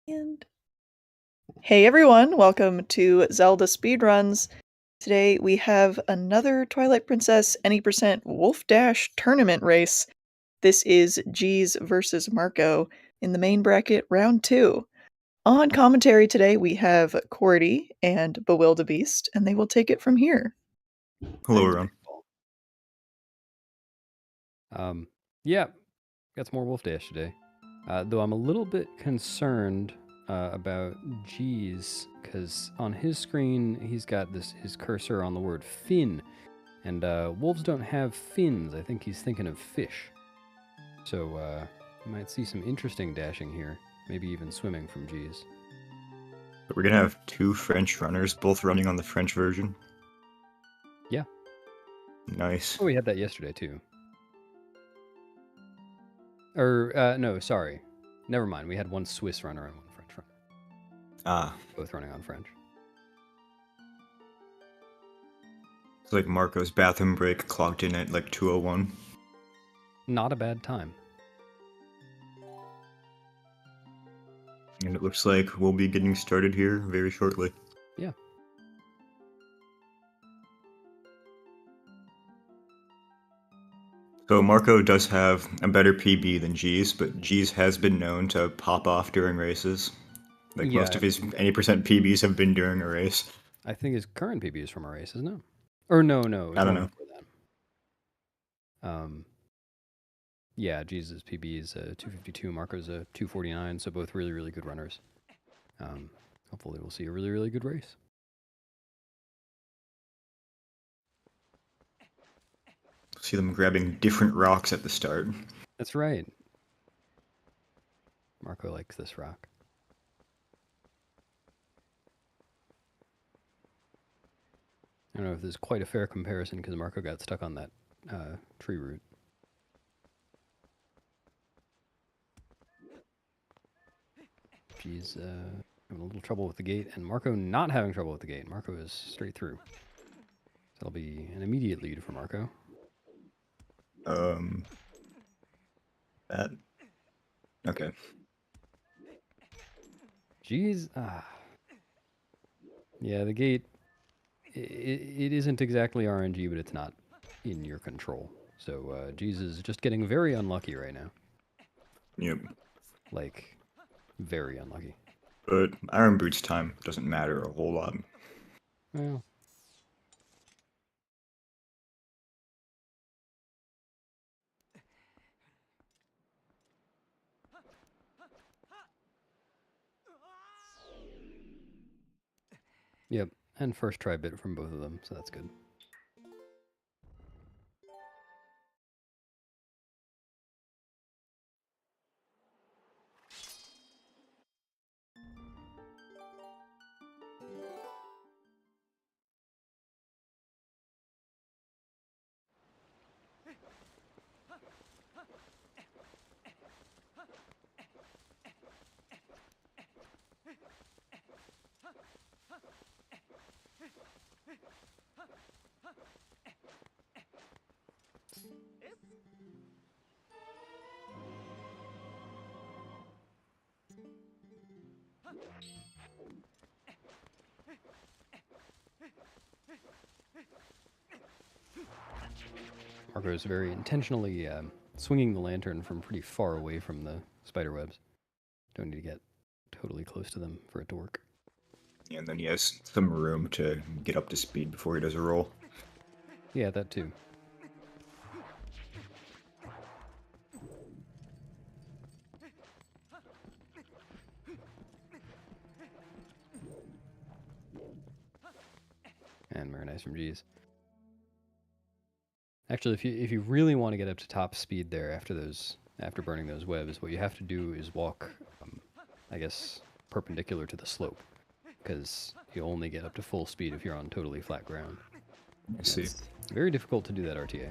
And hey everyone, welcome to Zelda Speedruns. Today we have another Twilight Princess any percent Wolfdash tournament race. This is G's versus Marco in the main bracket round 2. On commentary today we have Cordy and Bewildebeest, and they will take it from here. Hello, Thanks, everyone. yeah, got some more Wolfdash today. Though I'm a little bit concerned about G's, because on his screen he's got his cursor on the word fin, and wolves don't have fins. I think he's thinking of fish. So you might see some interesting dashing here, maybe even swimming from G's. We're gonna have two French runners, both running on the French version. Yeah. Nice. Oh, we had that yesterday too. Or no, sorry, never mind. We had one Swiss runner and one French runner. Both running on French. It's like Marco's bathroom break clocked in at like 2:01. Not a bad time. And it looks like we'll be getting started here very shortly. Yeah. So Marco does have a better PB than G's, but G's has been known to pop off during races. Like most of his any percent PBs have been during a race. I think his current PB is from a race, isn't it? Or no, I don't know. Yeah, Jesus' PB is 252, Marco's a 249, so both really, really good runners. Hopefully we'll see a really, really good race. See them grabbing different rocks at the start. That's right. Marco likes this rock. I don't know if this is quite a fair comparison because Marco got stuck on that tree root. She's having a little trouble with the gate, and Marco not having trouble with the gate. Marco is straight through. That'll be an immediate lead for Marco. That. Okay. Jeez. Yeah, the gate, it isn't exactly RNG, but it's not in your control. So Jeez is just getting very unlucky right now. Yep. Like, very unlucky. But Iron Boots time doesn't matter a whole lot. Well. Yep, and first try bit from both of them, so that's good. Marco is very intentionally swinging the lantern from pretty far away from the spider webs. Don't need to get totally close to them for it to work. And then he has some room to get up to speed before he does a roll. Yeah, that too. And very nice from G's. Actually, if you really want to get up to top speed there after burning those webs, what you have to do is walk, I guess, perpendicular to the slope, because you only get up to full speed if you're on totally flat ground. I see. It's very difficult to do that RTA.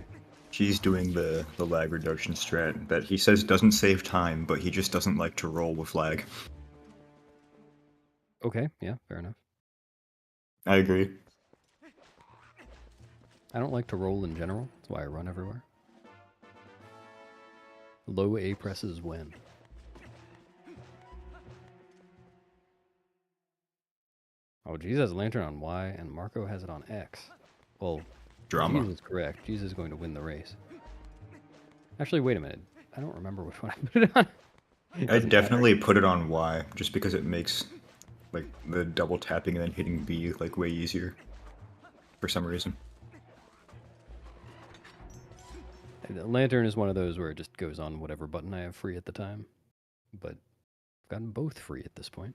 She's doing the lag reduction strat that he says doesn't save time, but he just doesn't like to roll with lag. Okay, yeah, fair enough. I agree. I don't like to roll in general. That's why I run everywhere. Low A presses win. Oh, Jeez has a lantern on Y, and Marco has it on X. Well, Drama. Jeez is correct. Jeez is going to win the race. Actually, wait a minute. I don't remember which one I put it on. It I doesn't matter. definitely put it on Y, just because it makes like the double tapping and then hitting B like way easier. For some reason. The lantern is one of those where it just goes on whatever button I have free at the time. But I've gotten both free at this point.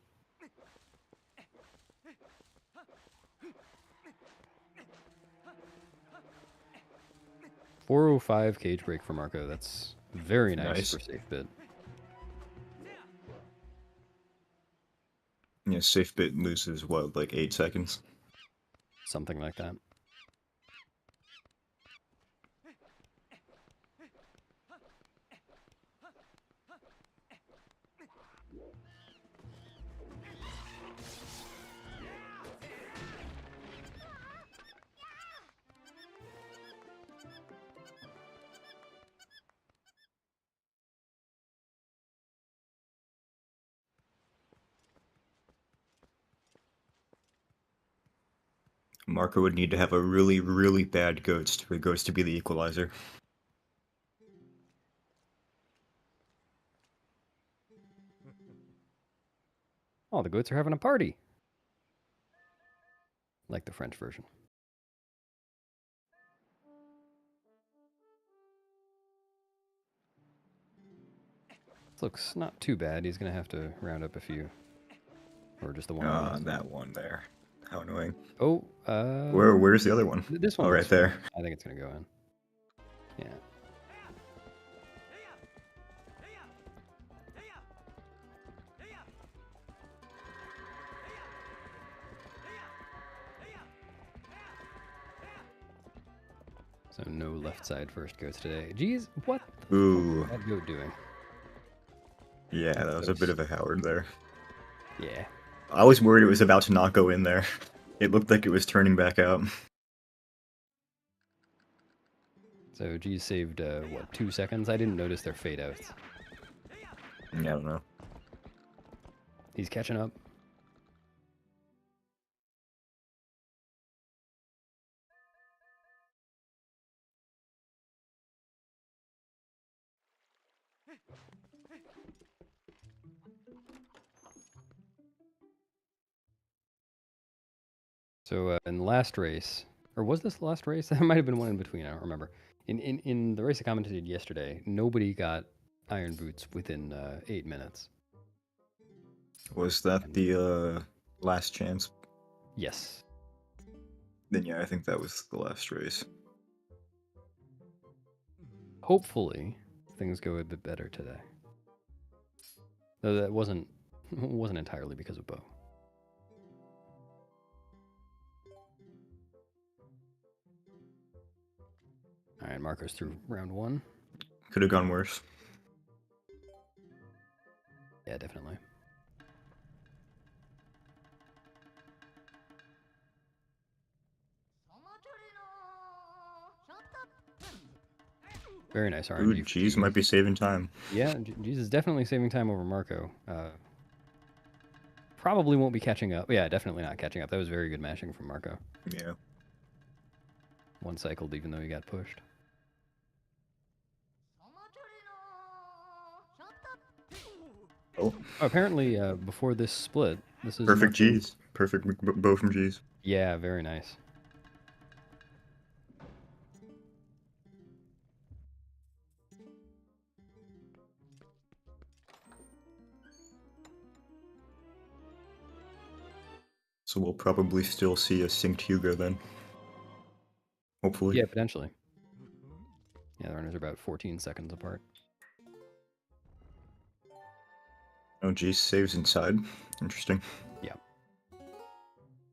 .405 cage break for Marco. That's very nice. For safe bit. Yeah, safe bit loses what, like 8 seconds? Something like that. Marco would need to have a really, really bad ghost for the ghost to be the equalizer. Oh, the goats are having a party. Like the French version. This looks not too bad. He's going to have to round up a few. Or just the one. That one there. How annoying. Oh, Where's the other one? This one. Oh, right there. I think it's going to go in. Yeah. So no left side first goes today. Jeez, what Ooh. Is that goat doing? Yeah, that was a bit of a Howard there. Yeah. I was worried it was about to not go in there. It looked like it was turning back out. So G's saved, what, 2 seconds? I didn't notice their fade outs. Yeah, I don't know. He's catching up. So in the last race, or was this the last race? There might have been one in between, I don't remember. In the race I commented yesterday, nobody got iron boots within 8 minutes. Was that the last chance? Yes. Then yeah, I think that was the last race. Hopefully, things go a bit better today. Though that wasn't entirely because of Bo. All right, Marco's through round 1. Could have gone worse. Yeah, definitely. Very nice RNG. Ooh, Jeez might be saving time. Yeah, Jeez is definitely saving time over Marco. Probably won't be catching up. Yeah, definitely not catching up. That was very good mashing from Marco. Yeah. One cycled even though he got pushed. Oh. Apparently, before this split, this is perfect Marco. G's. Perfect bow from G's. Yeah, very nice. So we'll probably still see a synced Hugo then. Hopefully. Yeah, potentially. Yeah, the runners are about 14 seconds apart. Oh, G saves inside. Interesting. Yeah.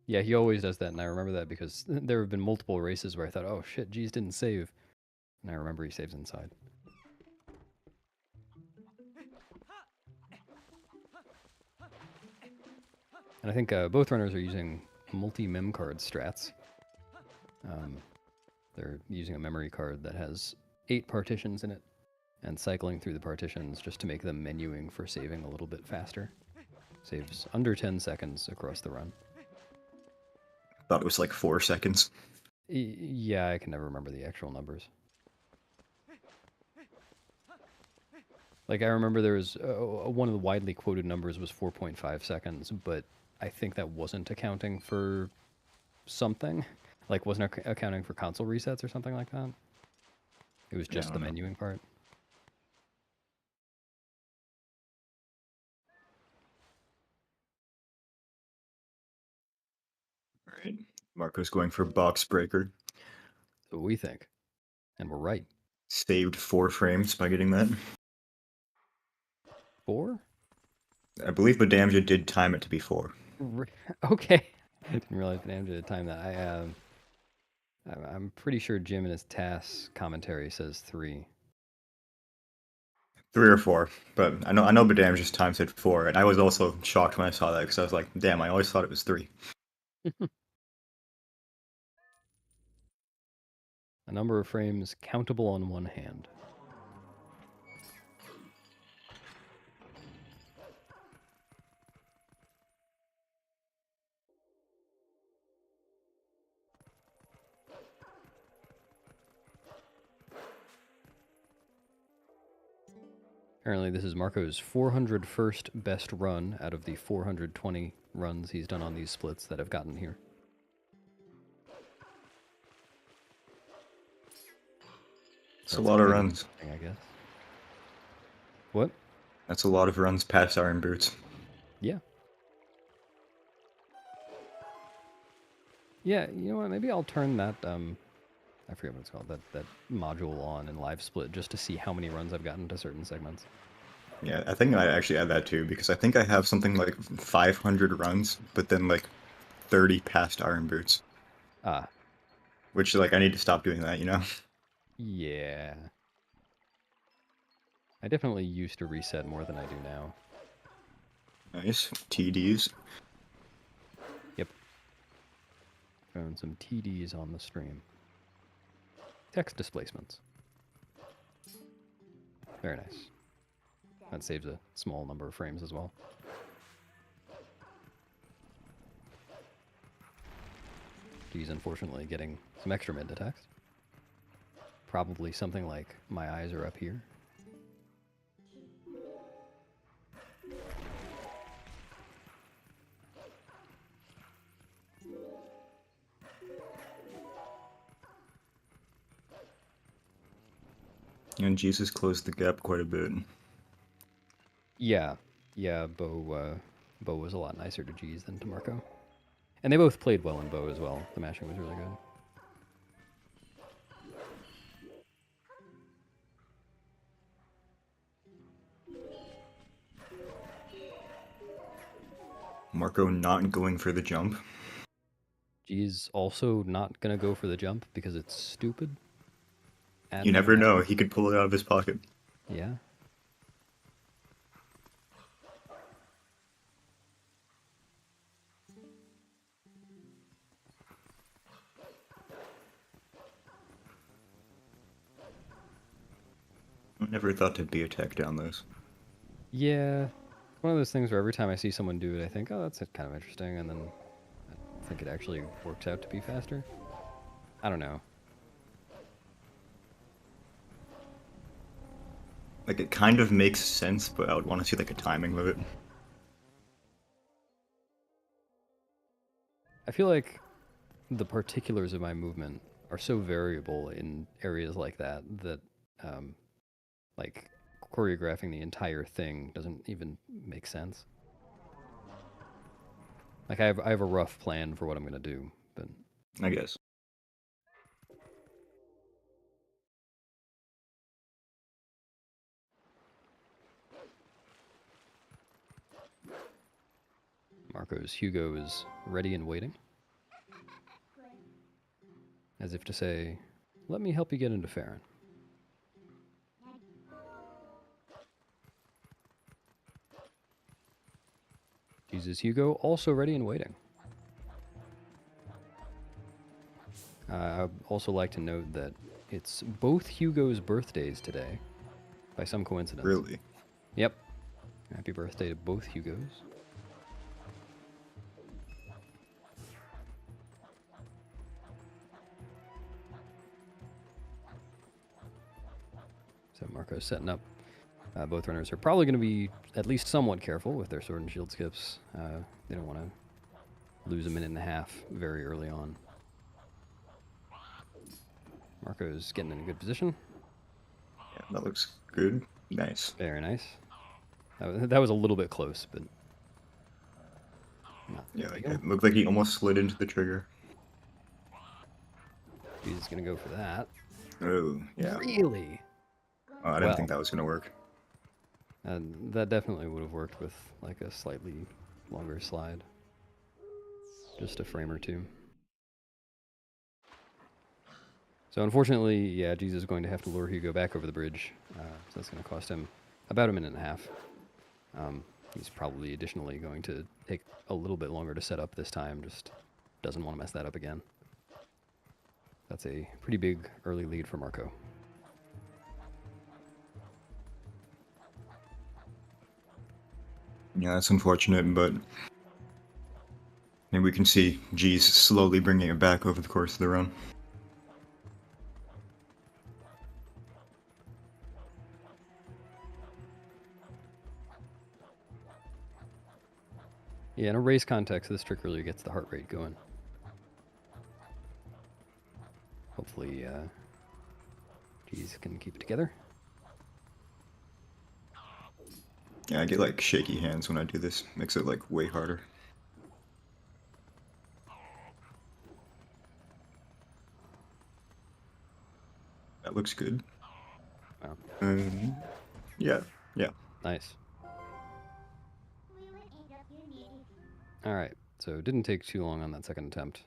Yeah, he always does that, and I remember that because there have been multiple races where I thought, oh shit, G's didn't save. And I remember he saves inside. And I think both runners are using multi-mem card strats. They're using a memory card that has 8 partitions in it and cycling through the partitions just to make them menuing for saving a little bit faster. Saves under 10 seconds across the run. Thought it was like 4 seconds. Yeah, I can never remember the actual numbers. Like, I remember there was one of the widely quoted numbers was 4.5 seconds, but I think that wasn't accounting for something. Like, wasn't accounting for console resets or something like that. It was just the menuing part. All right. Marco's going for box breaker. That's what we think. And we're right. Saved 4 frames by getting that. 4? I believe Badamja did time it to be 4. Okay. I didn't realize Badamja did time that. I'm pretty sure Jim in his TAS commentary says 3. 3 or 4, but I know Badamja's time said 4, and I was also shocked when I saw that because I was like, damn, I always thought it was 3. A number of frames countable on one hand. Apparently this is Marco's 401st best run out of the 420 runs he's done on these splits that have gotten here. It's a lot of runs. I guess. What? That's a lot of runs past Iron Boots. Yeah. Yeah, you know what? Maybe I'll turn that, I forget what it's called, that module on in Live Split just to see how many runs I've gotten to certain segments. Yeah, I think I actually add that too, because I think I have something like 500 runs, but then like 30 past Iron Boots. Ah. Which, like, I need to stop doing that, you know? Yeah. I definitely used to reset more than I do now. Nice. TDs. Yep. Found some TDs on the stream. Text displacements. Very nice. That saves a small number of frames as well. He's unfortunately getting some extra mid to text. Probably something like, my eyes are up here. And Jesus closed the gap quite a bit. Yeah. Yeah, Bo was a lot nicer to G's than to Marco. And they both played well in Bo as well. The mashing was really good. Marco not going for the jump. G's also not going to go for the jump because it's stupid. You never know. He could pull it out of his pocket. Yeah. I never thought to be a tech down those. Yeah. One of those things where every time I see someone do it, I think, oh, that's kind of interesting, and then I think it actually works out to be faster. I don't know. Like, it kind of makes sense, but I would want to see, like, a timing limit. I feel like the particulars of my movement are so variable in areas like that that, like, choreographing the entire thing doesn't even make sense. Like, I have a rough plan for what I'm going to do, but... I guess. Marco's Hugo is ready and waiting. As if to say, let me help you get into Farron. Jesus Hugo also ready and waiting. I'd also like to note that it's both Hugo's birthdays today, by some coincidence. Really? Yep. Happy birthday to both Hugos. So Marco's setting up. Both runners are probably going to be at least somewhat careful with their sword and shield skips. They don't want to lose a minute and a half very early on. Marco's getting in a good position. Yeah, that looks good. Nice. Very nice. That was a little bit close, but yeah, it looked like he almost slid into the trigger. He's going to go for that. Oh, yeah. Really? Oh, I didn't think that was going to work. And that definitely would have worked with like a slightly longer slide. Just a frame or two. So unfortunately, yeah, Jesus is going to have to lure Hugo back over the bridge. So that's going to cost him about a minute and a half. He's probably additionally going to take a little bit longer to set up this time. Just doesn't want to mess that up again. That's a pretty big early lead for Marco. Yeah, that's unfortunate, but maybe we can see G's slowly bringing it back over the course of the run. Yeah, in a race context, this trick really gets the heart rate going. Hopefully, G's can keep it together. Yeah, I get like shaky hands when I do this. Makes it like way harder. That looks good. Wow. Yeah. Nice. Alright, so it didn't take too long on that second attempt.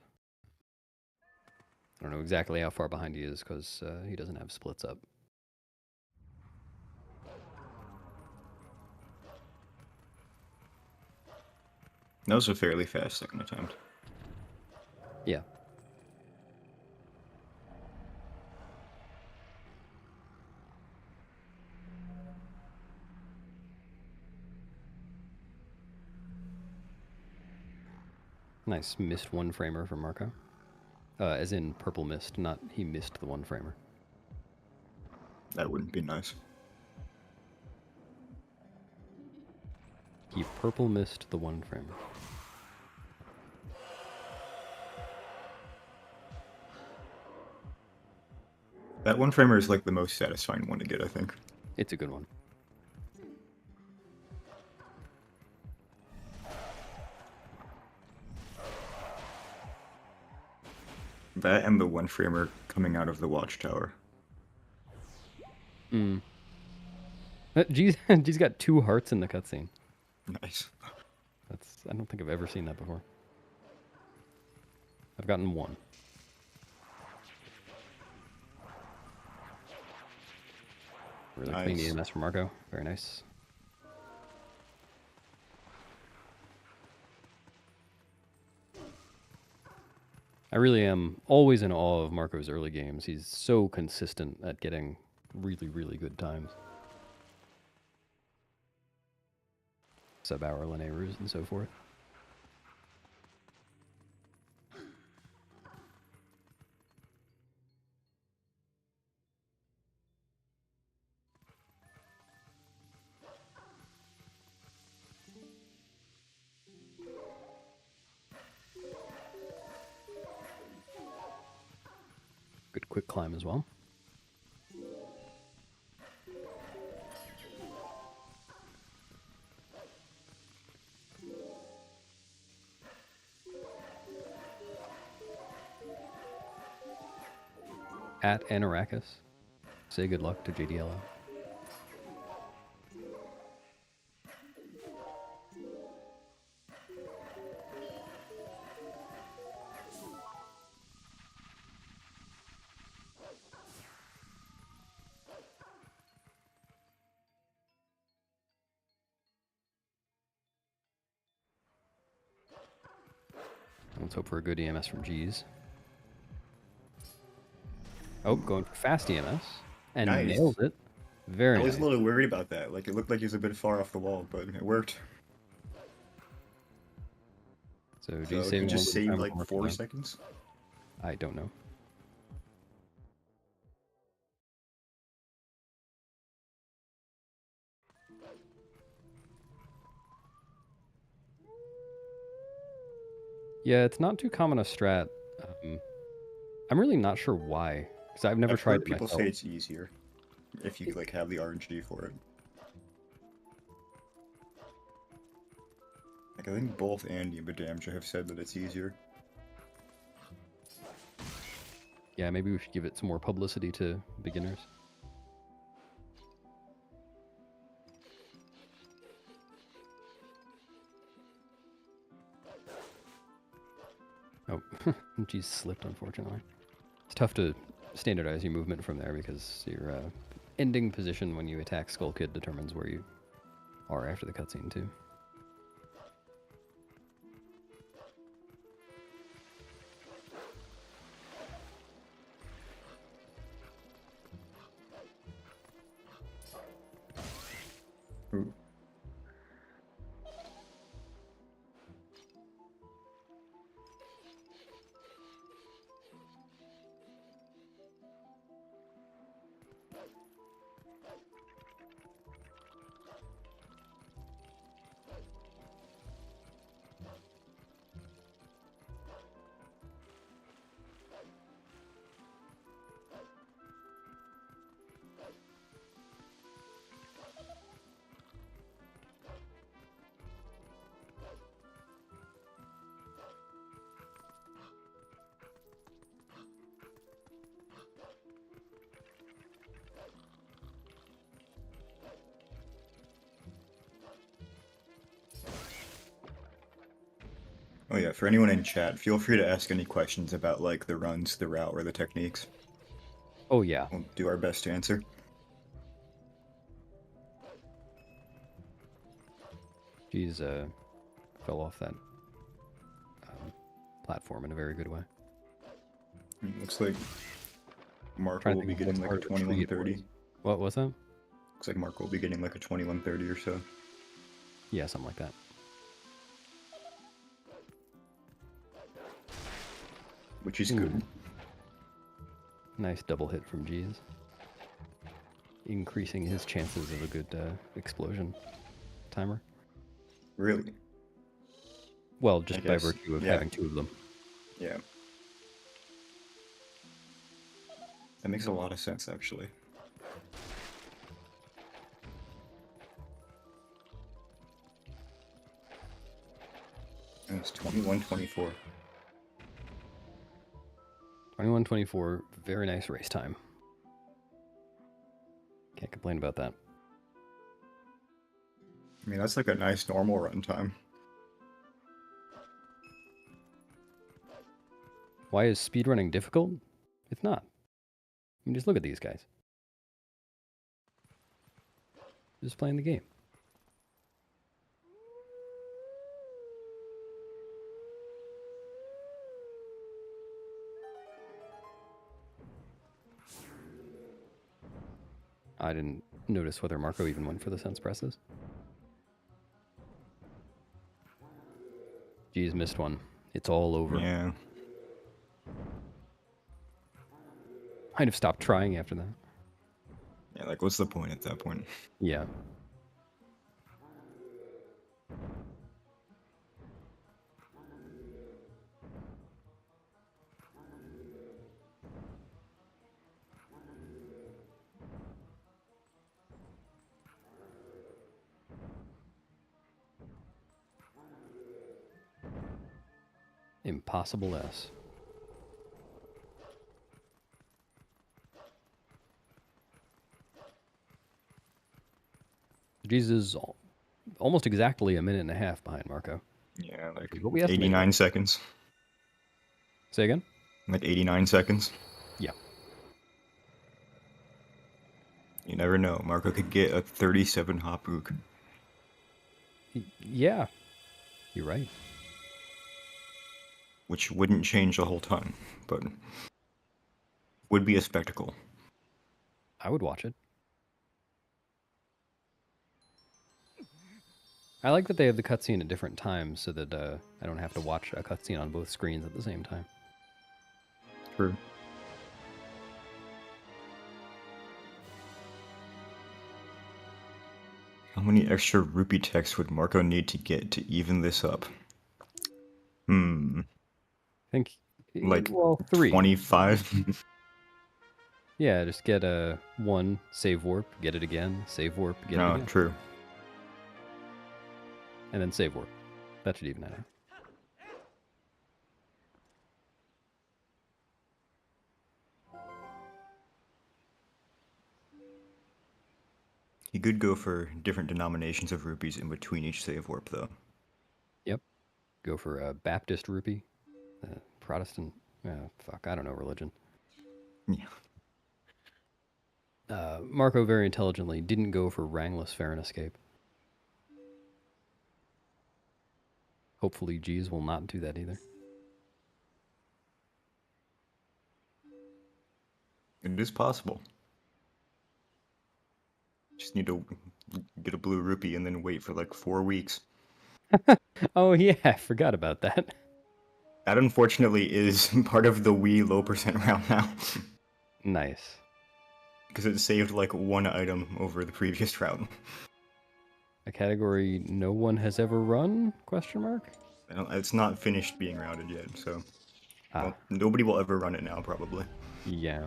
I don't know exactly how far behind he is because he doesn't have splits up. That was a fairly fast second attempt. Yeah. Nice missed one framer from Marco. As in purple mist, not he missed the one framer. That wouldn't be nice. He purple missed the one framer. That one framer is like the most satisfying one to get, I think. It's a good one. That and the one framer coming out of the watchtower. G's got 2 hearts in the cutscene. Nice. I don't think I've ever seen that before. I've gotten 1. Really clean EMS from Marco. Very nice. I really am always in awe of Marco's early games. He's so consistent at getting really, really good times. Sub-hour Linnaeus and so forth. Good quick climb as well. At Anarakis, say good luck to JDLO. Let's hope for a good EMS from G's. Oh, going for fast EMS. And Nice. nailed it. Very nice. I was a little worried about that. Like, it looked like he was a bit far off the wall, but it worked. So G's saving just saved like time 4 seconds? I don't know. Yeah, it's not too common a strat. I'm really not sure why, because I've never I've tried heard it people myself. say it's easier if you like have the RNG for it. Like I think both Andy and Badamja have said that it's easier. Yeah, maybe we should give it some more publicity to beginners. Oh, geez, slipped, unfortunately. It's tough to standardize your movement from there because your ending position when you attack Skull Kid determines where you are after the cutscene, too. Ooh. Oh yeah, for anyone in chat, feel free to ask any questions about like the runs, the route, or the techniques. Oh, yeah. We'll do our best to answer. Geez, fell off that platform in a very good way. Looks like Marco Trying to will be think of what getting like a part of the tree it 2130. was. What was that? Looks like Marco will be getting like a 2130 or so. Yeah, something like that. Which is Ooh. good. Nice double hit from Geez. Increasing his chances of a good explosion timer. Really? Well, just I by guess, virtue of yeah. having two of them. Yeah. That makes a lot of sense, actually. And it's 21:24. 21:24, very nice race time. Can't complain about that. I mean, that's like a nice normal run time. Why is speedrunning difficult? It's not. I mean, just look at these guys. Just playing the game. I didn't notice whether Marco even went for the sense presses. Geez, missed one. It's all over. Yeah. I'd have stopped trying after that. Yeah, like what's the point at that point? Yeah. Impossible S. Jesus is almost exactly a minute and a half behind Marco. Yeah, like What we estimated. 89 seconds. Say again? Like 89 seconds. Yeah. You never know. Marco could get a 37 hop ook. Yeah. You're right. Which wouldn't change a whole ton, but would be a spectacle. I would watch it. I like that they have the cutscene at different times so that I don't have to watch a cutscene on both screens at the same time. True. How many extra rupee texts would Marco need to get to even this up? think, Like well, 3. 25. Yeah, just get a 1, save warp, get it again, save warp, get it No, again. true. And then save warp. That should even it out. You could go for different denominations of rupees in between each save warp, though. Yep. Go for a Baptist rupee. Protestant. Fuck, I don't know religion. Yeah. Marco very intelligently didn't go for Rangless Fair and Escape. Hopefully G's will not do that either. It is possible. Just need to get a blue rupee and then wait for like 4 weeks. Oh yeah, I forgot about that. That unfortunately is part of the Wii low percent round now. Nice. Because it saved like 1 item over the previous round. A category no one has ever run? Question mark? It's not finished being rounded yet, so well, Ah, nobody will ever run it now, probably. yeah.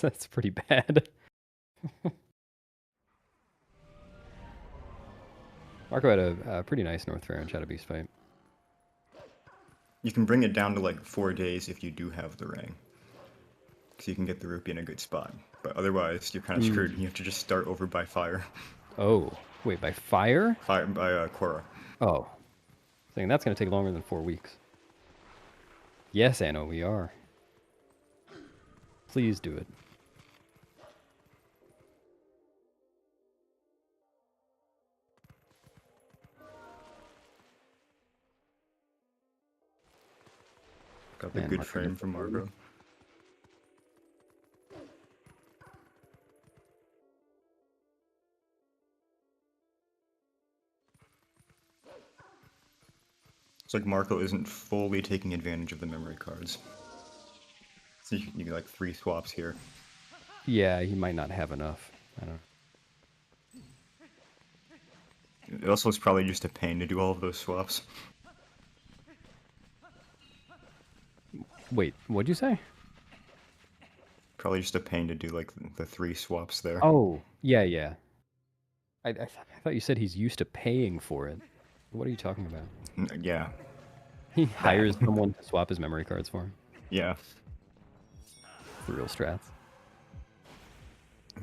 That's pretty bad. Marco had a pretty nice North Fair and Shadow Beast fight. You can bring it down to like 4 days if you do have the ring. So you can get the rupee in a good spot. But otherwise, you're kind of screwed. You have to just start over by fire. Oh, wait, by fire? Fire by Korra. Oh. Saying that's going to take longer than 4 weeks. Yes, Anno, we are. Please do it. Got the Man, good Marco frame gets from the Margot. It's like Marco isn't fully taking advantage of the memory cards. So you get like 3 swaps here. Yeah, he might not have enough. I don't know. It also is probably just a pain to do all of those swaps. Wait, what'd you say? Probably just a pain to do like the 3 swaps there. Oh, yeah, yeah. I thought you said he's used to paying for it. What are you talking about? Yeah. He hires someone to swap his memory cards for him. Yeah. The real strats.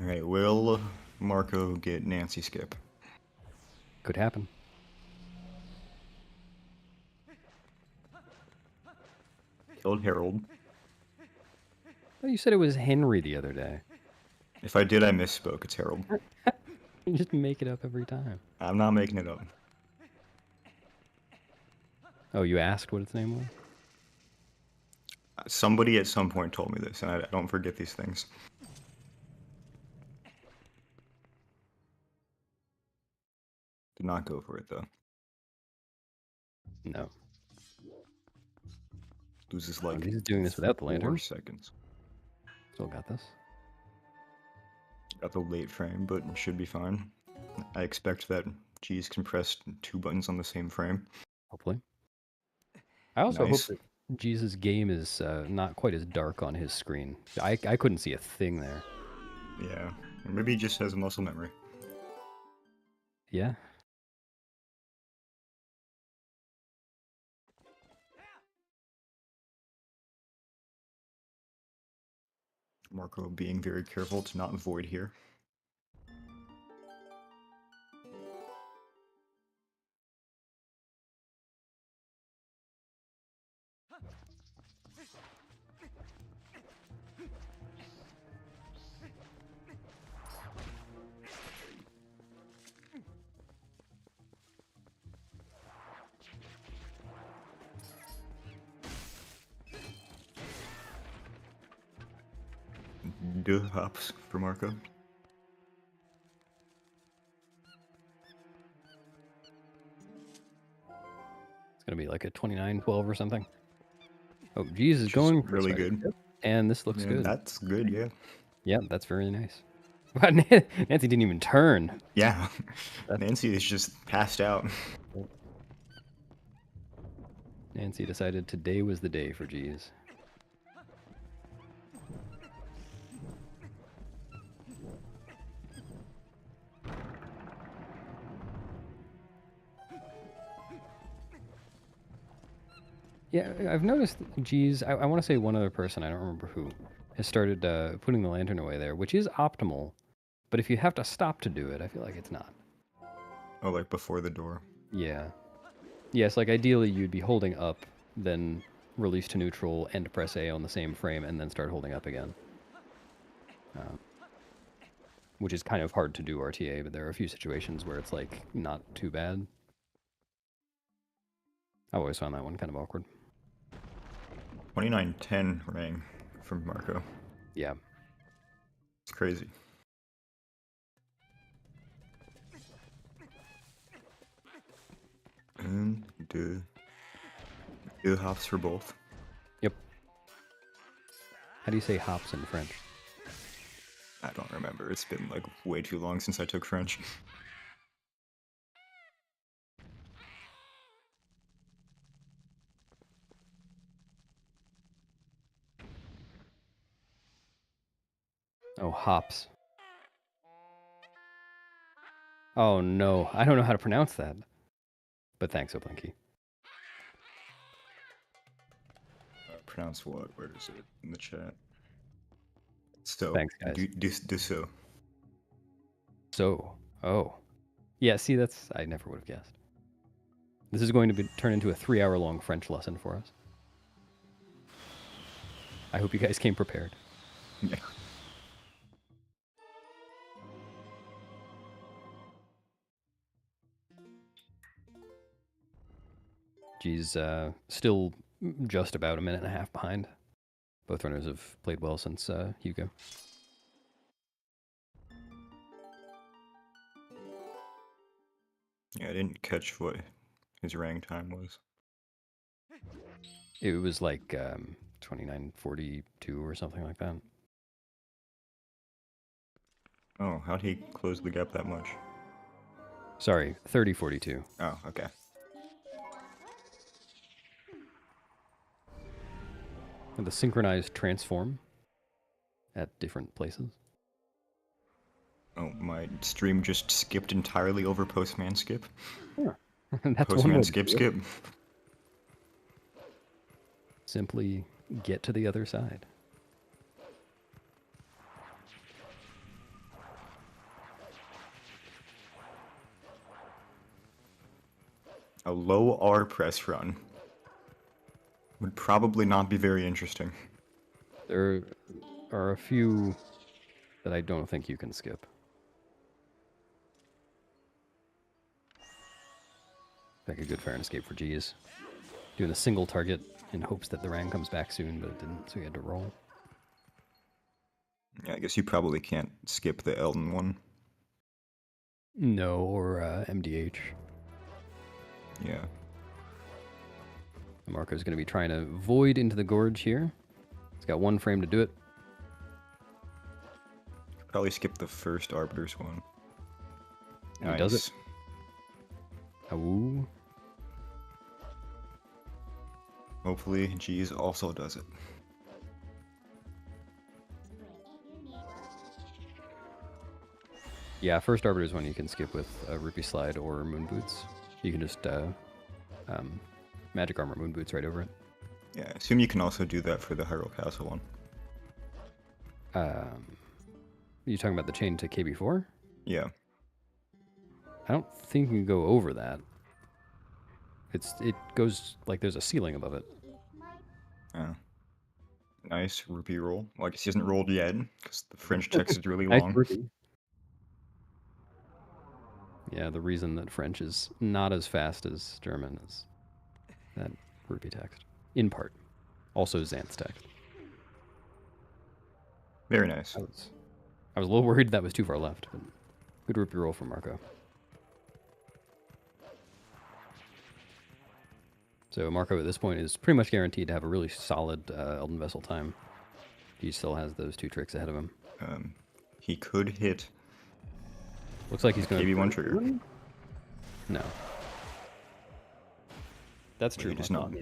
Alright, will Marco get Nancy skip? Could happen. Killed Harold. Oh, you said it was Henry the other day. If I did, I misspoke. It's Harold. You just make it up every time. I'm not making it up. Oh, you asked what its name was? Somebody at some point told me this, and I don't forget these things. Did not go for it, though. No. Loses like He's doing this without the 4 lantern. seconds. Still got this. Got the late frame, but it should be fine. I expect that G's can press 2 buttons on the same frame. Hopefully. I also Nice. hope that Jesus' game is not quite as dark on his screen. I couldn't see a thing there. Yeah. Or maybe he just has a muscle memory. Yeah. Marco being very careful to not void here. Duh hops for Marco. It's going to be like a 29-12 or something. Oh, Jesus is Which is going for really Spider. good. Yep. And this looks Yeah, good. That's good, yeah. Yeah, that's very nice. Wow, Nancy didn't even turn. Yeah. That's- Nancy is just passed out. Nancy decided today was the day for G's. Yeah, I've noticed G's. I want to say one other person, I don't remember who, has started putting the lantern away there, which is optimal. But if you have to stop to do it, I feel like it's not. Oh, like before the door. Yeah. Yes, like ideally you'd be holding up, then release to neutral and press A on the same frame, and then start holding up again. Which is kind of hard to do RTA, but there are a few situations where it's like not too bad. I've always found that one kind of awkward. 2910 rang from Marco. Yeah. It's crazy. And deux hops for both. Yep. How do you say hops in French? I don't remember. It's been like way too long since I took French. Oh, hops. Oh no, I don't know how to pronounce that. But thanks, Oplinky. Pronounce what? Where is it? In the chat. So. Thanks, guys. Do so. So. Oh. Yeah, see, I never would have guessed. This is going to turn into a 3-hour-long French lesson for us. I hope you guys came prepared. Yeah. G's still just about a minute and a half behind. Both runners have played well since Hugo. Yeah, I didn't catch what his rang time was. It was like 29:42 or something like that. Oh, how'd he close the gap that much? Sorry, 30:42. Oh, okay. The synchronized transform at different places. Oh, my stream just skipped entirely over Postman skip. Yeah. That's one way Postman to skip do it. skip. Simply get to the other side. A low R press run would probably not be very interesting. There are a few that I don't think you can skip. Like a good fair and escape for G's. Doing a single target in hopes that the rang comes back soon, but it didn't, so he had to roll. Yeah, I guess you probably can't skip the Elden one. No, or MDH. Yeah. Marco's going to be trying to void into the gorge here. He's got one frame to do it. Probably skip the first Arbiter's one. And he does it. Ooh. Hopefully, G's also does it. Yeah, first Arbiter's one you can skip with Rupee Slide or Moon Boots. You can just Magic Armor Moon Boots right over it. Yeah, I assume you can also do that for the Hyrule Castle one. You talking about the chain to KB4? Yeah. I don't think you can go over that. It goes like there's a ceiling above it. Oh. Nice rupee roll. Well, I guess he hasn't rolled yet, because the French text is really Nice long. rupee. Yeah, the reason that French is not as fast as German is that rupee text. In part. Also Xanth's text. Very nice. I was a little worried that was too far left, but good rupee roll from Marco. So Marco at this point is pretty much guaranteed to have a really solid Elden Vessel time. He still has those two tricks ahead of him. He could hit. Looks like he's going KB1 trigger. No. That's but true. he does Marco, not.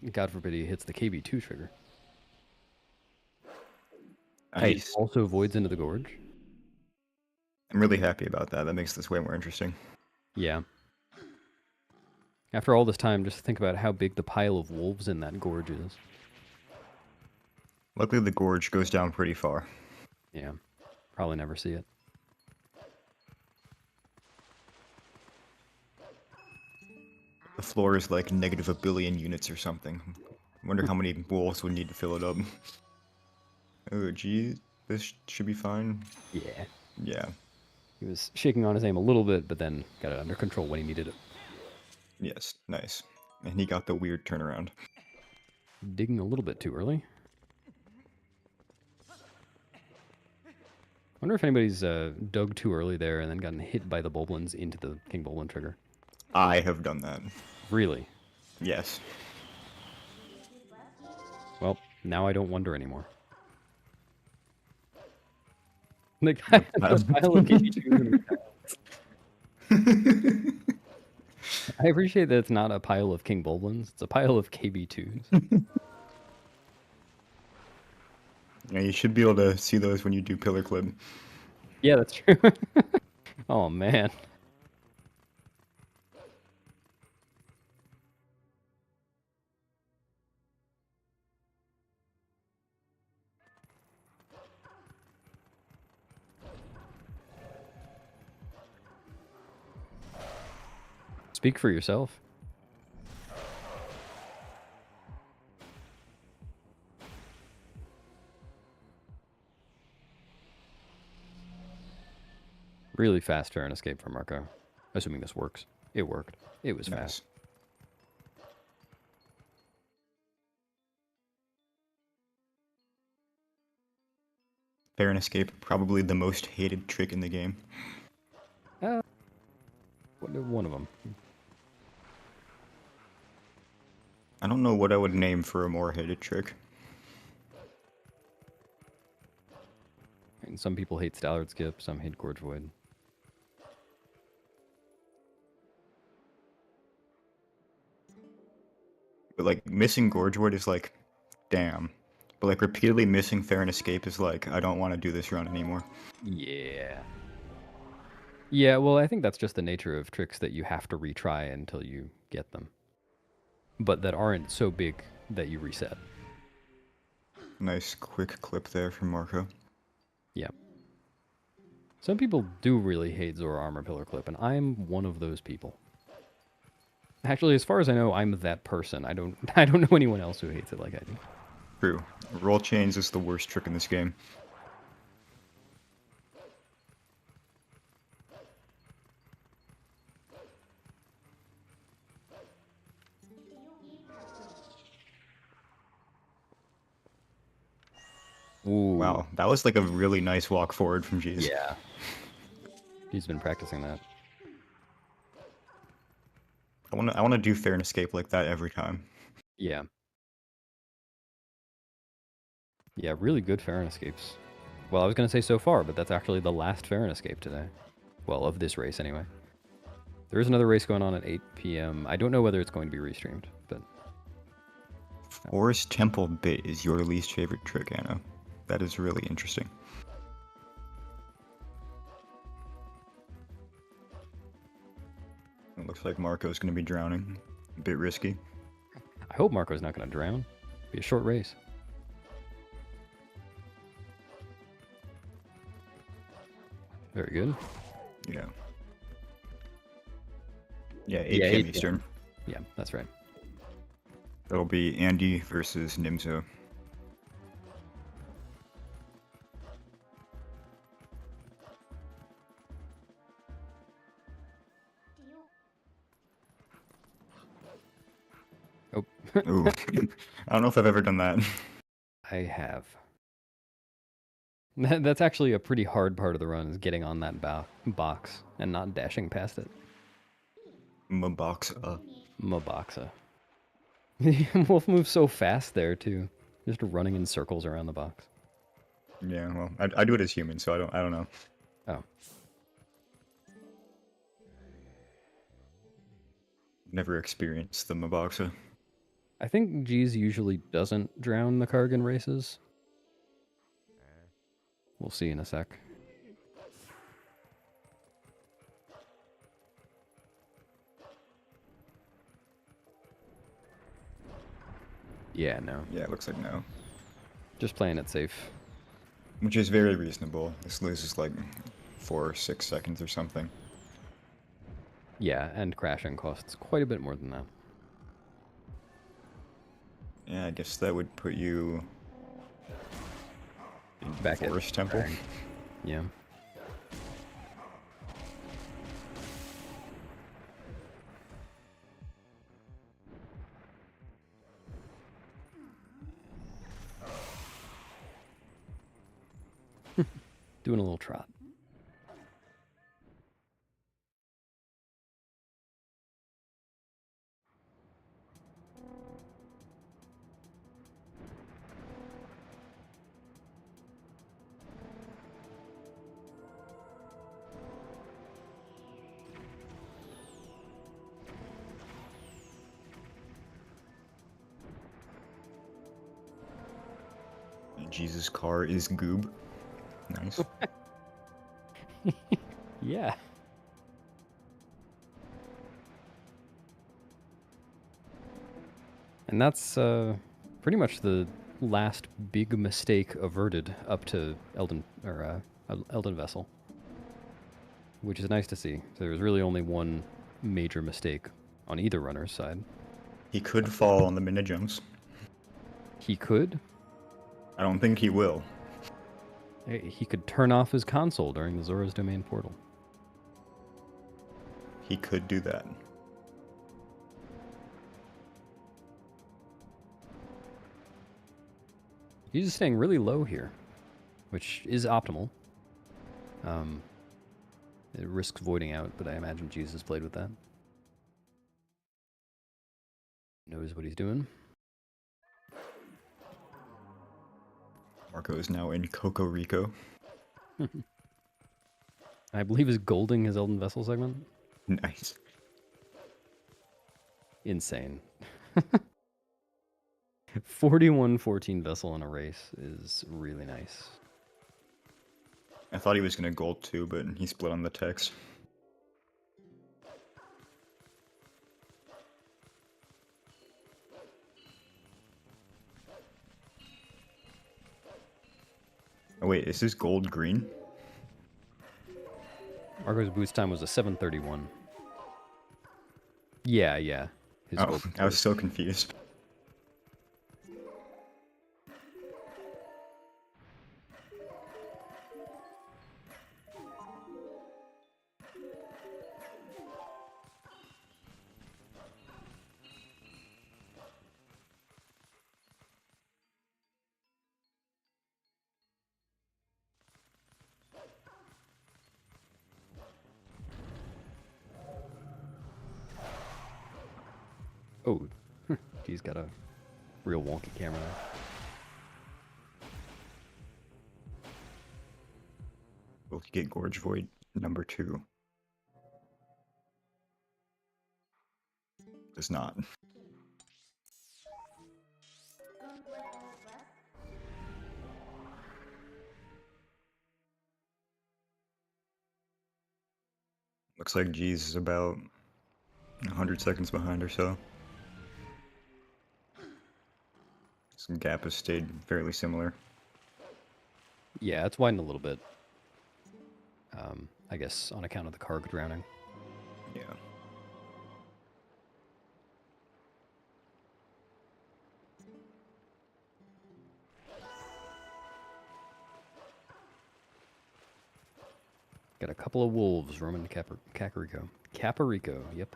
yeah. God forbid he hits the KB2 trigger. He Nice. also voids into the gorge. I'm really happy about that. That makes this way more interesting. Yeah. After all this time, just think about how big the pile of wolves in that gorge is. Luckily, the gorge goes down pretty far. Yeah. Probably never see it. The floor is like negative 1 billion units or something. I wonder how many wolves would need to fill it up. Oh, geez. This should be fine. Yeah. Yeah. He was shaking on his aim a little bit, but then got it under control when he needed it. Yes. Nice. And he got the weird turnaround. Digging a little bit too early. Wonder if anybody's dug too early there and then gotten hit by the Boblins into the King Boblin trigger. I have done that. Really? Yes. Well, now I don't wonder anymore. The guy has a pile of KB2s. I appreciate that it's not a pile of King Boblins. It's a pile of KB2s. Yeah, you should be able to see those when you do pillar clip. Yeah, that's true. Oh, man. Speak for yourself. Really fast turn escape from Marco. Assuming this works. It worked. It was Nice. fast. Fair and escape, probably the most hated trick in the game. One of them. I don't know what I would name for a more hated trick. And some people hate Stallard Skip, some hate Gorge Void. But like missing Gorge Void is like, damn. But like repeatedly missing Fair and Escape is like, I don't want to do this run anymore. Yeah. Yeah, well, I think that's just the nature of tricks that you have to retry until you get them. But that aren't so big that you reset. Nice quick clip there from Marco. Yeah. Some people do really hate Zora Armor Pillar Clip, and I'm one of those people. Actually, as far as I know, I'm that person. I don't know anyone else who hates it like I do. True. Roll chains is the worst trick in this game. Ooh. Wow, that was like a really nice walk forward from Jeez. Yeah. He's been practicing that. I wanna do Fair and Escape like that every time. Yeah. Yeah, really good Farron escapes. Well, I was going to say so far, but that's actually the last Farron escape today. Well, of this race, anyway. There is another race going on at 8 p.m. I don't know whether it's going to be restreamed, but... Forest Temple Bit is your least favorite trick, Anna. That is really interesting. It looks like Marco's going to be drowning. A bit risky. I hope Marco's not going to drown. Be a short race. Very good. Yeah. Yeah, 8 p.m. Eastern. Yeah, that's right. That'll be Andy versus Nimzo. Oh. Ooh. I don't know if I've ever done that. I have. That's actually a pretty hard part of the run, is getting on that box and not dashing past it. Maboxa. Maboxa. Wolf moves so fast there, too. Just running in circles around the box. Yeah, well, I do it as human, so I don't know. Oh. Never experienced the Maboxa. I think G's usually doesn't drown the Kargan races. We'll see in a sec. Yeah, no. Yeah, it looks like no. Just playing it safe. Which is very reasonable. This loses like 4 or 6 seconds or something. Yeah, and crashing costs quite a bit more than that. Yeah, I guess that would put you in Back at Forest Temple. Krang. Yeah. Doing a little trot. And Jesus' car is Goob. Nice. Yeah. And that's pretty much the last big mistake averted up to Elden Vessel, which is nice to see. There was really only one major mistake on either runner's side. He could fall on the mini jumps. He could. I don't think he will. He could turn off his console during the Zora's Domain portal. He could do that. He's just staying really low here, which is optimal. It risks voiding out, but I imagine Jesus played with that. Knows what he's doing. Marco is now in Coco Rico. I believe is golding his Elden Vessel segment. Nice. Insane. 41-14 Vessel in a race is really nice. I thought he was gonna gold too, but he split on the text. Oh wait, is this gold green? Marco's boost time was a 7:31. Yeah. His Oh, gold I was so confused. Oh, he's got a real wonky camera there. Will he get Gorge Void number 2? Does not. Looks like G's is about 100 seconds behind or so. Some gap has stayed fairly similar. Yeah, it's widened a little bit. I guess on account of the Karg drowning. Yeah. Got a couple of wolves roaming Kakariko. Caparico, yep.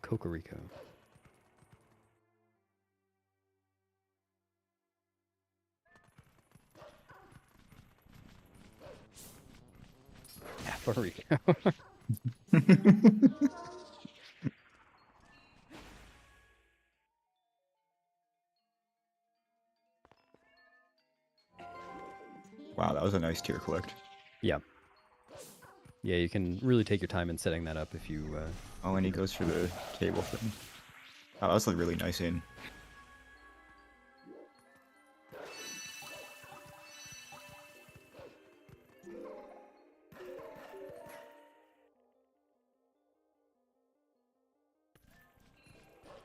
Cocorico. Caparico. Wow, that was a nice tier collect. Yep. Yeah, you can really take your time in setting that up if you. Oh, and he goes for the table thing. Oh, that's like really nice in.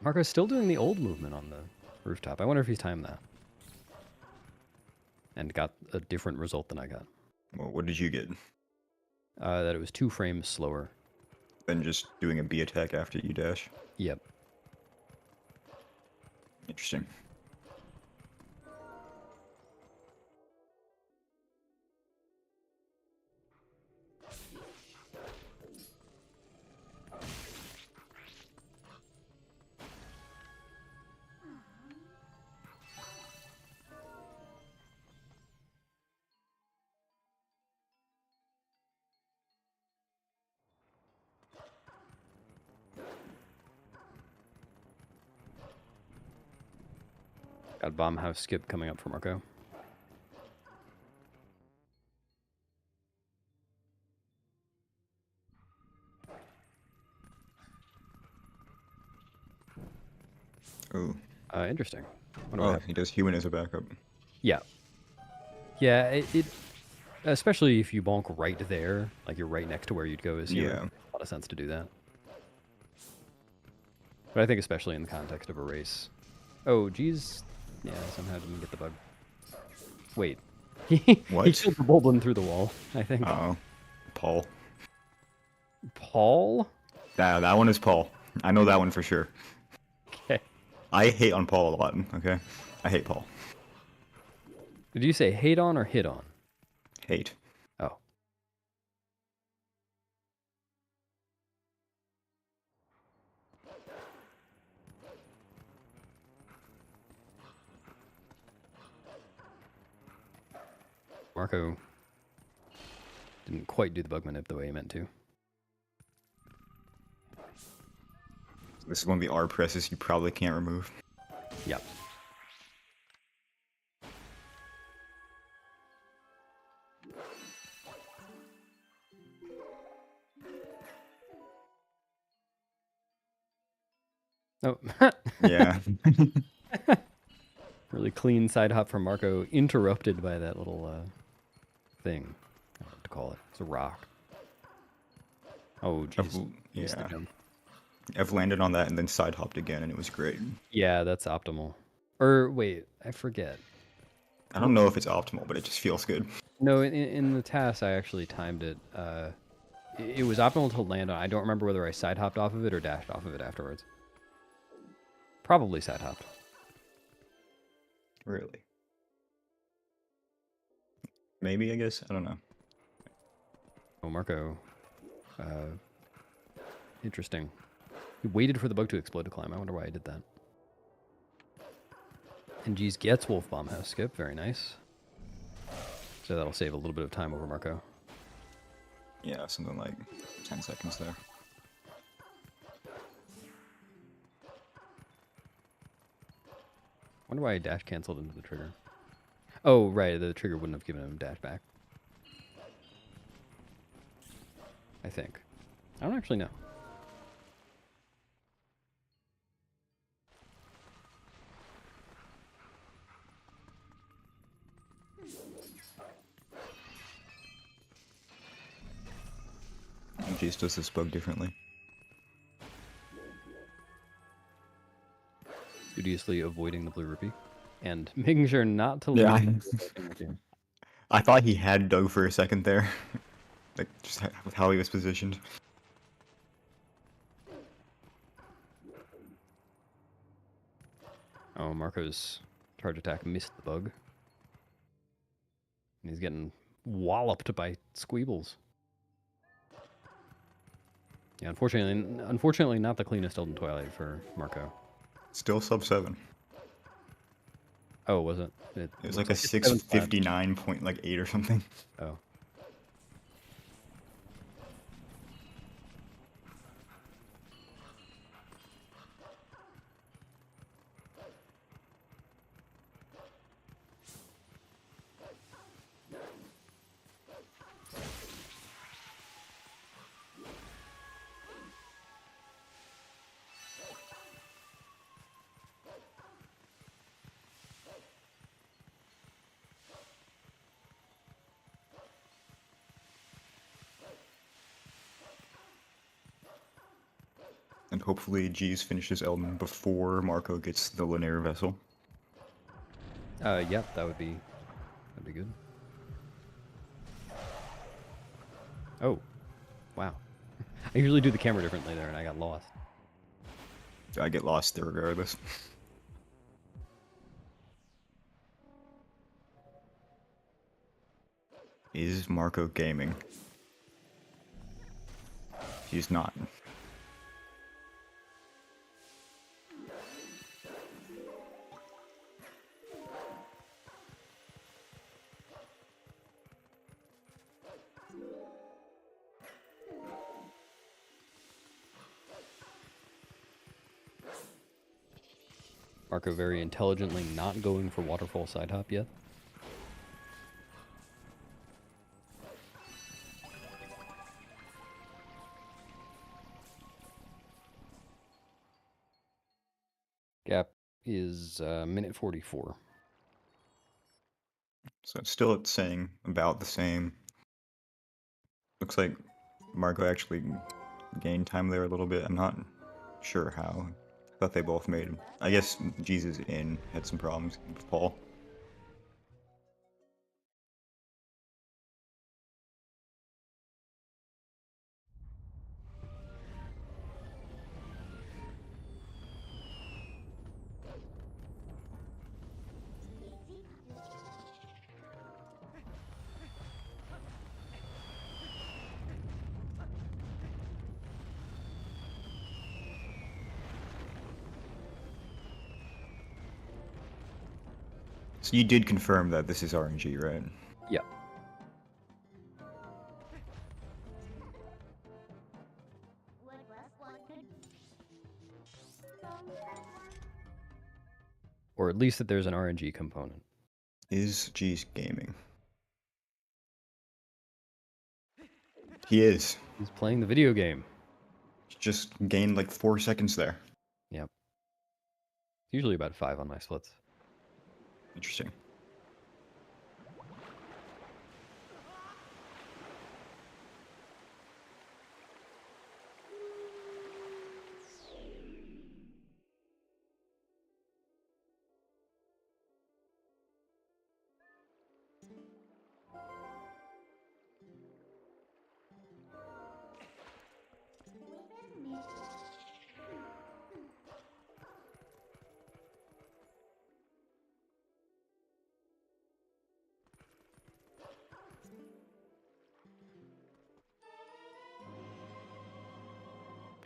Marco's still doing the old movement on the rooftop. I wonder if he's timed that. And got a different result than I got. Well, what did you get? That it was 2 frames slower. Than just doing a B attack after you dash? Yep. Interesting. Got bomb house skip coming up for Marco. Ooh. Interesting. Wonder what Oh, happened. he does human as a backup. Yeah. Yeah, it especially if you bonk right there, like you're right next to where you'd go as human. Yeah. A lot of sense to do that. But I think especially in the context of a race. Oh, geez. Yeah, somehow didn't get the bug. Wait. He What? killed the Bulblin through the wall, I think. Uh-oh. Paul. Paul? That one is Paul. I know that one for sure. Okay. I hate on Paul a lot, okay? I hate Paul. Did you say hate on or hit on? Hate. Oh. Marco didn't quite do the bug manip the way he meant to. This is one of the R presses you probably can't remove. Yep. Oh. Yeah. Really clean side hop from Marco, interrupted by that little thing. I don't know what to call it. It's a rock. Oh, jeez. Missed the Yeah. jump. I've landed on that and then side hopped again, and it was great. Yeah, that's optimal. Or wait, I forget. I don't know if it's optimal, but it just feels good. No, in the task, I actually timed it. It was optimal to land on. I don't remember whether I side hopped off of it or dashed off of it afterwards. Probably side hopped. Really? Maybe, I guess? I don't know. Oh, Marco. Interesting. He waited for the bug to explode to climb. I wonder why he did that. And G's gets Wolf Bomb House skip. Very nice. So that'll save a little bit of time over Marco. Yeah, something like 10 seconds there. Wonder why he dash canceled into the trigger. Oh, right. The trigger wouldn't have given him dash back. I think. I don't actually know. Jace does this bug differently. Studiously avoiding the blue rupee. And making sure not to Yeah. lose. I thought he had Doug for a second there. Like, just with how he was positioned. Oh, Marco's charge attack missed the bug. And he's getting walloped by Squeebles. Yeah, unfortunately not the cleanest Elden Twilight for Marco. Still sub 7. Oh, was it? It was like a it's 7.5. 659.8 or something. Oh. hopefully Jeez finishes Elden before Marco gets the linear vessel. Yep, that'd be good. Oh, wow. I usually do the camera differently there, and I got lost. I get lost there regardless. Is Marco gaming? He's not. Marco very intelligently not going for waterfall side hop yet. Gap is minute 44. So it's still saying about the same. Looks like Marco actually gained time there a little bit. I'm not sure how. I thought they both made him. I guess Jesus in had some problems with Paul. So you did confirm that this is RNG, right? Yeah. Or at least that there's an RNG component. Is G's gaming? He is. He's playing the video game. He just gained like 4 seconds there. Yep. Usually about 5 on my splits. Interesting.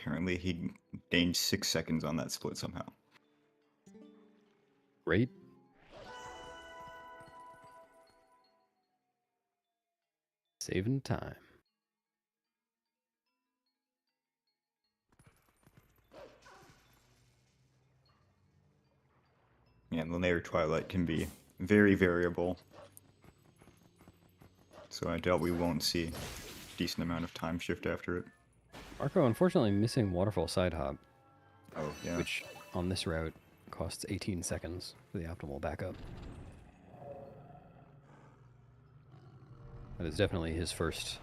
Apparently he gained 6 seconds on that split somehow. Great. Saving time. Yeah, linear Twilight can be very variable. So I doubt we won't see a decent amount of time shift after it. Marco unfortunately missing waterfall side hop, Oh, yeah. which on this route costs 18 seconds for the optimal backup. That is definitely his first,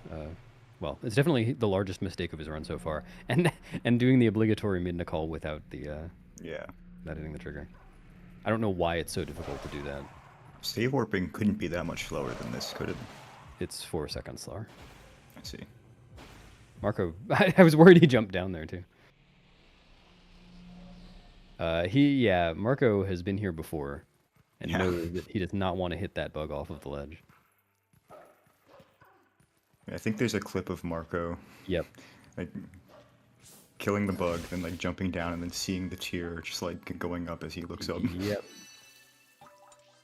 well, it's definitely the largest mistake of his run so far. And doing the obligatory mid-Nicole without the, Yeah. without hitting the trigger. I don't know why it's so difficult to do that. Save warping couldn't be that much slower than this, could it? It's 4 seconds slower. I see. Marco, I was worried he jumped down there too. Yeah, Marco has been here before and Yeah. knows that he does not want to hit that bug off of the ledge. I think there's a clip of Marco, Yep. like, killing the bug, then, like, jumping down and then seeing the tier just, like, going up as he looks up. Yep.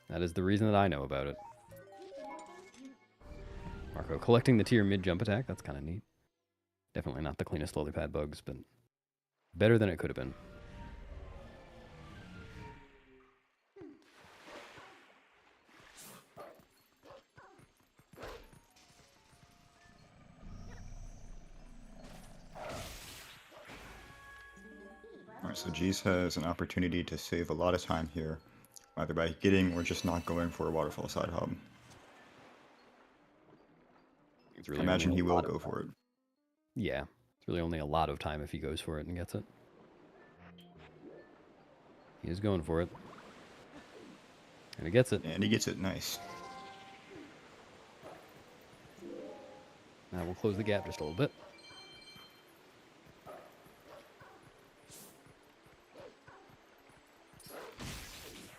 That is the reason that I know about it. Marco collecting the tier mid-jump attack, that's kind of neat. Definitely not the cleanest lily pad bugs, but better than it could have been. Alright, so Jeez has an opportunity to save a lot of time here, either by getting or just not going for a waterfall side hub. It's I really imagine only he a will lot of go time. for it. Yeah, it's really only a lot of time if he goes for it and gets it. He is going for it. And he gets it. And he gets it. Nice. Now we'll close the gap just a little bit.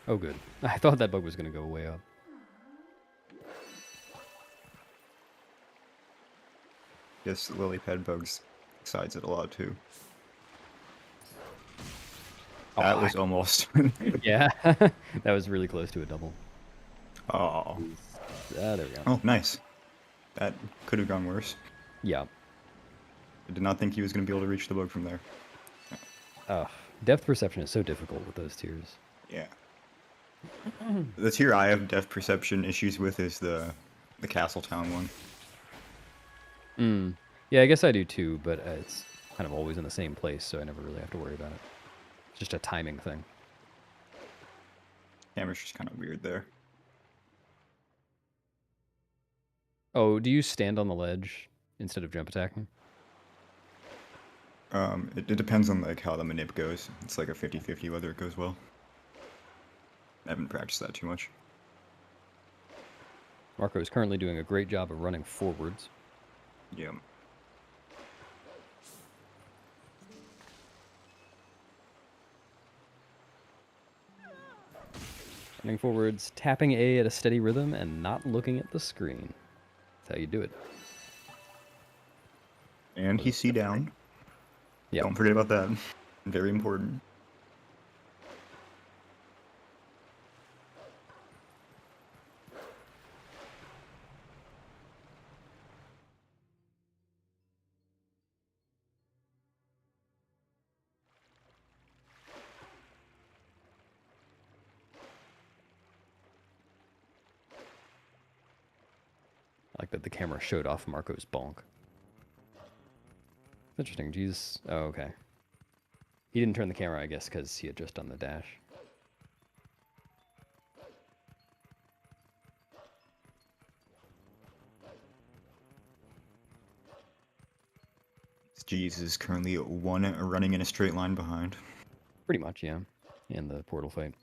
Oh, good. I thought that bug was going to go way up. Yes, lily pad bugs sides it a lot too. Oh, That was almost. Yeah, that was really close to a double. Oh. There we go. Oh, nice. That could have gone worse. Yeah. I did not think he was going to be able to reach the bug from there. Depth perception is so difficult with those tiers. Yeah. The tier I have depth perception issues with is the Castletown one. Yeah, I guess I do too, but it's kind of always in the same place, so I never really have to worry about it. It's just a timing thing. Camera's just kind of weird there. Oh, do you stand on the ledge instead of jump attacking? It depends on like how the manip goes. It's like a 50-50 whether it goes well. I haven't practiced that too much. Marco is currently doing a great job of running forwards. Yeah. Running forwards, tapping A at a steady rhythm, and not looking at the screen. That's how you do it. And he's C down. Yeah. Don't forget about that. Very important. I like that the camera showed off Marco's bonk. Interesting. Jesus. Oh, okay. He didn't turn the camera, I guess, because he had just done the dash. Jeez is currently one running in a straight line behind. Pretty much, yeah. In the portal fight.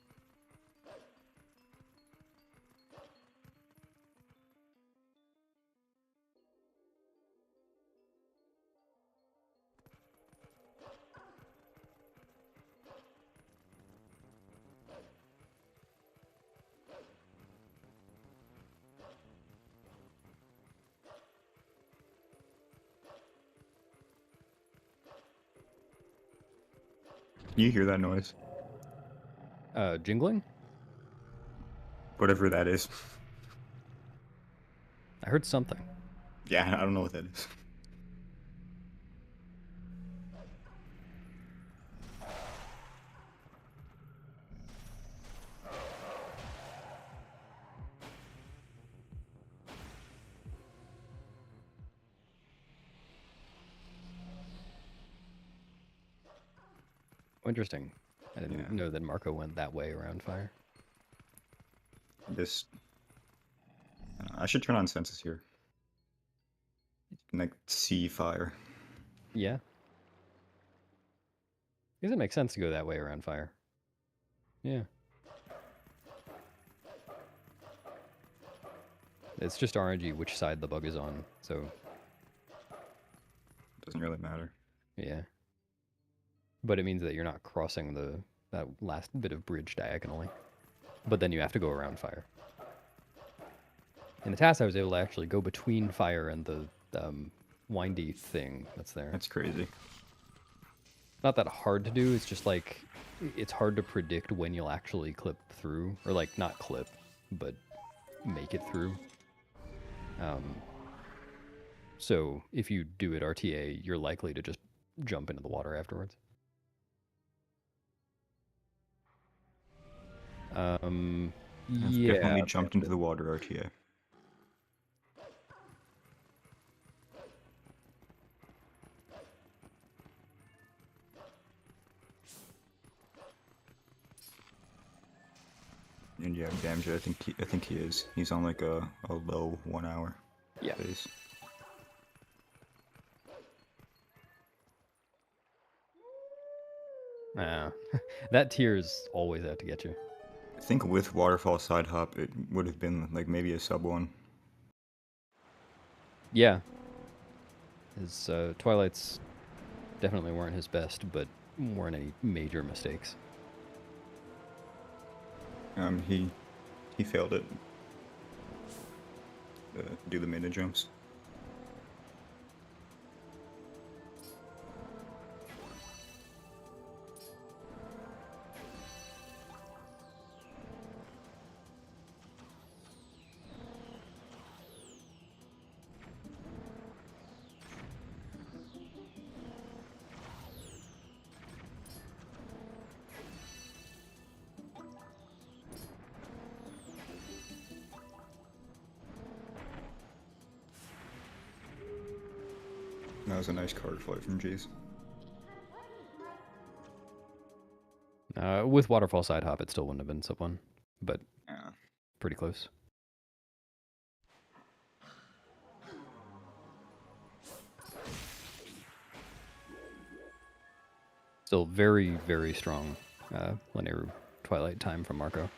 You hear that noise? Jingling? Whatever that is. I heard something. Yeah, I don't know what that is. Interesting. I didn't know that Marco went that way around fire. This. I should turn on senses here. You can, like, see fire. Yeah. Does it make sense to go that way around fire? Yeah. It's just RNG which side the bug is on, so Doesn't really matter. yeah. But it means that you're not crossing that last bit of bridge diagonally. But then you have to go around fire. In the task, I was able to actually go between fire and the windy thing that's there. That's crazy. Not that hard to do, it's just like, it's hard to predict when you'll actually clip through. Or like, not clip, but make it through. So if you do it RTA, you're likely to just jump into the water afterwards. I've Yeah. definitely jumped into the water RTA. And yeah, damage. I think he is. He's on like a low 1 hour. Yeah. Phase. That tier is always out to get you. I think with Waterfall Side Hop, it would have been like maybe a sub 1. Yeah. His Twilight's definitely weren't his best, but weren't any major mistakes. He failed it. Do the meta jumps. That was a nice card flight from Jace. With Waterfall Side Hop, it still wouldn't have been sub 1, but Yeah. pretty close. Still very, very strong linear Twilight time from Marco.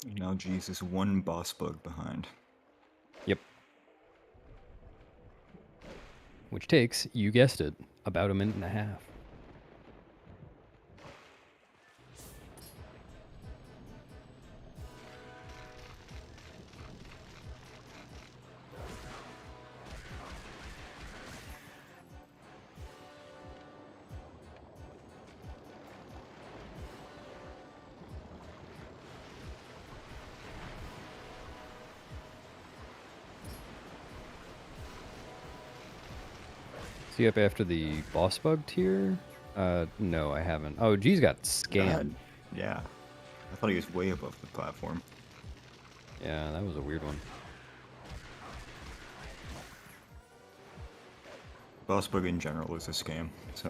Now Jace is one boss bug behind. Yep. Which takes, you guessed it, about a minute and a half. See up after the boss bug tier? No, I haven't. Oh, G's got scammed. God, yeah. I thought he was way above the platform. Yeah, that was a weird one. Boss bug in general is a scam, so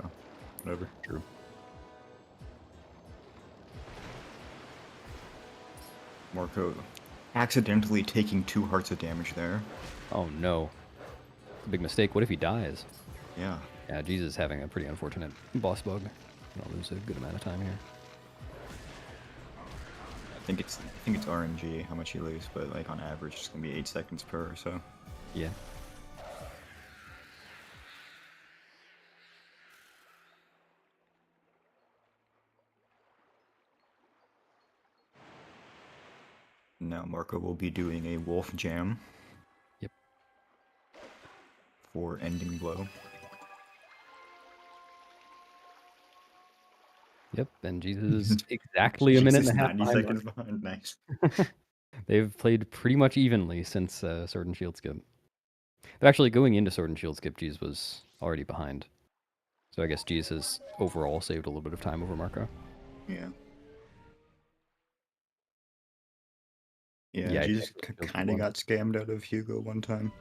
whatever. True. Marco accidentally taking 2 hearts of damage there. Oh no. Big mistake. What if he dies? Yeah. Yeah, Jesus is having a pretty unfortunate boss bug. I'll lose a good amount of time here. I think it's RNG how much you lose, but like on average it's gonna be 8 seconds per or so. Yeah. Now Marco will be doing a wolf jam. Yep. For ending blow. Yep, and Jesus is exactly a minute and a half 90 behind seconds behind. Nice. They've played pretty much evenly since Sword and Shield Skip. But actually, going into Sword and Shield Skip, Jeez was already behind. So I guess Jeez has overall saved a little bit of time over Marco. Yeah. Yeah, Yeah, Jesus exactly. kind of got scammed out of Hugo one time.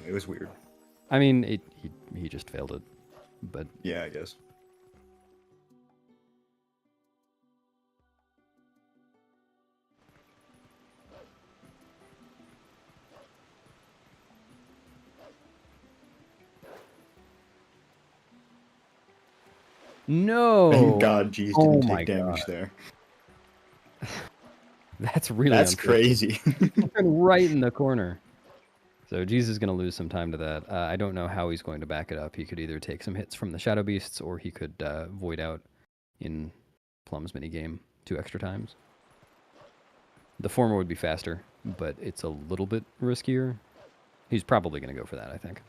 It was weird. I mean, he just failed it, but Yeah, I guess. no. Thank God Jeez Oh didn't my take damage God. there. That's really That's unfortunate. crazy. Right in the corner. So Jesus is going to lose some time to that. I don't know how he's going to back it up. He could either take some hits from the Shadow Beasts, or he could void out in Plum's minigame 2 extra times. The former would be faster, but it's a little bit riskier. He's probably going to go for that, I think.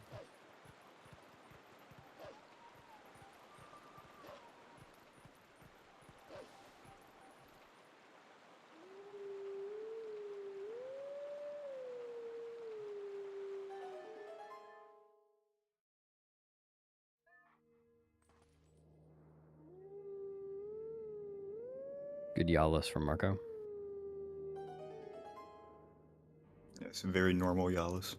Good Yalis from Marco. It's a very normal Yalis.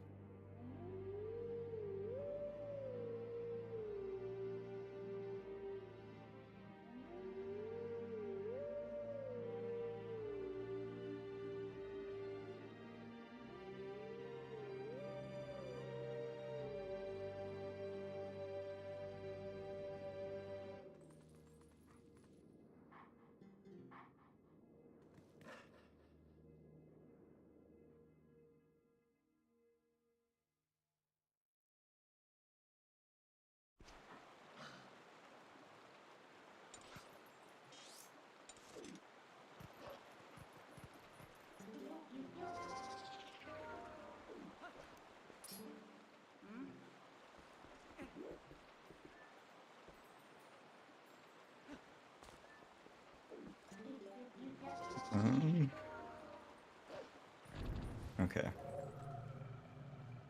Okay.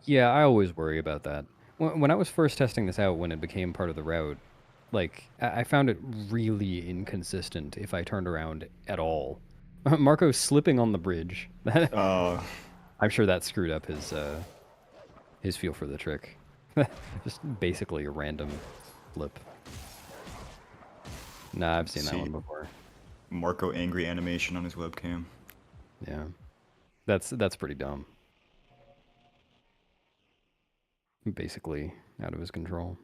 Yeah, I always worry about that. When I was first testing this out, when it became part of the route, like, I found it really inconsistent if I turned around at all. Marco's slipping on the bridge. I'm sure that screwed up his feel for the trick. Just basically a random flip. Nah, I've seen that one before. Marco angry animation on his webcam. Yeah. That's pretty dumb. Basically out of his control.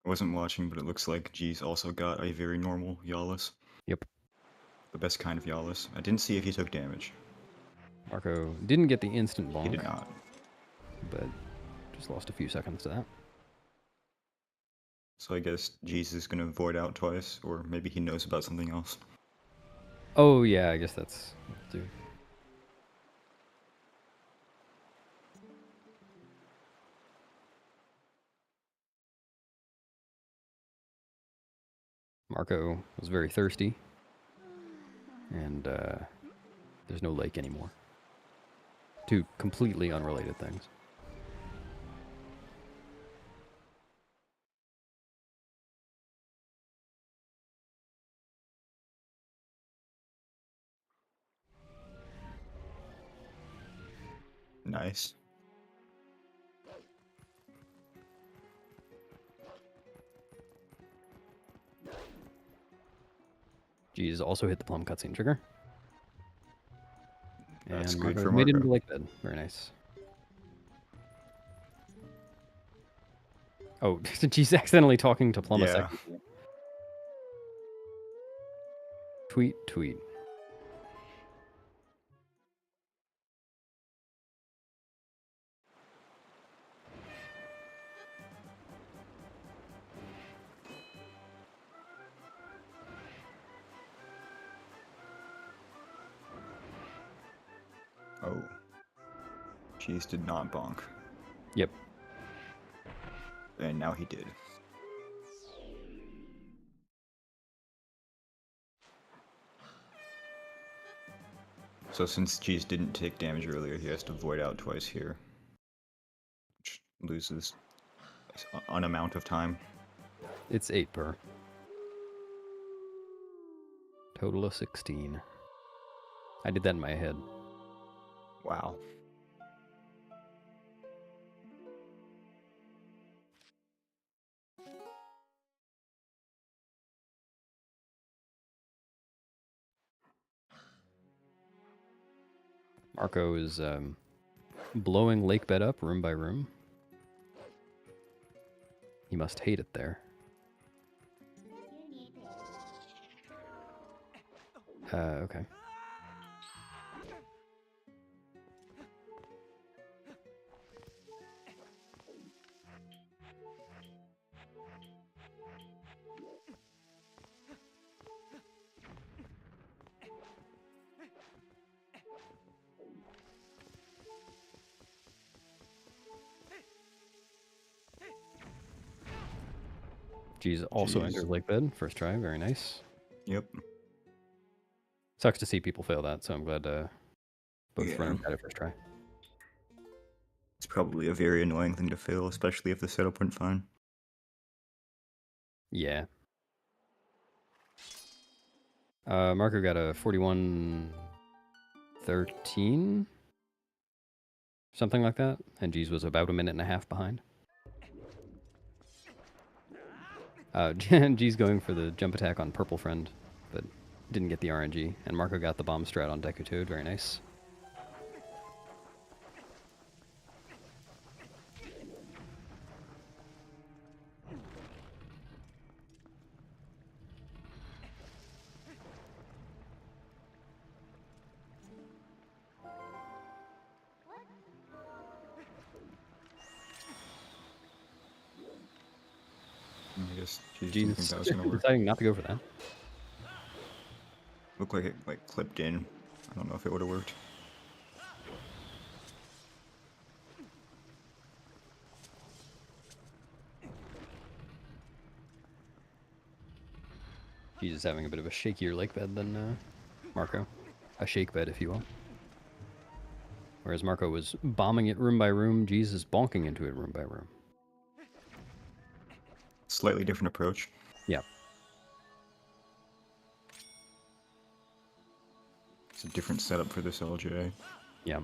I wasn't watching, but it looks like G's also got a very normal Yalis. Yep. The best kind of Yalis. I didn't see if he took damage. Marco didn't get the instant bonk. He did not. But just lost a few seconds to that. So I guess G's is gonna void out twice, or maybe he knows about something else. Oh yeah, I guess that's dude. Marco was very thirsty, and there's no lake anymore. Two completely unrelated things. Nice. G's also hit the plum cutscene trigger. That's And good Marco for made it Marco. into lake bed. Very nice. Oh, G's accidentally talking to plum a Yeah. second. Tweet, tweet. Oh. G's did not bonk. Yep. And now he did. So since G's didn't take damage earlier, he has to void out twice here. Which loses an amount of time. It's 8 per. Total of 16. I did that in my head. Wow. Marco is blowing lake bed up room by room. He must hate it there. Okay. G's also Jeez. entered lake bed. First try. Very nice. Yep. Sucks to see people fail that, so I'm glad both Yeah. runners got it first try. It's probably a very annoying thing to fail, especially if the setup went fine. Yeah. Marco got a 41-13, something like that, and G's was about a minute and a half behind. G's going for the jump attack on Purple Friend, but didn't get the RNG, and Marco got the bomb strat on Deku Toad. Very nice. I guess G's didn't G's think that was gonna work. deciding not to go for that. Looked like it clipped in. I don't know if it would have worked. He's just having a bit of a shakier lake bed than Marco. A shake bed, if you will. Whereas Marco was bombing it room by room, Jeez is bonking into it room by room. Slightly different approach. Yeah. It's a different setup for this LJ. Yeah.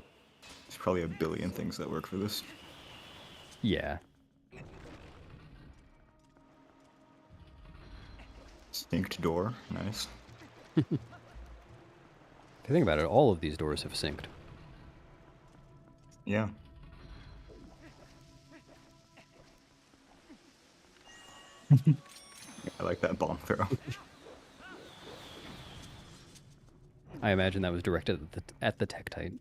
There's probably a billion things that work for this. Yeah. Synced door, nice. If you think about it, all of these doors have synced. Yeah. I like that bomb throw. I imagine that was directed at the Tektite.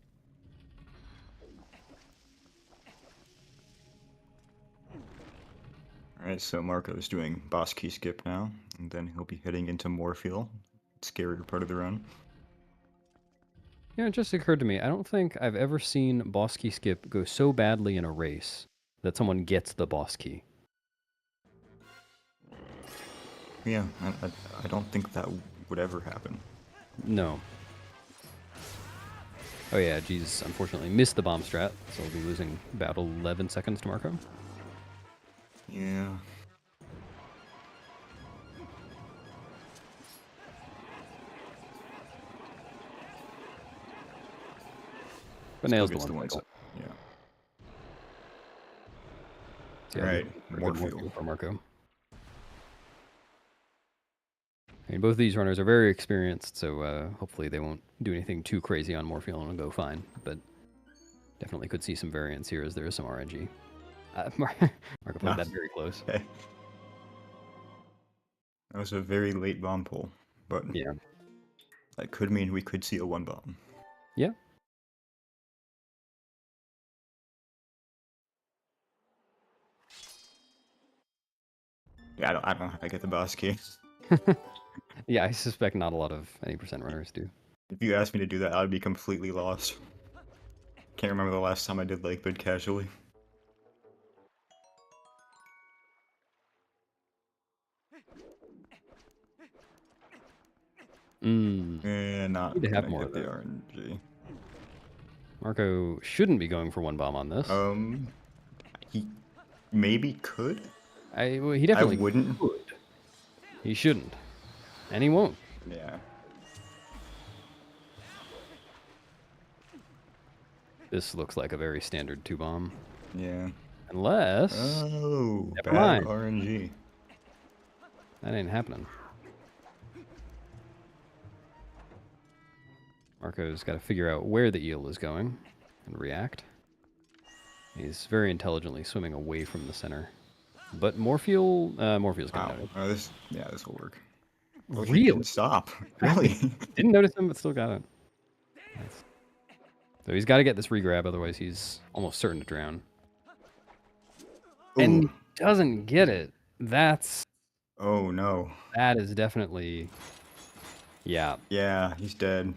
Alright, so Marco's doing boss key skip now, and then he'll be heading into Morpheal. Scarier part of the run. Yeah, it just occurred to me, I don't think I've ever seen boss key skip go so badly in a race that someone gets the boss key. Yeah, I don't think that would ever happen. No. Oh yeah, geez, unfortunately missed the bomb strat, so we'll be losing about 11 seconds to Marco. Yeah. But Still nails gets the the one one cycle. set. Yeah. Yeah, Alright, good Morpheal. for Marco. I mean, both of these runners are very experienced, so hopefully they won't do anything too crazy on Morpheal and it'll go fine. But definitely could see some variance here as there is some RNG. Marco played that very close. Okay. That was a very late bomb pull, but Yeah. that could mean we could see a one bomb. Yeah. Yeah, I don't know how to get the boss key. Yeah, I suspect not a lot of any percent runners do. If you asked me to do that, I'd be completely lost. Can't remember the last time I did lake bid casually. Not Need to have gonna more get of the that. RNG. Marco shouldn't be going for one bomb on this. He maybe could. Well, he definitely wouldn't. could. He shouldn't. And he won't. Yeah. This looks like a very standard 2-bomb. Yeah. Unless... Oh, Never bad mind. RNG. That ain't happening. Marco's got to figure out where the eel is going and react. He's very intelligently swimming away from the center. But Morpheal's gonna Wow. notice. Oh, this will work. Oh, he Really? didn't stop. Really? Didn't notice him, but still got it. Nice. So he's got to get this regrab, otherwise he's almost certain to drown. And Ooh. doesn't get it. That Oh no. is definitely... Yeah. Yeah, he's dead.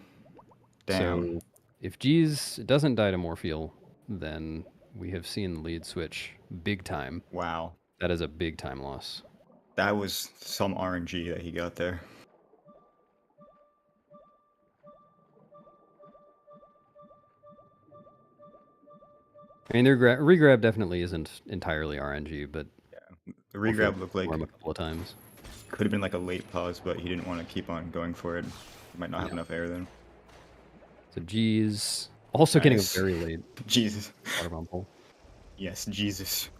Damn. So if Jeez doesn't die to Morpheal, then we have seen the lead switch big time. Wow. That is a big time loss. That was some RNG that he got there. I mean, their regrab definitely isn't entirely RNG, but The regrab looked like him a couple of times. could have been like a late pause, but he didn't want to keep on going for it. He might not have enough air then. So G's also getting a Nice. very late Jesus. water bomb pull. Yes, Jesus.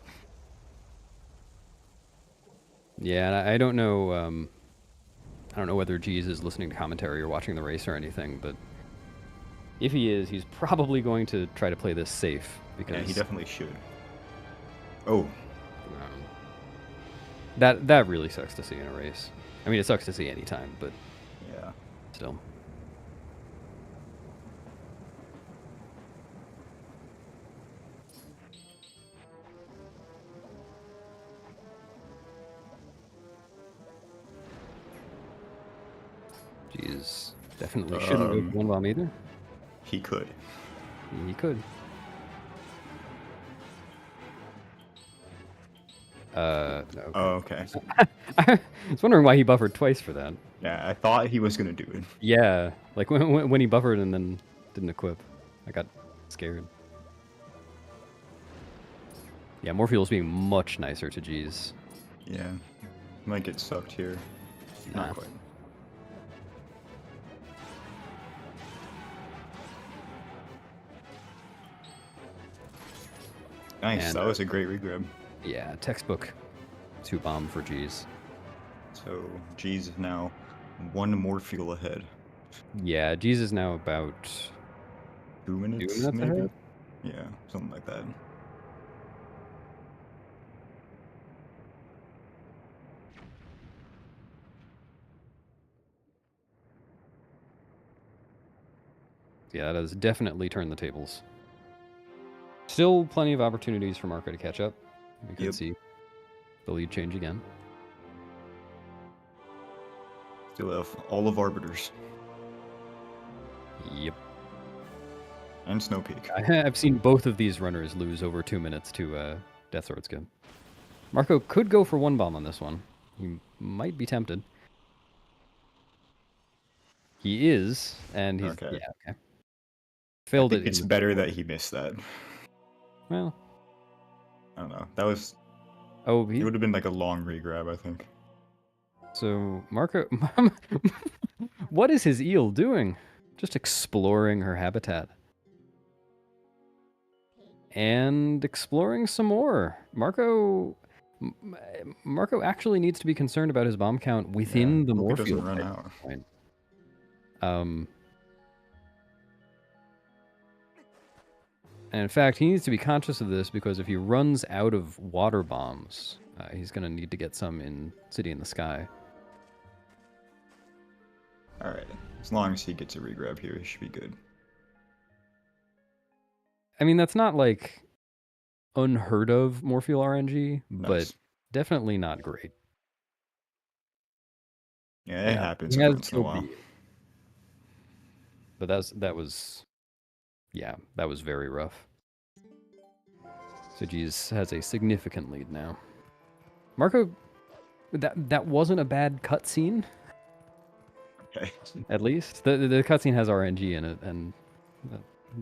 Yeah, and I don't know. I don't know whether G's is listening to commentary or watching the race or anything, but if he is, he's probably going to try to play this safe because Yeah, he definitely should. Oh. That really sucks to see in a race. I mean, it sucks to see any time, but Yeah. still. Jeez, definitely shouldn't go for one bomb either. He could. He could. No, Oh, okay. I was wondering why he buffered twice for that. Yeah, I thought he was gonna do it. Yeah, like when he buffered and then didn't equip, I got scared. Yeah, Morpheal's being much nicer to G's. Yeah, might get sucked here. Nah. Not quite. Nice, And, that was a great regrab. Yeah, textbook 2 bomb for G's. So G's is now 1 more fuel ahead. Yeah, G's is now about 2 minutes, 2 minutes maybe? ahead. Yeah, something like that. Yeah, that has definitely turned the tables. Still plenty of opportunities for Marco to catch up. We could see the lead change again. Still have all of Arbiters. Yep. And Snow Peak. I've seen both of these runners lose over 2 minutes to Death Sword Skin. Marco could go for 1 bomb on this one. He might be tempted. He is, and he's... Okay. Yeah, okay. Failed I think it. it's better that he missed that. Well... I don't know. That was... Oh, It would have been like a long regrab, I think. So, Marco... What is his eel doing? Just exploring her habitat. And exploring some more. Marco actually needs to be concerned about his bomb count within the hope he Morpheal doesn't run at out. this point. And in fact, he needs to be conscious of this because if he runs out of water bombs, he's going to need to get some in City in the Sky. Alright. As long as he gets a regrab here, he should be good. I mean, that's not like unheard of Morpheal RNG, Nice. but definitely not great. Yeah, it happens he every has once in a while. B. But that was very rough. So G's has a significant lead now. Marco, that wasn't a bad cutscene. Okay. At least the cutscene has RNG in it, and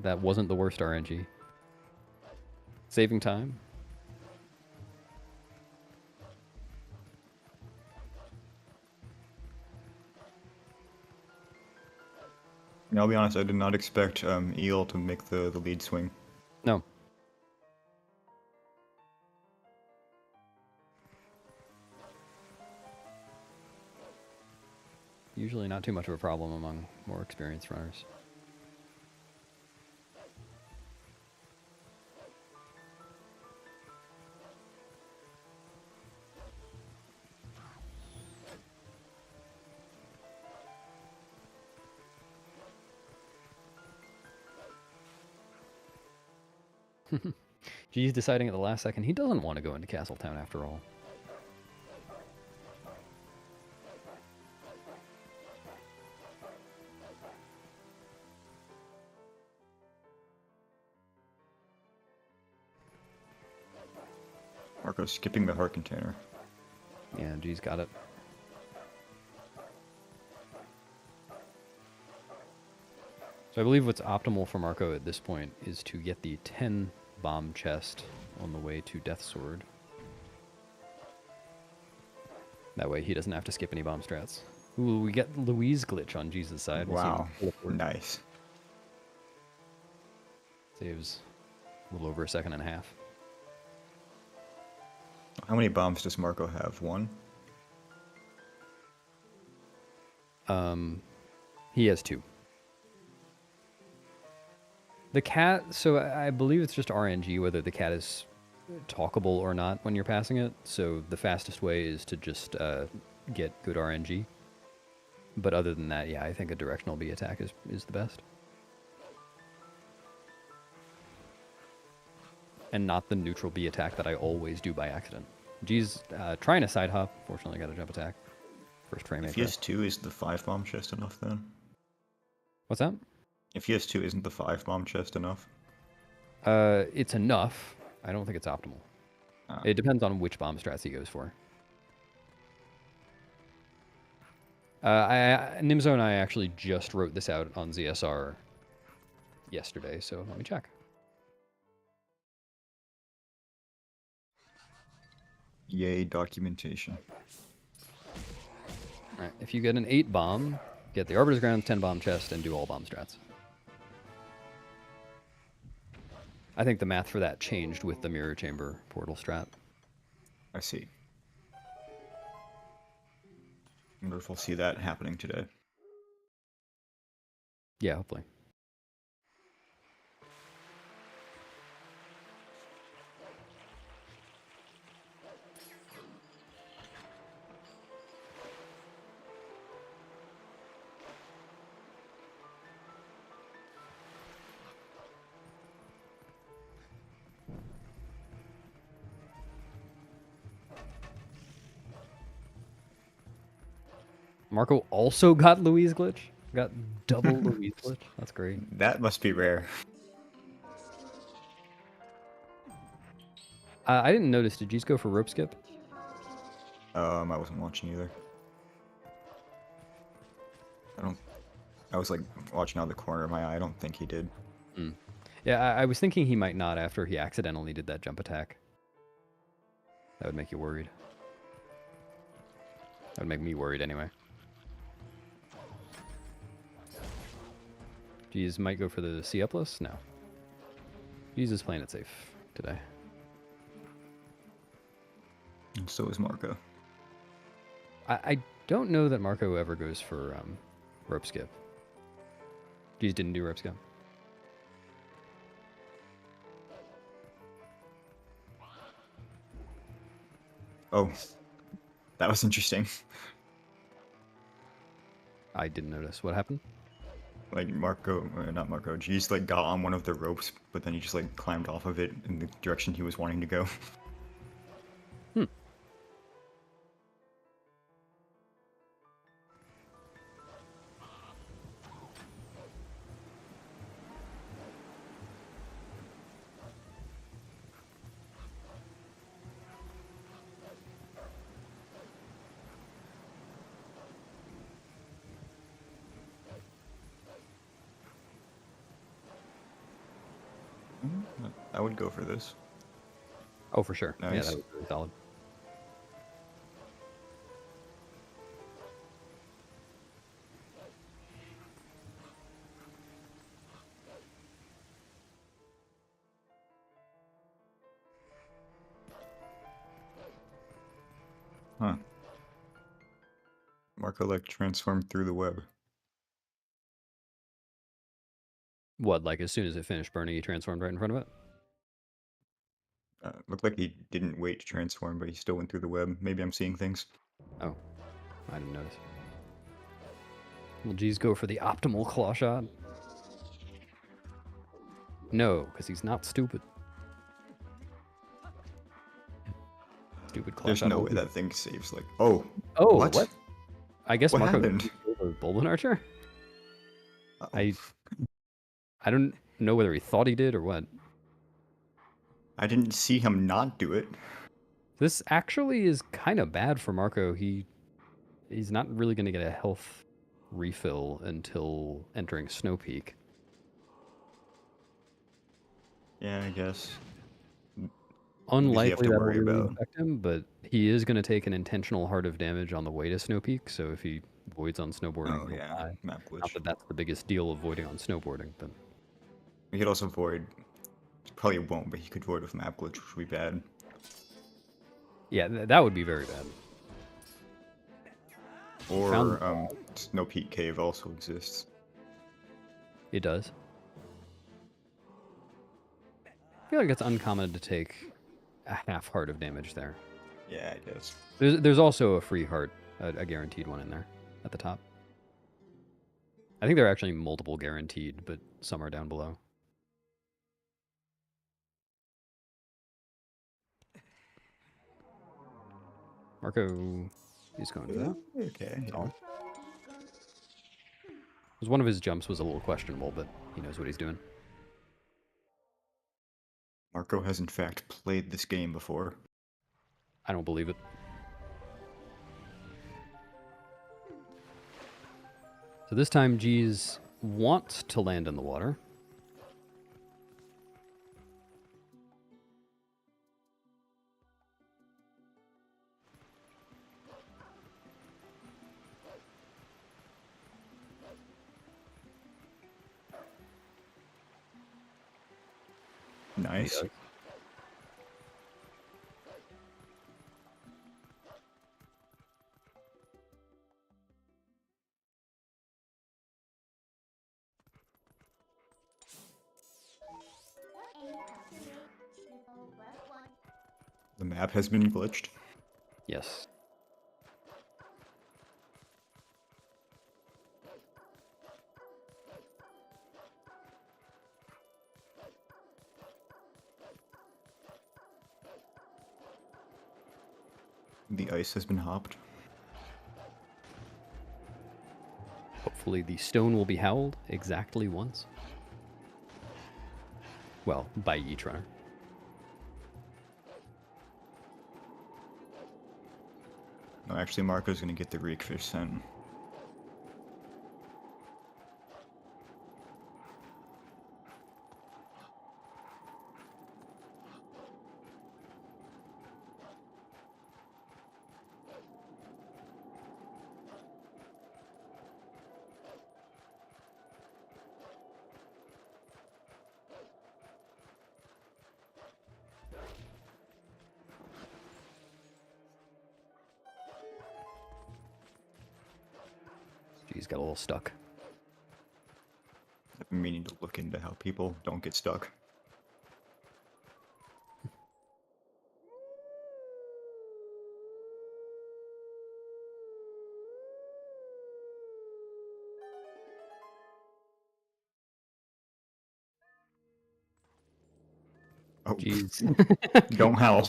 that wasn't the worst RNG. Saving time. And I'll be honest, I did not expect Eel to make the lead swing. No. Usually not too much of a problem among more experienced runners. G's deciding at the last second he doesn't want to go into Castletown after all. Marco's skipping the heart container. Yeah, G's got it. So I believe what's optimal for Marco at this point is to get the 10 bomb chest on the way to Death Sword. That way he doesn't have to skip any bomb strats. Ooh, we get Louise glitch on G's side. We'll see Wow. him teleport. Nice. Saves a little over a second and a half. How many bombs does Marco have? 1? He has 2. The cat, so I believe it's just RNG whether the cat is talkable or not when you're passing it. So the fastest way is to just get good RNG. But other than that, yeah, I think a directional B attack is the best. And not the neutral B attack that I always do by accident. G's trying to side hop. Fortunately, got a jump attack. First frame. If he has 2, is the 5 bomb chest enough then? What's that? If he has 2, isn't the 5 bomb chest enough? It's enough. I don't think it's optimal. It depends on which bomb strats he goes for. Nimzo and I actually just wrote this out on ZSR yesterday, so let me check. Yay, documentation. All right, if you get an 8 bomb, get the Arbiter's Ground, 10 bomb chest, and do all bomb strats. I think the math for that changed with the Mirror Chamber portal strat. I see. I wonder if we'll see that happening today. Yeah, hopefully. Marco also got Louise glitch. Got double Louise glitch. That's great. That must be rare. I didn't notice. Did you go for rope skip? I wasn't watching either. I was like watching out of the corner of my eye. I don't think he did. Mm. Yeah, I was thinking he might not after he accidentally did that jump attack. That would make you worried. That would make me worried anyway. Jeez, might go for the C upless? No. Jeez is playing it safe today. And so is Marco. I don't know that Marco ever goes for rope skip. Jeez didn't do rope skip. Oh, that was interesting. I didn't notice. What happened? Like not Marco, G's like got on one of the ropes, but then he just like climbed off of it in the direction he was wanting to go. Hmm. I would go for this. Oh, for sure. Yeah, Nice. that was really solid. Huh. Marco like transformed through the web. What, like as soon as it finished burning, he transformed right in front of it? Looked like he didn't wait to transform, but he still went through the web. Maybe I'm seeing things. Oh, I didn't notice. Will G's go for the optimal claw shot? No, because he's not stupid. Stupid claw There's shot. no way that thing saves. Like, oh, Oh, what? I guess What Marco happened? Bolden Archer. Uh-oh. I don't know whether he thought he did or what. I didn't see him not do it. This actually is kind of bad for Marco. He's not really going to get a health refill until entering Snow Peak. Yeah, I guess. Unlikely to that will worry really about? affect him, but he is going to take an intentional heart of damage on the way to Snow Peak. So if he voids on snowboarding, Oh he'll yeah, die. map Not glitch. that that's the biggest deal of voiding on snowboarding, but He could also void. Probably won't, but he could void with map glitch, which would be bad. yeah, that would be very bad. Or Snow Peak Cave also exists. It does. I feel like it's uncommon to take a half heart of damage there. Yeah, I guess. There's also a free heart, a guaranteed one in there at the top. I think there are actually multiple guaranteed, but some are down below. Marco is going to that. Okay. Solid. Because one of his jumps was a little questionable, but he knows what he's doing. Marco has in fact played this game before. I don't believe it. So this time, G's wants to land in the water. Nice. He does. The map has been glitched. Yes. The ice has been hopped. Hopefully the stone will be howled exactly once. Well, by each runner. No, actually, Marco's gonna get the reek fish sent. G's got a little stuck. I've been meaning to look into how people don't get stuck. Oh, G's. don't howl.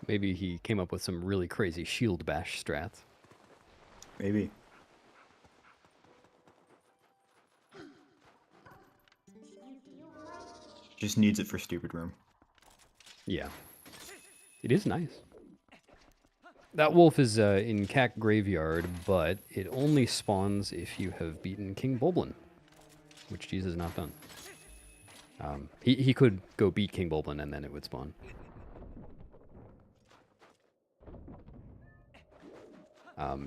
Maybe he came up with some really crazy shield bash strats. Maybe. Just needs it for stupid room. Yeah. It is nice. That wolf is in Cack Graveyard, but it only spawns if you have beaten King Bulblin, which G's has not done. He could go beat King Bulblin and then it would spawn.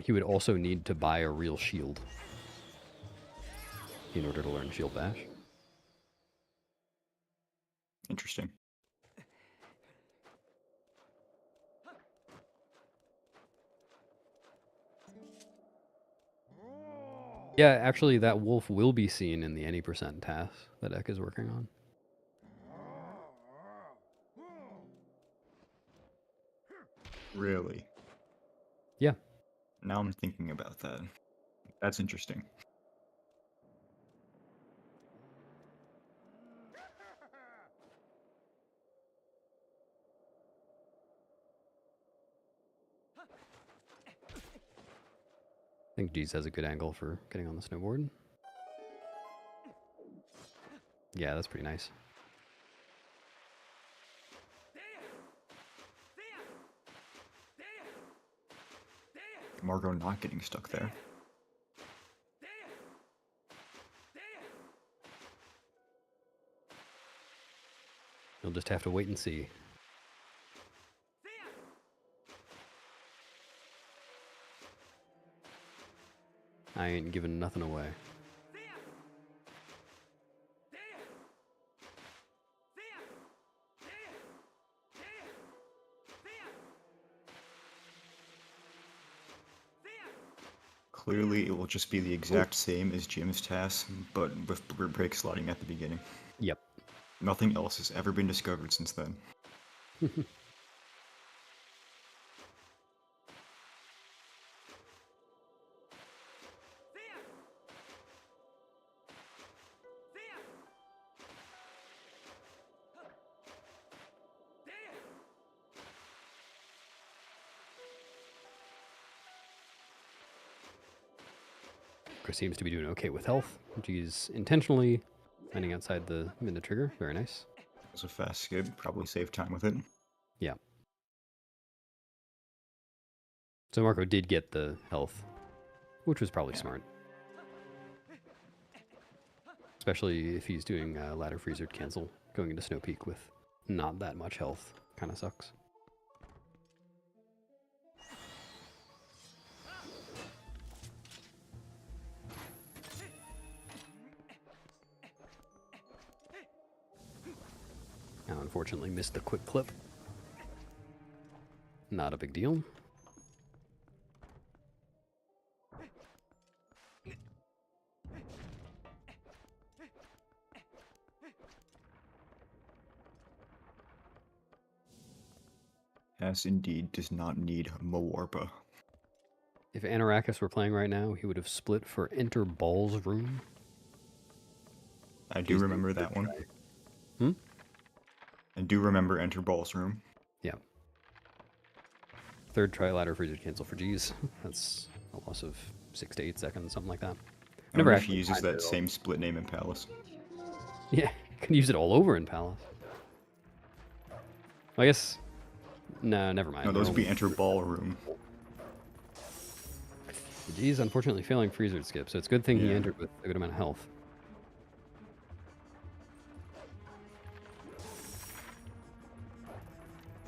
He would also need to buy a real shield in order to learn Shield Bash. Interesting. Yeah, actually, that wolf will be seen in the any percent task that Ek is working on. Really? Yeah. Now I'm thinking about that. That's interesting. I think G's has a good angle for getting on the snowboard. Yeah, that's pretty nice. Margot not getting stuck there. You'll just have to wait and see. I ain't giving nothing away. Clearly, it will just be the exact same as Jim's task, but with break slotting at the beginning. Yep. Nothing else has ever been discovered since then. Chris seems to be doing okay with health. G's intentionally Landing outside the trigger. Very nice. It was a fast skip. Probably save time with it. Yeah. So Marco did get the health, which was probably smart. Especially if he's doing ladder freezer cancel, going into Snow Peak with not that much health. Kind of sucks. Now, unfortunately, missed the quick clip. Not a big deal. Yes, indeed, does not need Mawarpa. If Anarakis were playing right now, he would have split for Enter Ball's Room. I do remember that one. Hmm? I do remember Enter Ball's Room. Yeah. Third try ladder freezer cancel for G's. That's a loss of 6 to 8 seconds, something like that. I wonder if he uses that same split name in Palace. Yeah, can use it all over in Palace. I guess. No, never mind. No, those would be Enter Ballroom. G's unfortunately failing freezer skip, so it's a good thing he Yeah. entered with a good amount of health.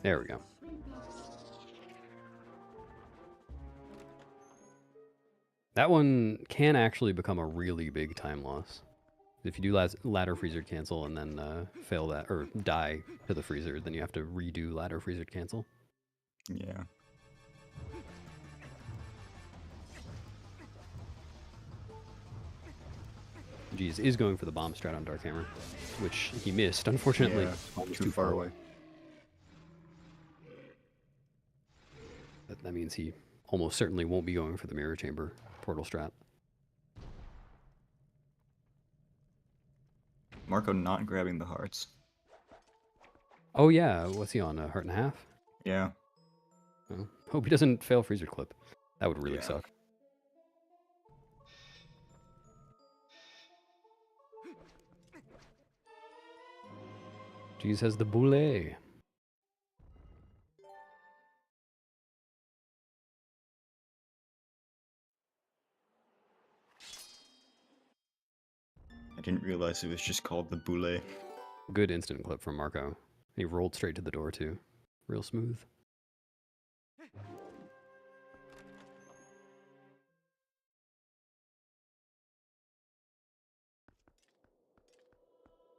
There we go. That one can actually become a really big time loss. If you do ladder freezer cancel and then fail that, or die to the freezer, then you have to redo ladder freezer cancel. Yeah. Jeez is going for the bomb strat on Dark Hammer, which he missed, unfortunately. Yeah, too far away. That means he almost certainly won't be going for the mirror chamber portal strat. Marco not grabbing the hearts. Oh yeah, what's he on, a heart and a half? Yeah. Oh, hope he doesn't fail freezer clip. That would really suck. Jeez has the boulet. I didn't realize it was just called the Boule. Good instant clip from Marco. He rolled straight to the door too. Real smooth.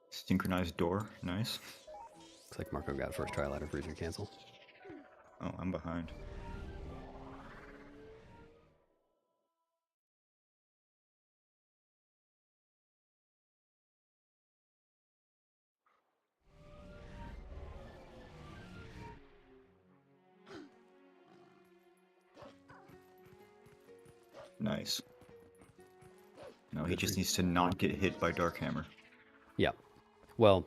Synchronized door, nice. Looks like Marco got first try ladder freezer cancel. Oh, I'm behind. Nice. No, he just needs to not get hit by Dark Hammer. Yeah. Well,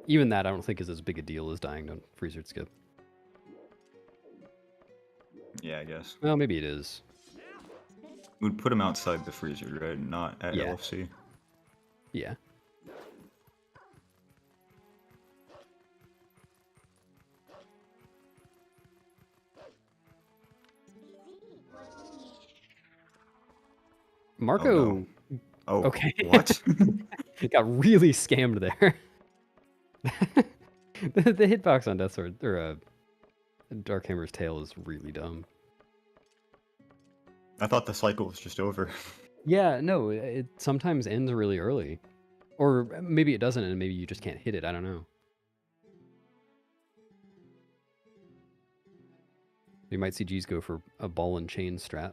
even that I don't think is as big a deal as dying to freezer skip. Yeah, I guess. Well, maybe it is. We'd put him outside the freezer, right? Not at Yeah. LFC. Yeah. Marco. Oh, no. Oh, Okay. What? Got really scammed there. the hitbox on Death Sword, or Dark Hammer's tail is really dumb. I thought the cycle was just over. Yeah, no, it sometimes ends really early. Or maybe it doesn't, and maybe you just can't hit it. I don't know. You might see G's go for a ball and chain strat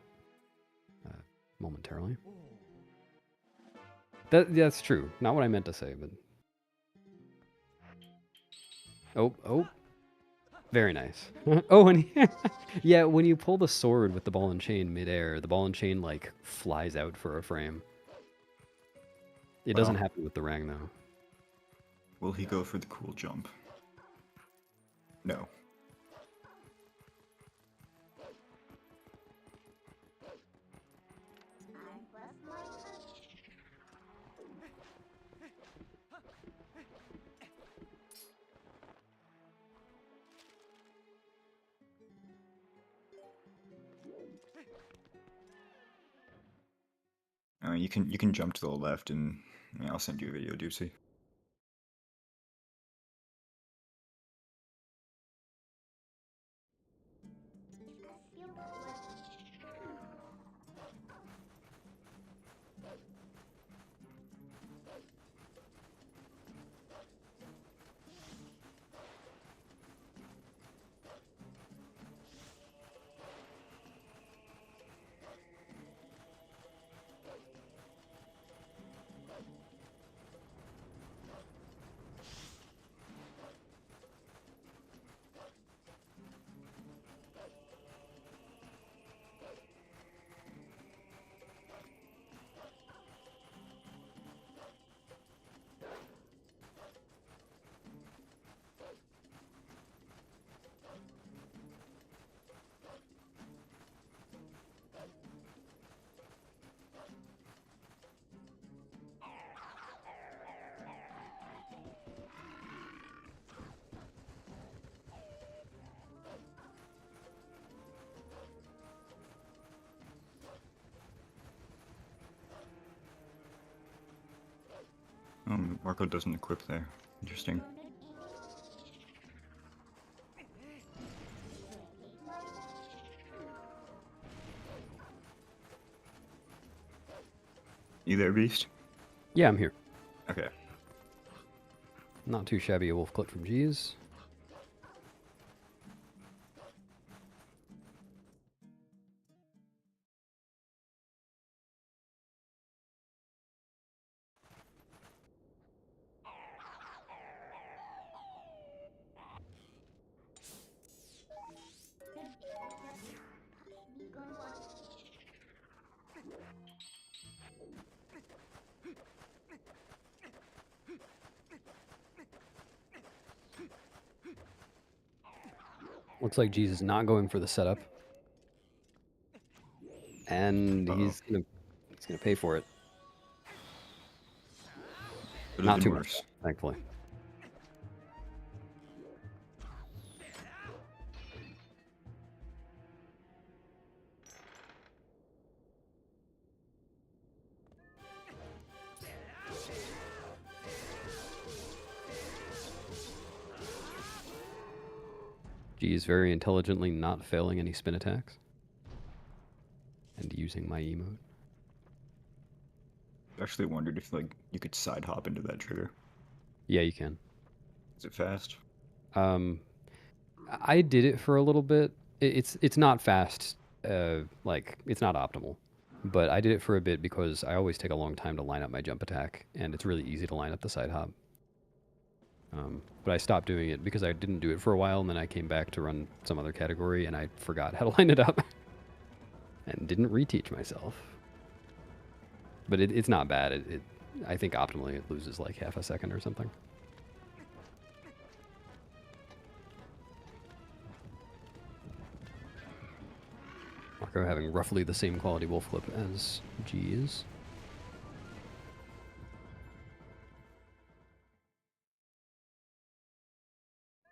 momentarily. That's true. Not what I meant to say, but... Oh. Very nice. Oh, and yeah, when you pull the sword with the ball and chain midair, the ball and chain, like, flies out for a frame. It doesn't happen with the Rang, though. Will he go for the cool jump? No. You can jump to the left, and yeah, I'll send you a video, Doozy. Marco doesn't equip there. Interesting. You there, Beast? Yeah, I'm here. Okay. Not too shabby a wolf clip from G's. Looks like G's is not going for the setup. And he's gonna pay for it. Could have Not been too worse. much, thankfully. G is very intelligently not failing any spin attacks. And using my emote. I actually wondered if you could side hop into that trigger. Yeah, you can. Is it fast? I did it for a little bit. It's not fast, like it's not optimal, but I did it for a bit because I always take a long time to line up my jump attack, and it's really easy to line up the side hop. But I stopped doing it because I didn't do it for a while, and then I came back to run some other category, and I forgot how to line it up, and didn't reteach myself. But it's not bad. I think optimally it loses like half a second or something. Marco having roughly the same quality wolf flip as G is.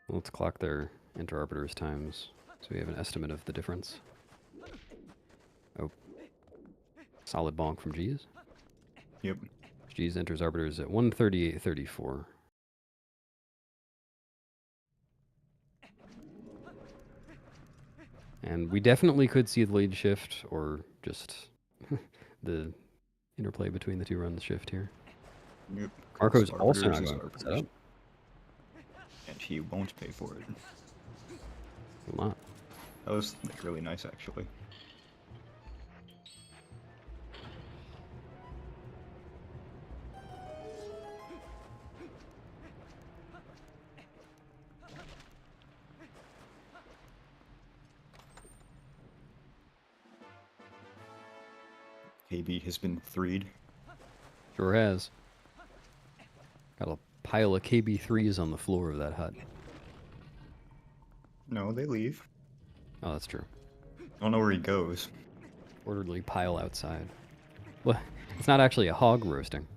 Let's clock their interarbiters times so we have an estimate of the difference. Oh. Solid bonk from G's. Yep. G's enters arbiters at 138.34. And we definitely could see the lead shift, or just the interplay between the two runs shift here. Yep. Marco's Arbiters also not is going for arbiters. setup. And he won't pay for it. Will not. That was really nice, actually. KB has been threed. Sure has. Got a pile of KB3s on the floor of that hut. No, they leave. Oh, that's true. I don't know where he goes. Orderly pile outside. Well, it's not actually a hog roasting.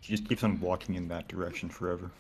He just keeps on walking in that direction forever.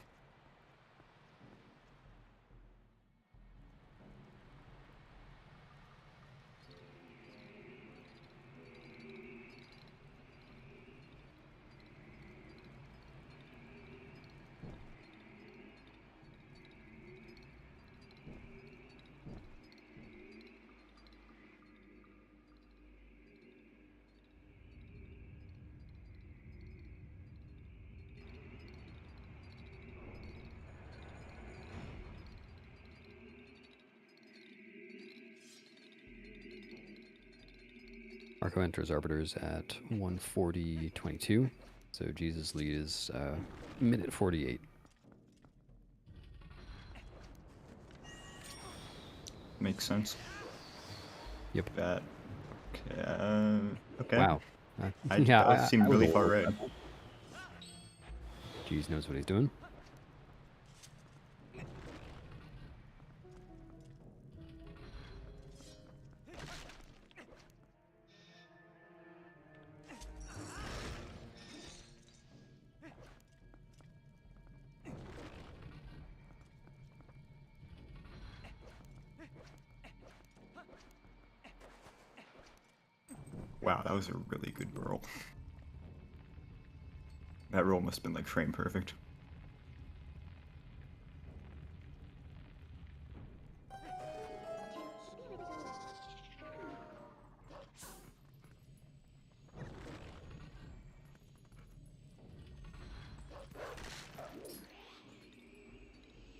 Marco enters arbiters at 1:40.22. So Jesus' lead is minute 48. Makes sense. Yep. That. Okay. Wow. That seemed was really a far little right. upset. Jeez knows what he's doing. Wow, that was a really good roll. That roll must have been like frame perfect.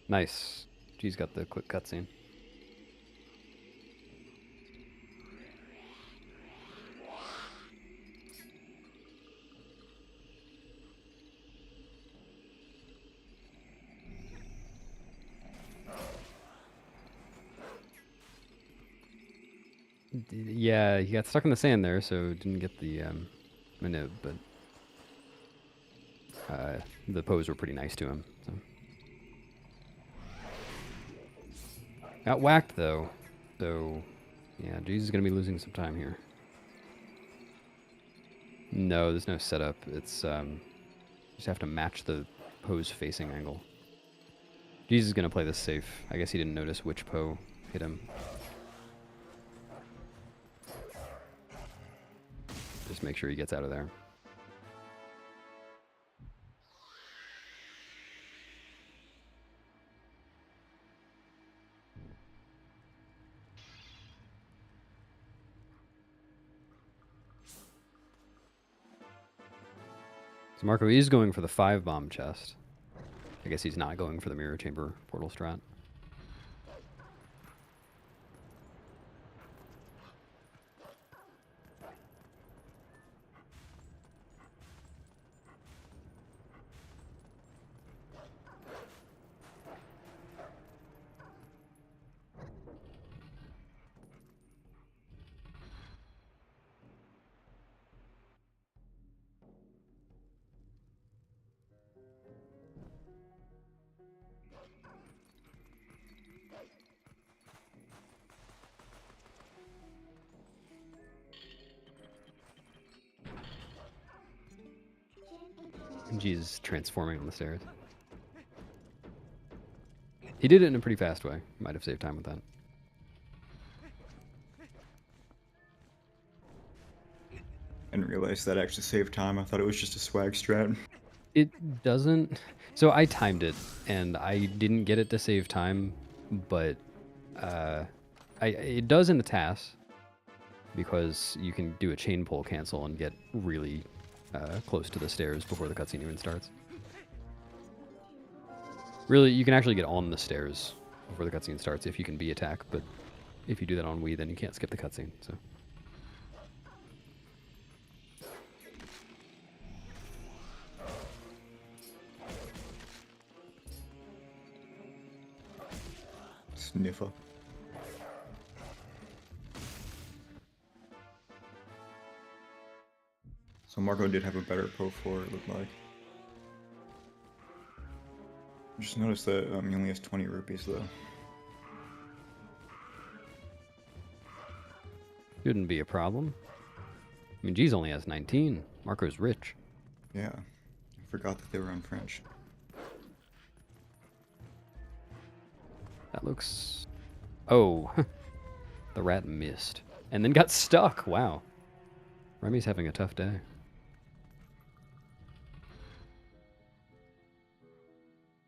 Nice. G's got the quick cutscene. Yeah, he got stuck in the sand there, so didn't get the manib, but the pose were pretty nice to him. So. Got whacked though, so yeah, Jesus is gonna be losing some time here. No, there's no setup. It's just have to match the pose facing angle. Jesus is gonna play this safe. I guess he didn't notice which Poe hit him. Just make sure he gets out of there. So Marco is going for the 5-bomb chest. I guess he's not going for the mirror chamber portal strat. And Jesus transforming on the stairs. He did it in a pretty fast way. Might have saved time with that. I didn't realize that actually saved time. I thought it was just a swag strat. It doesn't. So I timed it, and I didn't get it to save time, but it does in the TAS, because you can do a chain pull cancel and get really close to the stairs before the cutscene even starts. Really, you can actually get on the stairs before the cutscene starts if you can B attack, but if you do that on Wii, then you can't skip the cutscene. So. Sniffer. So Marco did have a better Pro 4, it looked like. Just noticed that he only has 20 rupees though. Shouldn't be a problem. I mean, G's only has 19. Marco's rich. Yeah, I forgot that they were in French. That looks... Oh, the rat missed. And then got stuck. Wow. Remy's having a tough day.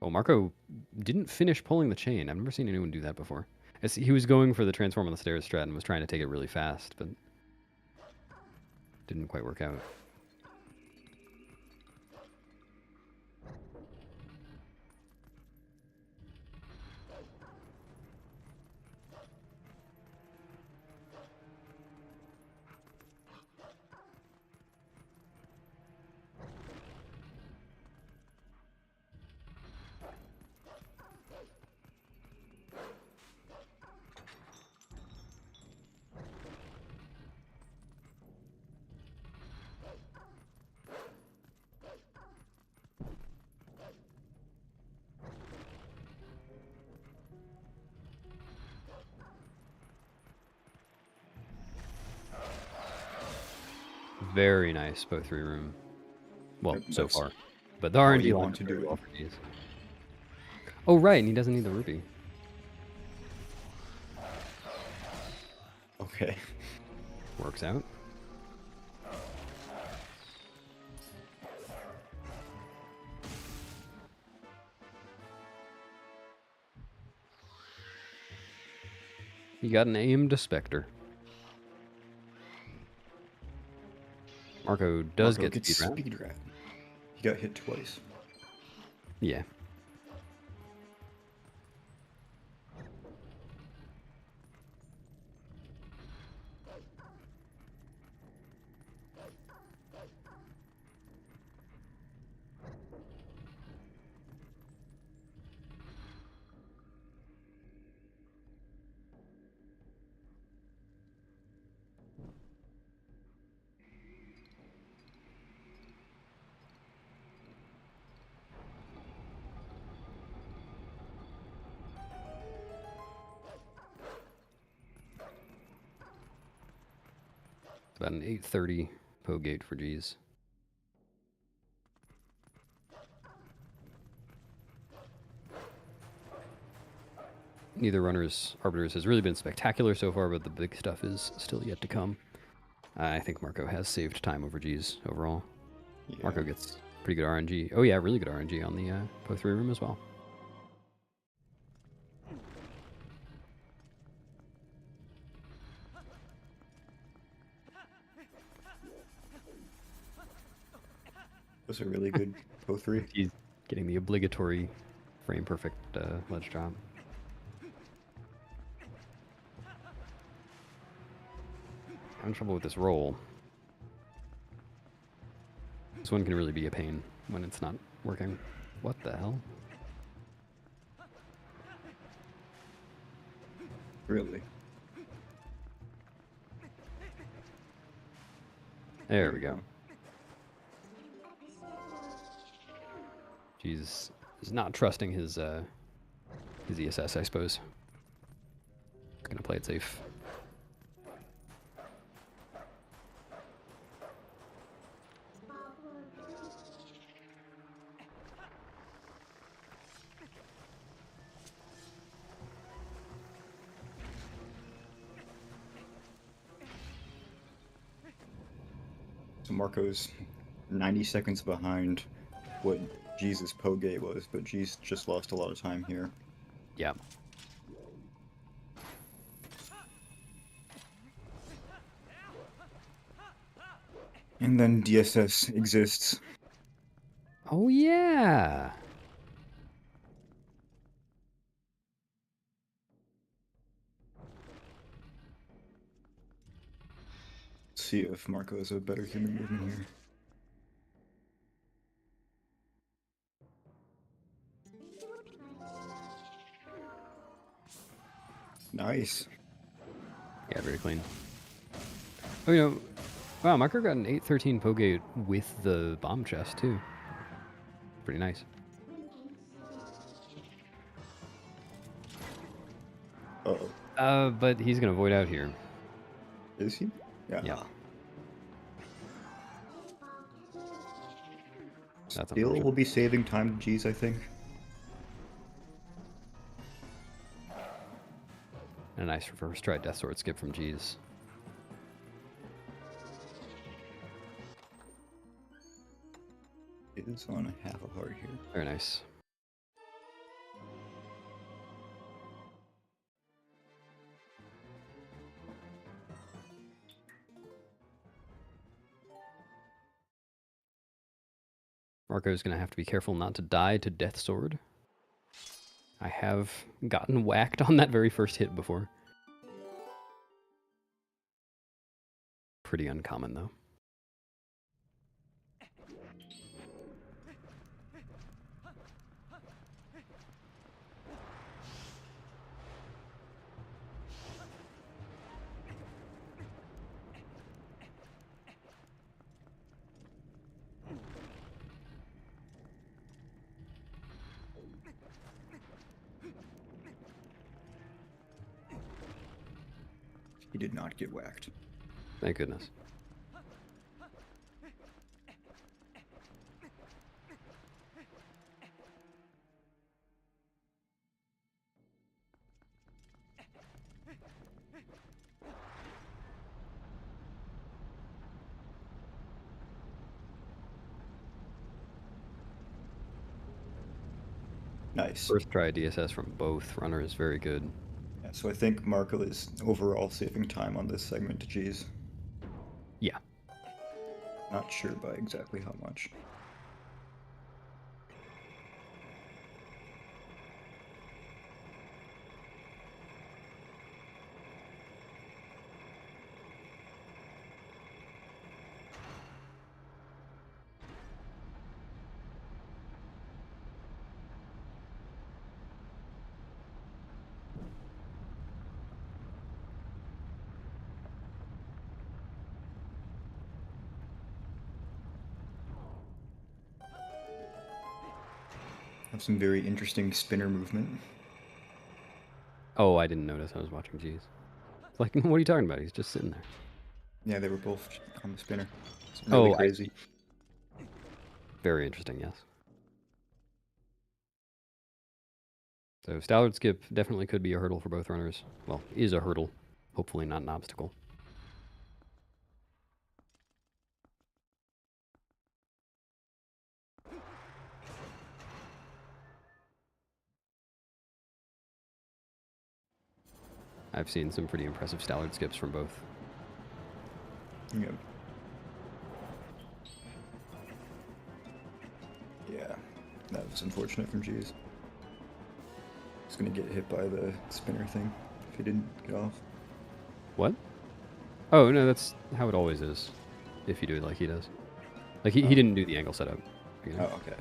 Oh, Marco didn't finish pulling the chain. I've never seen anyone do that before. He was going for the transform on the stairs strat and was trying to take it really fast, but didn't quite work out. very nice both 3 room. Well, so That's far. But the how RNG you lined want up to very do well it. for G's. Oh, right, and he doesn't need the rupee. Okay. Works out. You got an aimed Spectre. Marco does Marco get gets speed round. speedrun. He got hit twice. Yeah. It's about an 830 po gate for G's. Neither runner's arbiters has really been spectacular so far, but the big stuff is still yet to come. I think Marco has saved time over G's overall. Yeah. Marco gets pretty good RNG. Oh yeah, really good RNG on the po 3 room as well. Was a really good Po3. He's getting the obligatory frame perfect ledge drop. Having trouble with this roll. This one can really be a pain when it's not working. What the hell? Really. There we go. Jeez, is not trusting his ESS, I suppose. He's gonna play it safe. So Marco's 90 seconds behind what Jesus' Po gate was, but G's just lost a lot of time here. Yeah. And then DSS exists. Oh yeah. See if Marco is a better human movement here. Nice. Yeah, very clean. Oh, you know, wow, Marco got an 813 po gate with the bomb chest too. Pretty nice. Uh-oh. But he's gonna void out here. Is he? Yeah. That's Still unfortunate. will be saving time to G's, I think. And a nice reverse try death sword skip from G's. It is on a half a heart here. Very nice. Marco's gonna have to be careful not to die to death sword. I have gotten whacked on that very first hit before. Pretty uncommon though. He did not get whacked. Thank goodness. Nice. First try DSS from both runners, very good. Yeah, so I think Marco is overall saving time on this segment to G's. Yeah. Not sure by exactly how much. Have some very interesting spinner movement. Oh, I didn't notice. I was watching G's. Like, what are you talking about? He's just sitting there. Yeah, they were both on the spinner. It's really Oh, crazy. Very interesting, yes. So Stallard skip definitely could be a hurdle for both runners. Well, is a hurdle. Hopefully not an obstacle. I've seen some pretty impressive Stallard skips from both. Yep. Yeah, that was unfortunate from G's. He's gonna get hit by the spinner thing if he didn't get off. What? Oh, no, that's how it always is. If you do it like he does. Like, he didn't do the angle setup. You know? Oh, okay.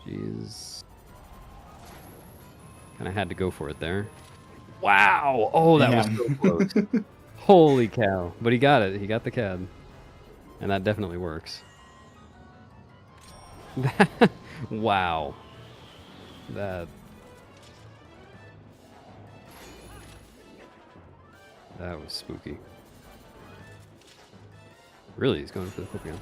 Jeez. Kind of had to go for it there. Wow! Oh, that was so close. Holy cow. But he got it. He got the CAD. And that definitely works. Wow. That was spooky. Really, he's going for the flip again.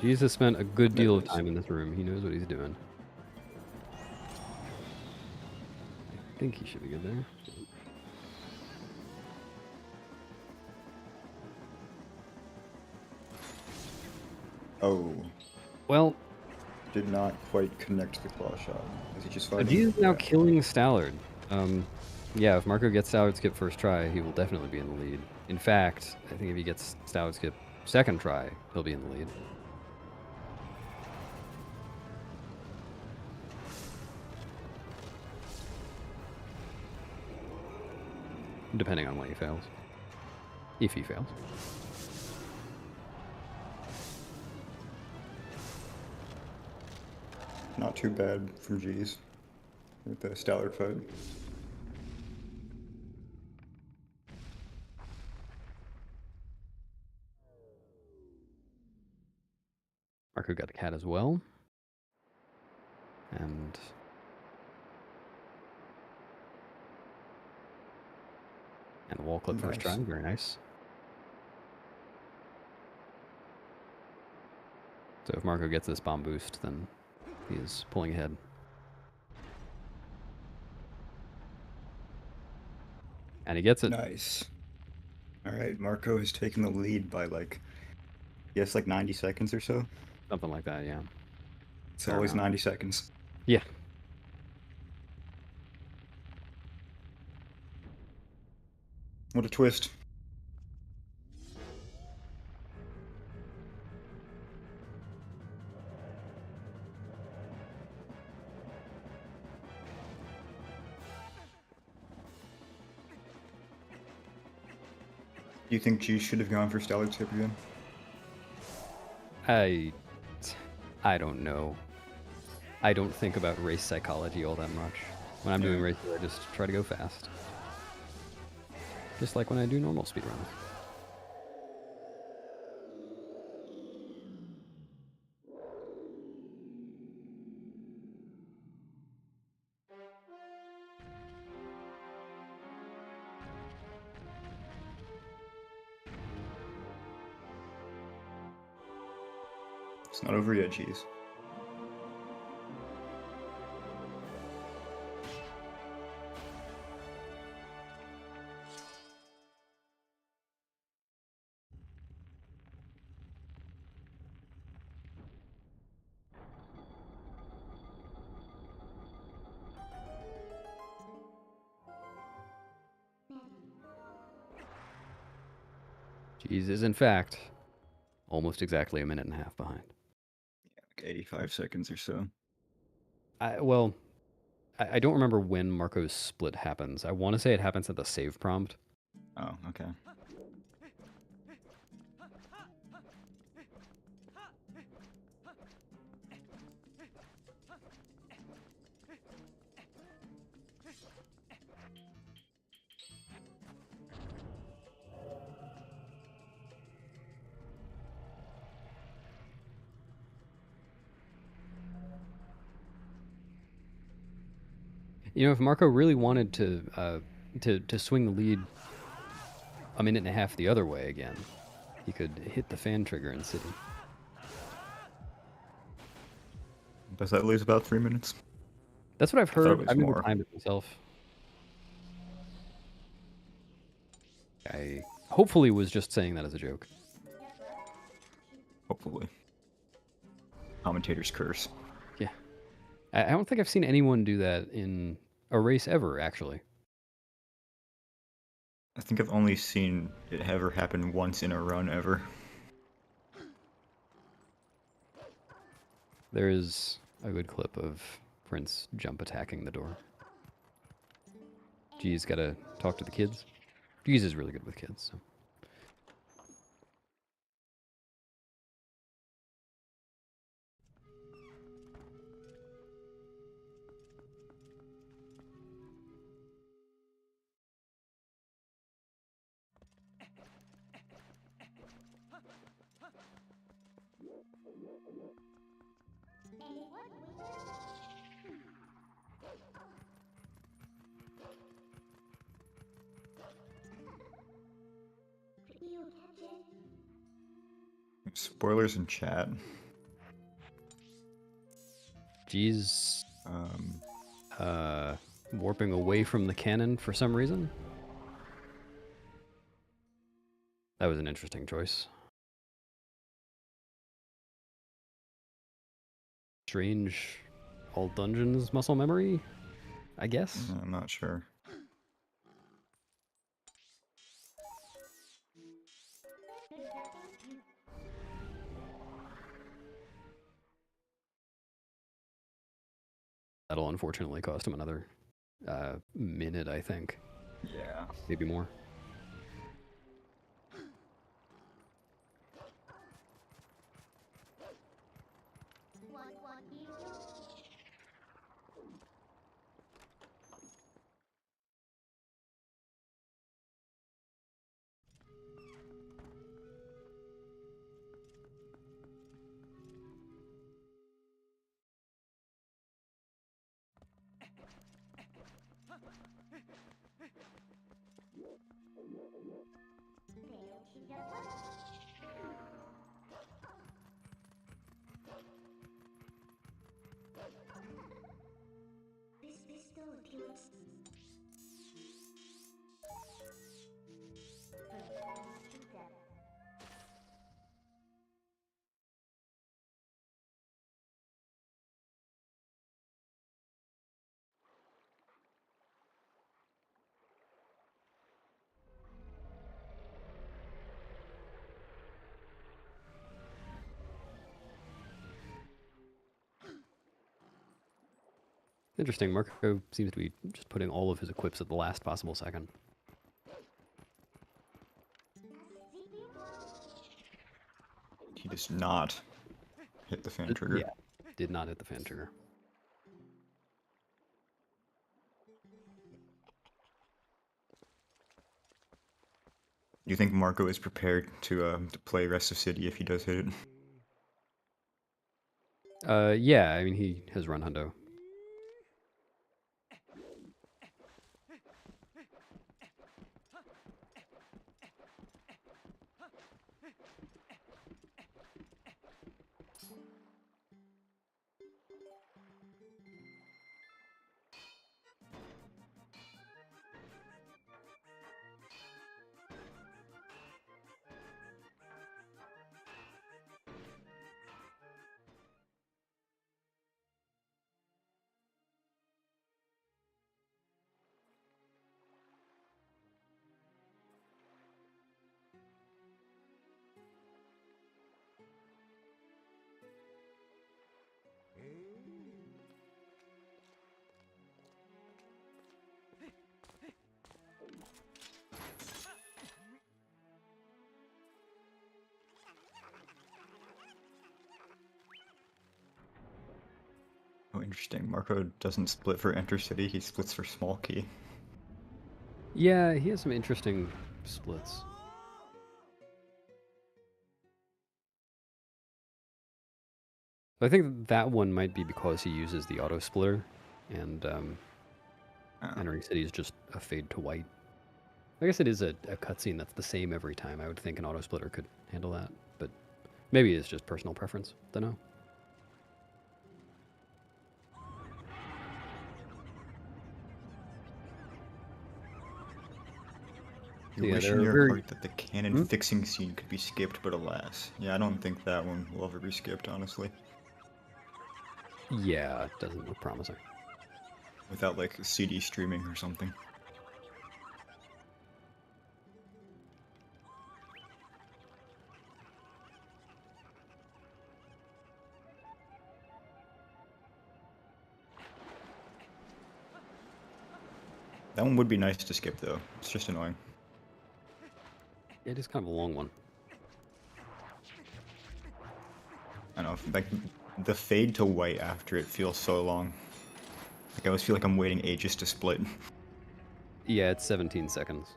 Jesus spent a good deal of time in this room. He knows what he's doing. I think he should be good there. Oh. Well, did not quite connect the claw shot. Is he just fighting? He's now killing Stallard. Yeah, if Marco gets Stallard skip first try, he will definitely be in the lead. In fact, I think if he gets Stallard skip second try, he'll be in the lead. Depending on what he fails. If he fails. Not too bad for G's with the Stallard fight. Marco got the cat as well. And wall clip first try, very nice. So if Marco gets this bomb boost, then he is pulling ahead. And he gets it. Nice. Alright, Marco has taken the lead by like 90 seconds or so. Something like that, yeah. It's always 90 seconds. Yeah. What a twist. Do you think G should have gone for Stallard skip again? I don't know. I don't think about race psychology all that much. When I'm doing races, I just try to go fast. Just like when I do normal speedruns. It's not over yet, jeez. Jeez is in fact almost exactly a minute and a half behind. Like 85 seconds or so. Well, I don't remember when Marco's split happens. I want to say it happens at the save prompt. Oh, okay. You know, if Marco really wanted to swing the lead a minute and a half the other way again, he could hit the fan trigger in City. Does that lose about 3 minutes? That's what I've thought it heard. was I've never more. timed it myself. I hopefully was just saying that as a joke. Hopefully. Commentator's curse. Yeah. I don't think I've seen anyone do that in a race ever, actually. I think I've only seen it ever happen once in a run ever. There is a good clip of Prince jump attacking the door. G's gotta talk to the kids. G's is really good with kids, so. Spoilers in chat. G's Um, warping away from the cannon for some reason. That was an interesting choice. Strange all dungeons muscle memory, I guess. I'm not sure. That'll unfortunately cost him another minute, I think. Yeah. Maybe more. Interesting. Marco seems to be just putting all of his equips at the last possible second. He does not hit the fan trigger. Yeah, did not hit the fan trigger. Do you think Marco is prepared to play Rest of City if he does hit it? Yeah, I mean, he has run hundo. interesting. Marco doesn't split for Intercity, he splits for Small Key. Yeah, he has some interesting splits. I think that one might be because he uses the auto splitter, and Entering City is just a fade to white. I guess it is a cutscene that's the same every time. I would think an auto splitter could handle that, but maybe it's just personal preference. Don't know. You Yeah, wish they're in your very- heart that the cannon fixing scene could be skipped, but alas. Yeah, I don't think that one will ever be skipped, honestly. Yeah, it doesn't look promising. Without, like, CD streaming or something. That one would be nice to skip, though. It's just annoying. It is kind of a long one. I don't know, like, the fade to white after it feels so long. Like, I always feel like I'm waiting ages to split. Yeah, it's 17 seconds.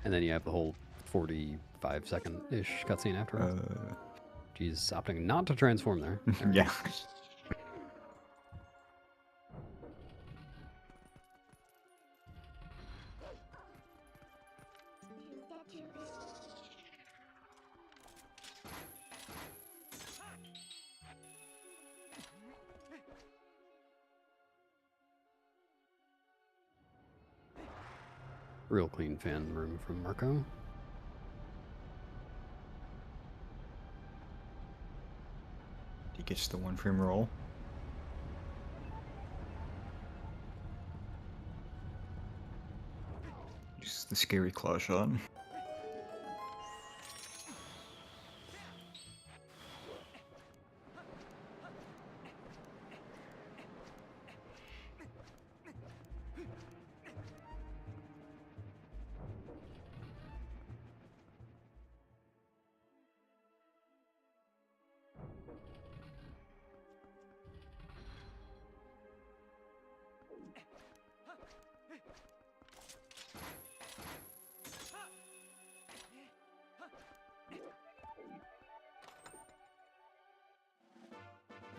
And then you have the whole 45-second-ish cutscene afterwards. She's opting not to transform there. Yeah. Real clean fan room from Marco. He gets the 1-frame roll. Just the scary claw shot.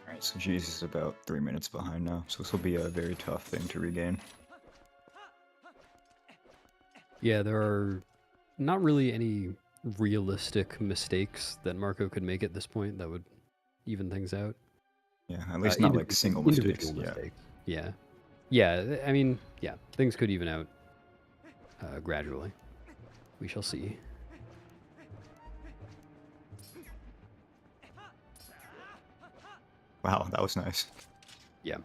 Alright, so Jesus is about 3 minutes behind now, so this will be a very tough thing to regain. Yeah, there are not really any realistic mistakes that Marco could make at this point that would even things out. Yeah, at least not like single mistakes. Individual Yeah. mistakes. Yeah. Yeah, I mean, yeah, things could even out gradually. We shall see. Wow, that was nice. Yeah.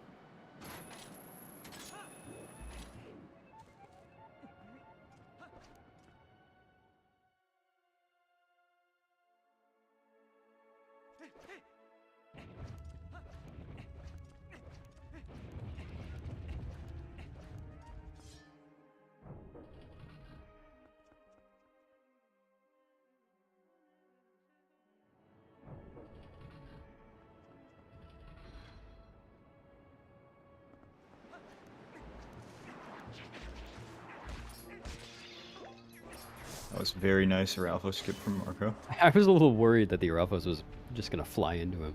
That was very nice Aralfo skip from Marco. I was a little worried that the Aralphos was just going to fly into him.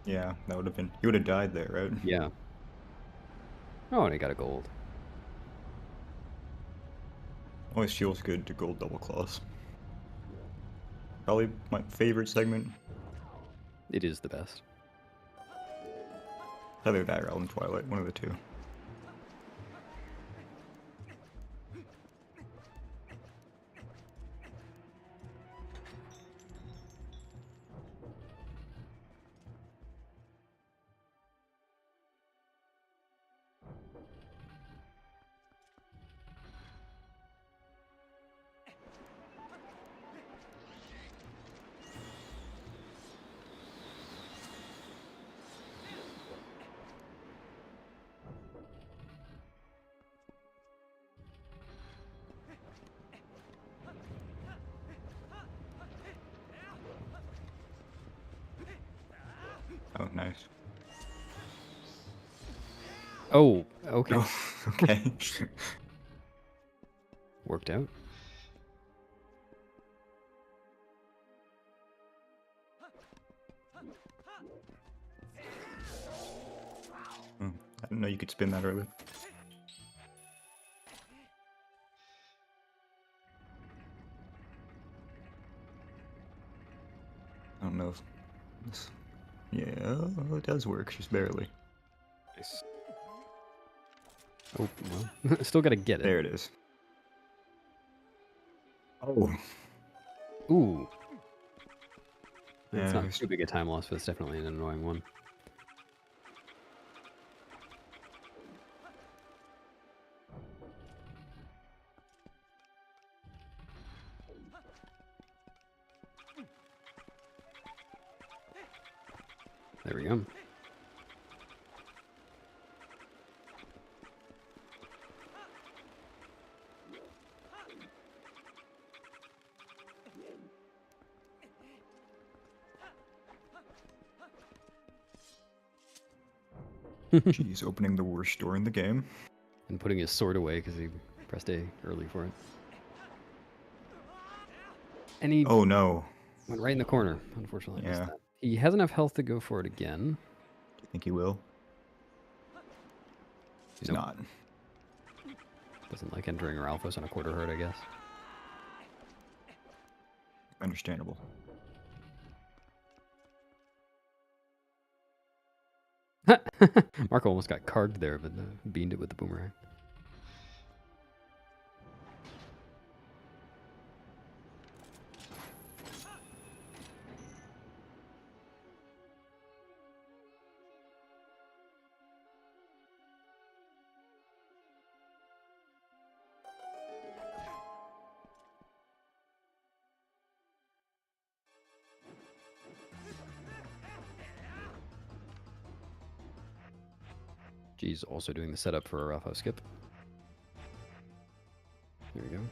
Yeah, that would have been... He would have died there, right? Yeah. Oh, and he got a gold. Always feels good to gold double claws. Probably my favorite segment. It is the best. Either that or Elden Twilight, one of the two. Oh, nice. Oh, okay. Oh, okay. Worked out. I didn't know you could spin that early. I don't know if this... Yeah, it does work, just barely. Nice. Oh, well. Still gotta get it. There it is. Oh. Ooh. It's Yeah, not too big a time loss, but it's definitely an annoying one. There we go. Jeez, opening the worst door in the game. And putting his sword away because he pressed A early for it. And he Oh no. went right in the corner, unfortunately. Yeah. He has enough health to go for it again. Do you think he will? He's Nope. not. Doesn't like entering Ralphos on a quarter heart, I guess. Understandable. Marco almost got carved there, but beamed it with the boomerang. G's also doing the setup for a Ralphos skip. There we go.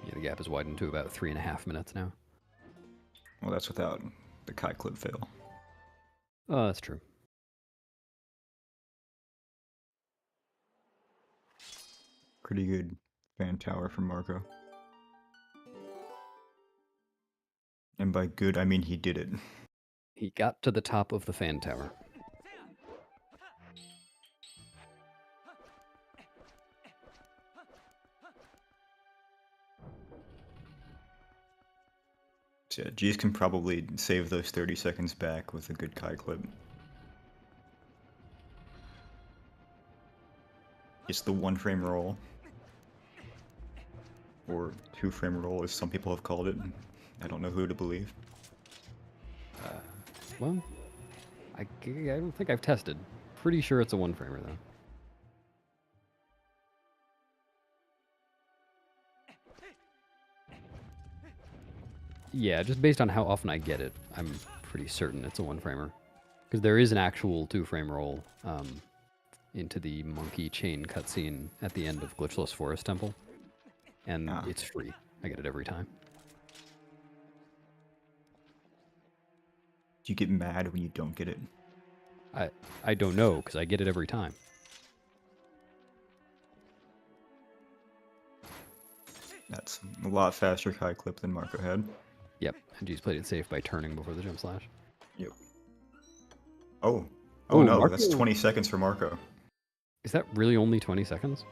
Yeah, the gap is widened to about 3.5 minutes now. Well, that's without the Kai clip fail. Oh, that's true. Pretty good fan tower from Marco. And by good, I mean he did it. He got to the top of the fan tower. So yeah, G's can probably save those 30 seconds back with a good Kai clip. It's the 1-frame roll. Or 2-frame roll, as some people have called it. I don't know who to believe. Well, I don't think I've tested. Pretty sure it's a 1-framer, though. Yeah, just based on how often I get it, I'm pretty certain it's a 1-framer. Because there is an actual 2-frame roll into the monkey chain cutscene at the end of Glitchless Forest Temple. And it's free. I get it every time. Do you get mad when you don't get it? I don't know, because I get it every time. That's a lot faster Kai clip than Marco had. Yep, and G's played it safe by turning before the jump slash. Yep. Oh. Oh Ooh, no, Marco... that's 20 seconds for Marco. Is that really only 20 seconds?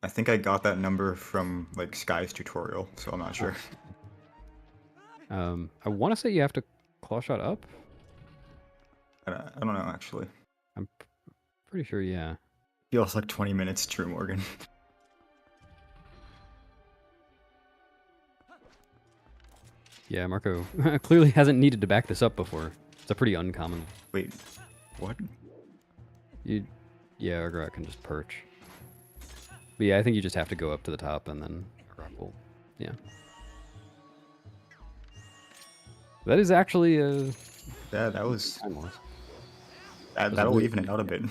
I think I got that number from, like, Sky's tutorial, so I'm not sure. I want to say you have to claw shot up. I don't know, actually. I'm pretty sure, yeah. Feels like 20 minutes, True Morgan. Yeah, Marco clearly hasn't needed to back this up before. It's a pretty uncommon. Wait, what? Yeah, Urgrot can just perch. But yeah, I think you just have to go up to the top and then Urgrot will, yeah. That is actually a... Yeah, that was... time loss. That'll even it out a bit.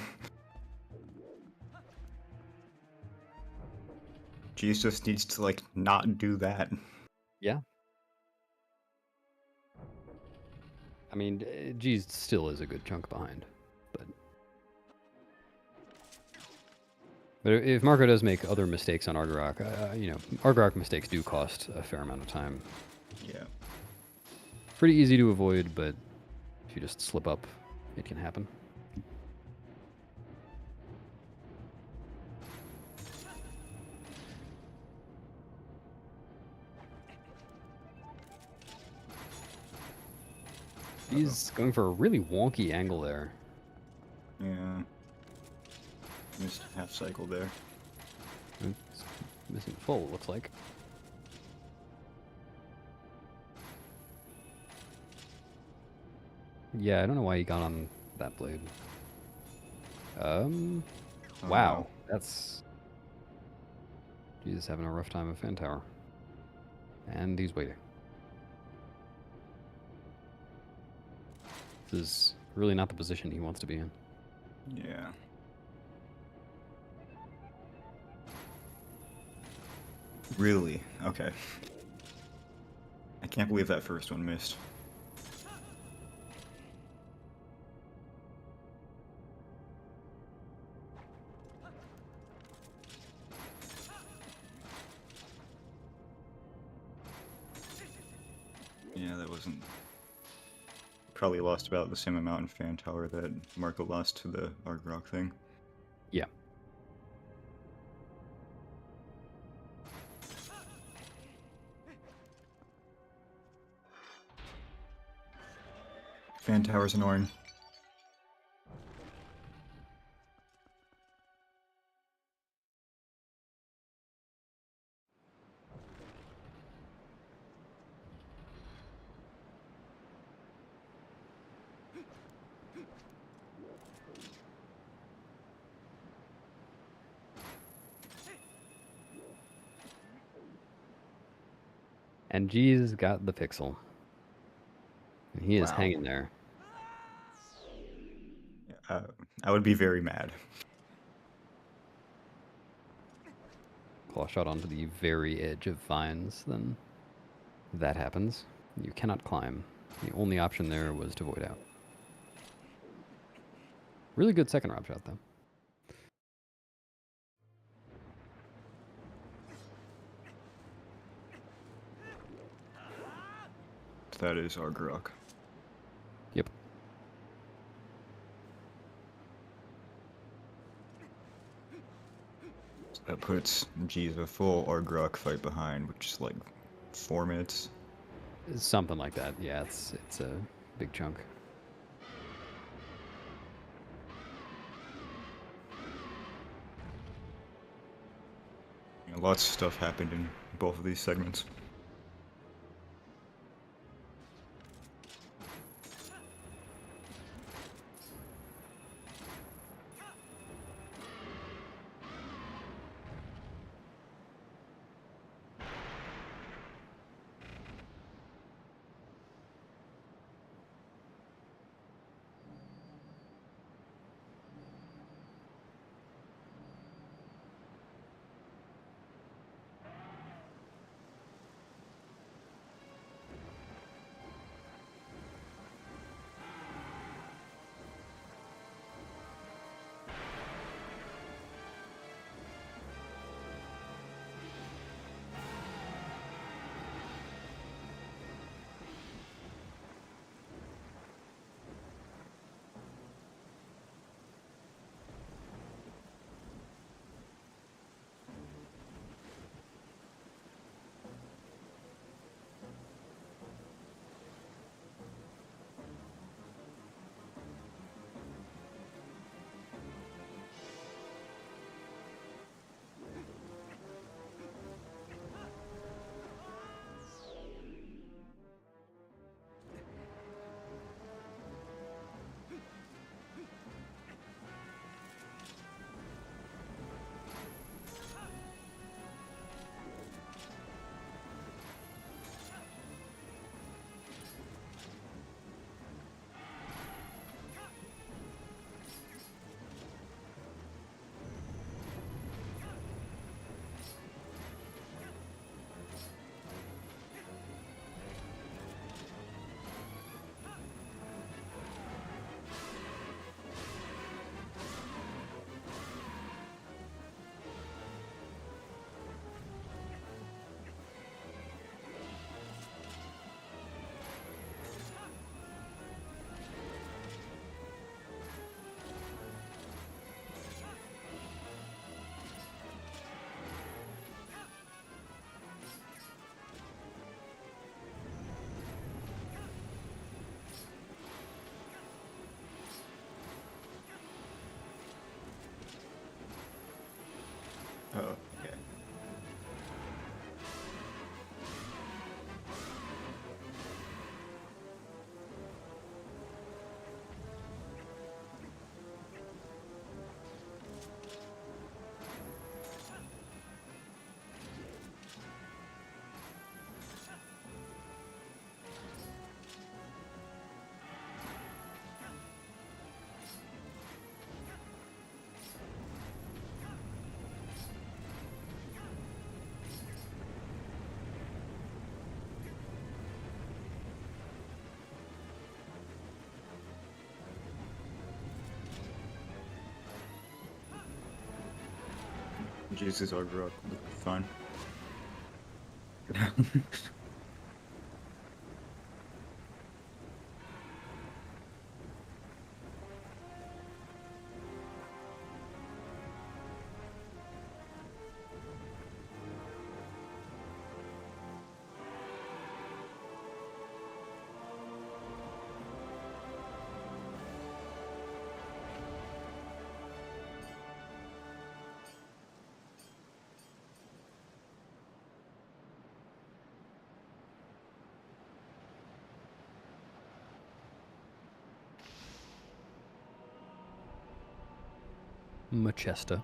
Jesus needs to, like, not do that. Yeah. I mean, G's still is a good chunk behind, but if Marco does make other mistakes on Argarok, you know, Argarok mistakes do cost a fair amount of time. Yeah. Pretty easy to avoid, but if you just slip up, it can happen. He's going for a really wonky angle there. Yeah. Missed half cycle there. It's missing full, it looks like. Yeah, I don't know why he got on that blade. Oh, Wow, no. that's... Jesus having a rough time of Fan Tower. And he's waiting. This is really not the position he wants to be in. Yeah. Really? Okay. I can't believe that first one missed. Yeah, that wasn't... Probably lost about the same amount in Fan Tower that Marco lost to the Argrok thing. Yeah. Fan Tower's annoying. And G's got the pixel. And he is Wow. hanging there. I would be very mad. Claw shot onto the very edge of vines, then that happens. You cannot climb. The only option there was to void out. Really good second rob shot, though. That is Argrok. Yep. That puts G's a full Argrok fight behind, which is like 4 minutes. Something like that. Yeah, it's a big chunk. You know, lots of stuff happened in both of these segments. Jesus, I grew up. Fine. Machesta.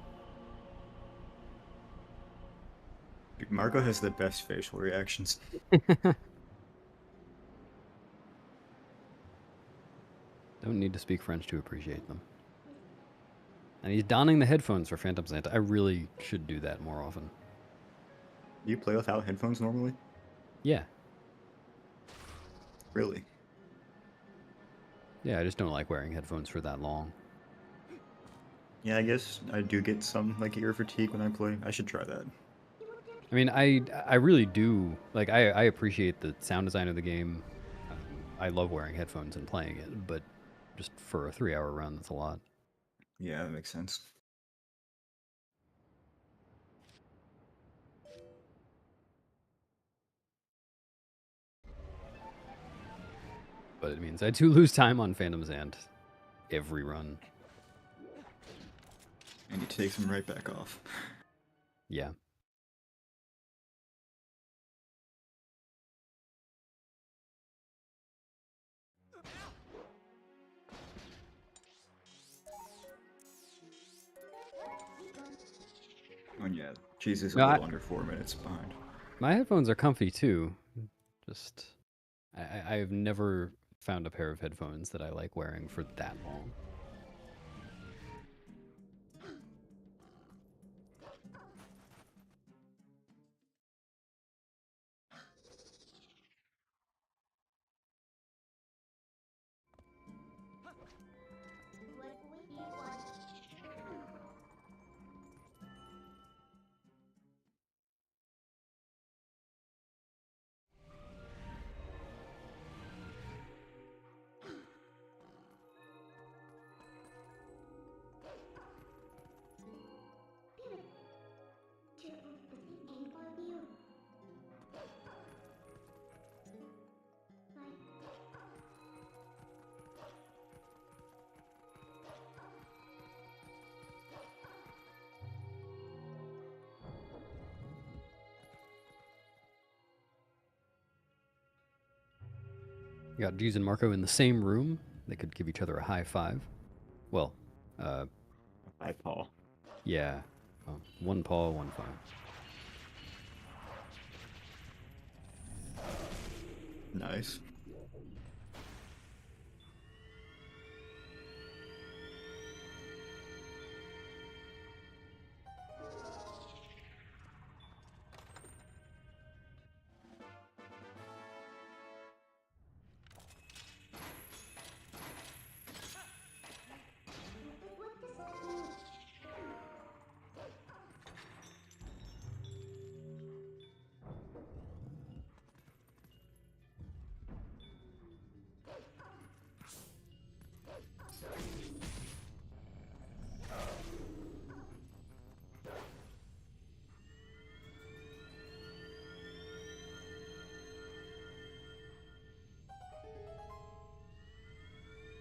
Marco has the best facial reactions. Don't need to speak French to appreciate them. And he's donning the headphones for Phantom Santa. I really should do that more often. Do you play without headphones normally? Yeah. Really? Yeah, I just don't like wearing headphones for that long. Yeah, I guess I do get some like ear fatigue when I play. I should try that. I mean, I really do. Like, I appreciate the sound design of the game. I love wearing headphones and playing it, but just for a 3-hour run, that's a lot. Yeah, that makes sense. But it means I do lose time on Phantom Sand every run. And he takes them right back off. Yeah. Oh yeah, Jesus, a No, little under 4 minutes behind. my headphones are comfy too. Just, I have never found a pair of headphones that I like wearing for that long. You got Jeez and Marco in the same room. They could give each other a high five. Well, Hi, Paul. yeah. Well, one paw, one five. Nice.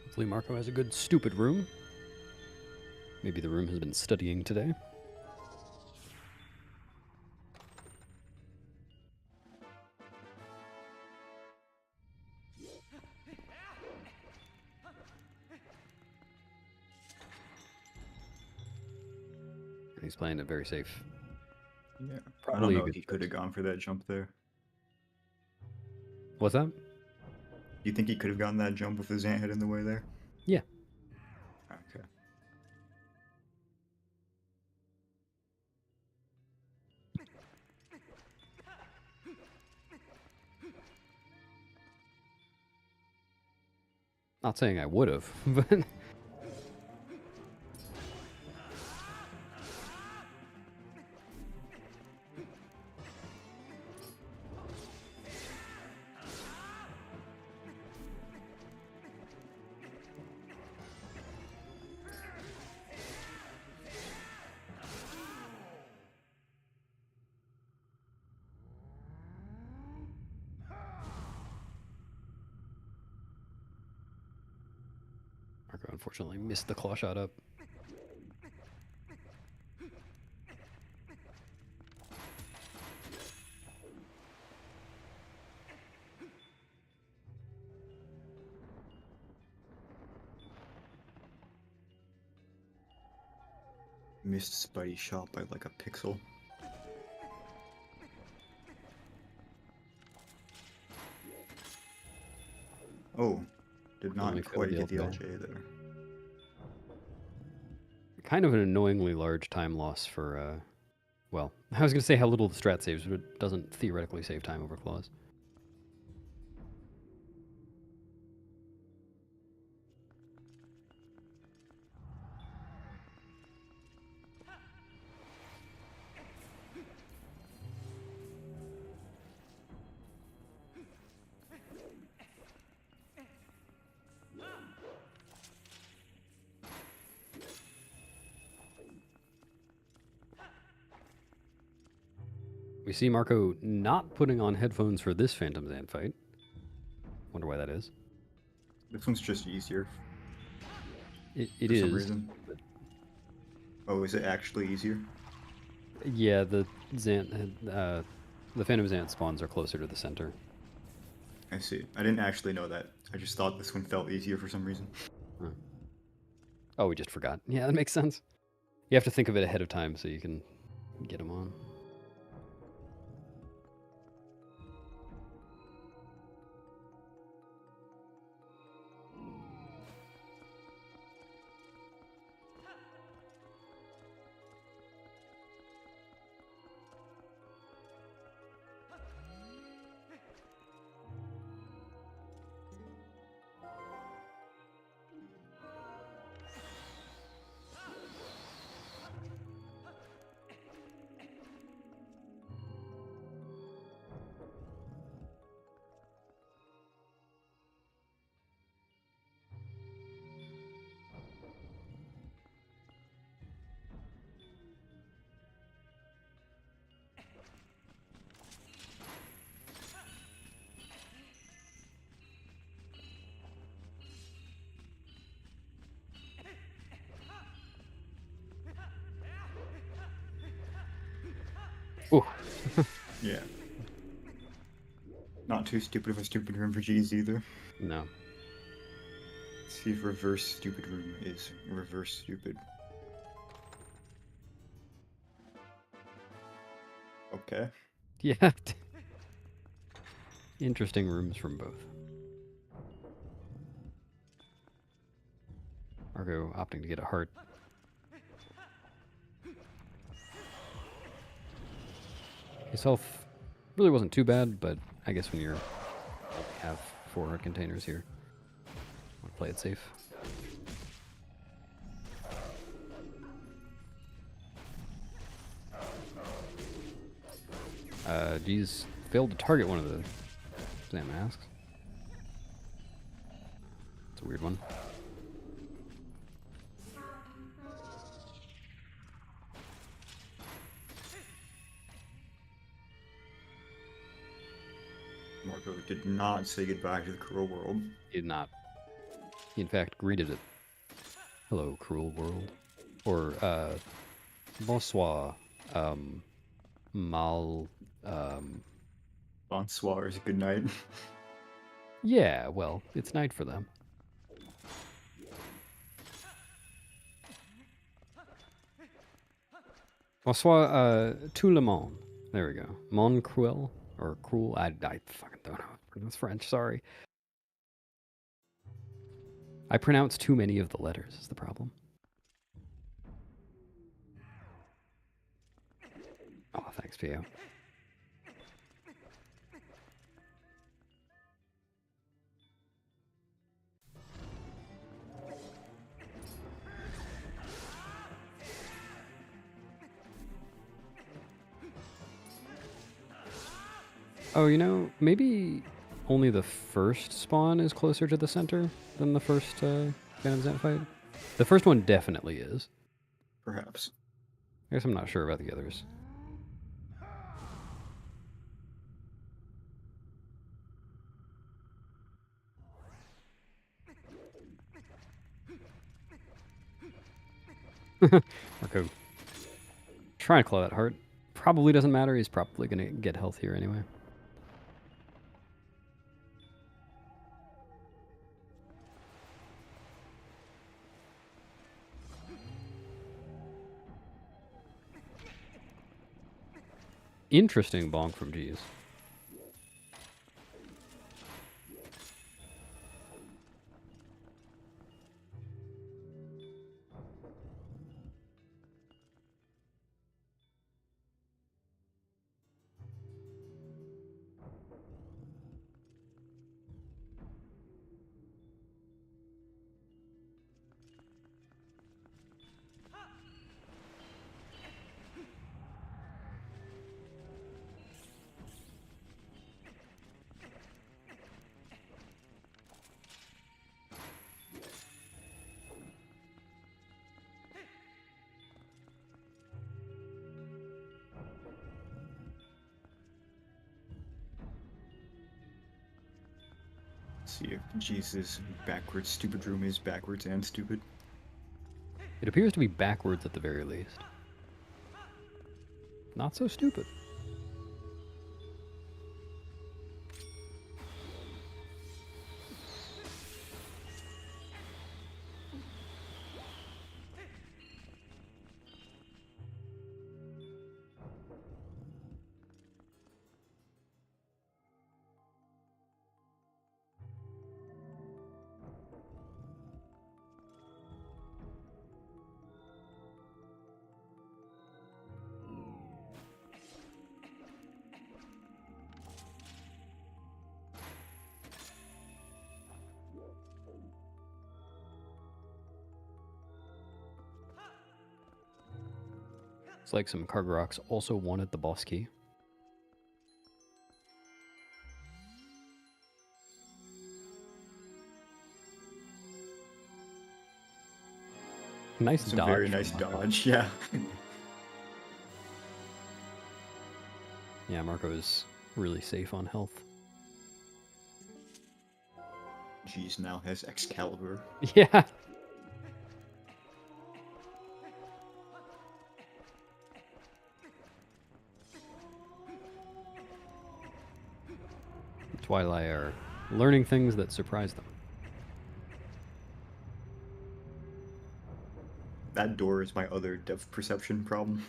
Hopefully Marco has a good stupid room. Maybe the room has been studying today. And he's playing it very safe. Yeah. Probably I don't a know good if he could have gone for that jump there. What's that? You think he could have gotten that jump with his ant head in the way there? Yeah. Okay. Not saying I would have, but Marco unfortunately missed the claw shot up. Missed Spidey shot by like a pixel. Oh, did Only not failed quite the get the LJ. LJ there. Kind of an annoyingly large time loss for, well, I was going to say how little the strat saves, but it doesn't theoretically save time over claws. We see Marco not putting on headphones for this Phantom Zan fight. Wonder why that is. This one's just easier It for some is. reason. Oh, is it actually easier? Yeah, the Phantom Zan spawns are closer to the center. I see. I didn't actually know that. I just thought this one felt easier for some reason. Huh. Oh, we just forgot. Yeah, that makes sense. You have to think of it ahead of time so you can get them on. Ooh. Yeah. Not too stupid of a stupid room for G's either. No. Let's see if reverse stupid room is reverse stupid. Okay. Yeah. Interesting rooms from both. Marco opting to get a heart. His health really wasn't too bad, but I guess when you're have 4 heart containers here, want to play it safe. G's failed to target one of the Zan masks. It's a weird one. Marco did not say goodbye to the cruel world. He did not. He in fact greeted it. Hello, cruel world. Or, bonsoir. Mal, Bonsoir is good night. yeah, well, it's night for them. Bonsoir, tout le monde. There we go. Mon cruel, or cruel, I fucking don't know how to pronounce French, sorry. I pronounce too many of the letters is the problem. Oh, thanks, Pio. Oh, you know, maybe only the first spawn is closer to the center than the first Phantom Zant fight. The first one definitely is. Perhaps. I guess I'm not sure about the others. Marco trying to claw that heart. Probably doesn't matter. He's probably going to get healthier anyway. Interesting bonk from G's. See if Jesus backwards stupid room is backwards and stupid. It appears to be backwards at the very least. Not so stupid. It's like some Kargaroks also wanted the boss key. Nice Some dodge. very nice from Marco. dodge, yeah. Yeah, Marco is really safe on health. Jeez now has Excalibur. Yeah. Twilight are learning things that surprise them. That door is my other depth perception problem.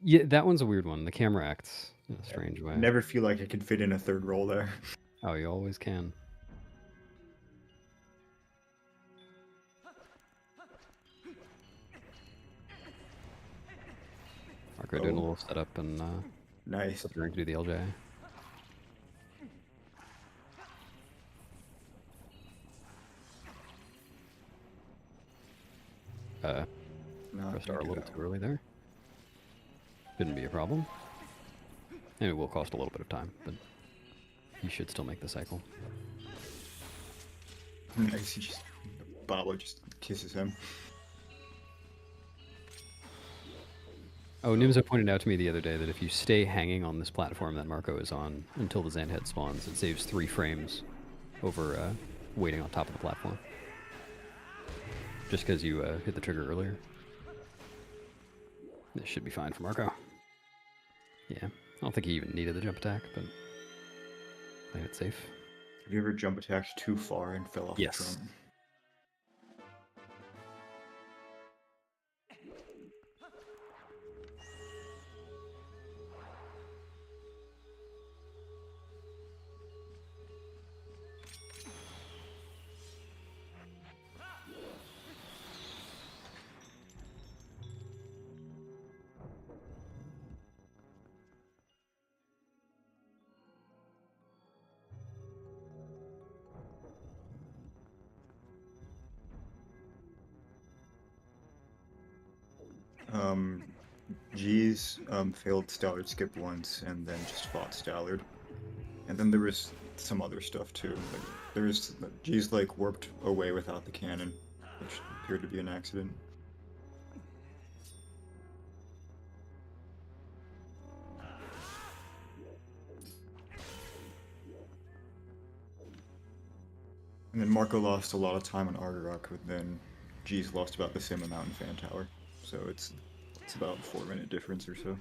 Yeah, that one's a weird one. The camera acts in a strange way. Never feel like I could fit in a third roll there. Oh, you always can. Marco doing a little setup and Nice. preparing to do the LJ. No, Pressed R a little too early there. Shouldn't be a problem. And it will cost a little bit of time, but you should still make the cycle. Nice. He just Baba just kisses him. Oh, Nimza pointed out to me the other day that if you stay hanging on this platform that Marco is on until the Xanthead spawns, it saves 3 frames over waiting on top of the platform. Just because you hit the trigger earlier. This should be fine for Marco. Yeah, I don't think he even needed the jump attack, but playing it safe. Have you ever jump attacked too far and fell off Yes. the throne? G's failed Stallard skip once and then just fought Stallard. And then there was some other stuff too. Like, there was G's like warped away without the cannon, which appeared to be an accident. And then Marco lost a lot of time on Argarok, but then G's lost about the same amount in Fan Tower. so it's about 4-minute difference or so.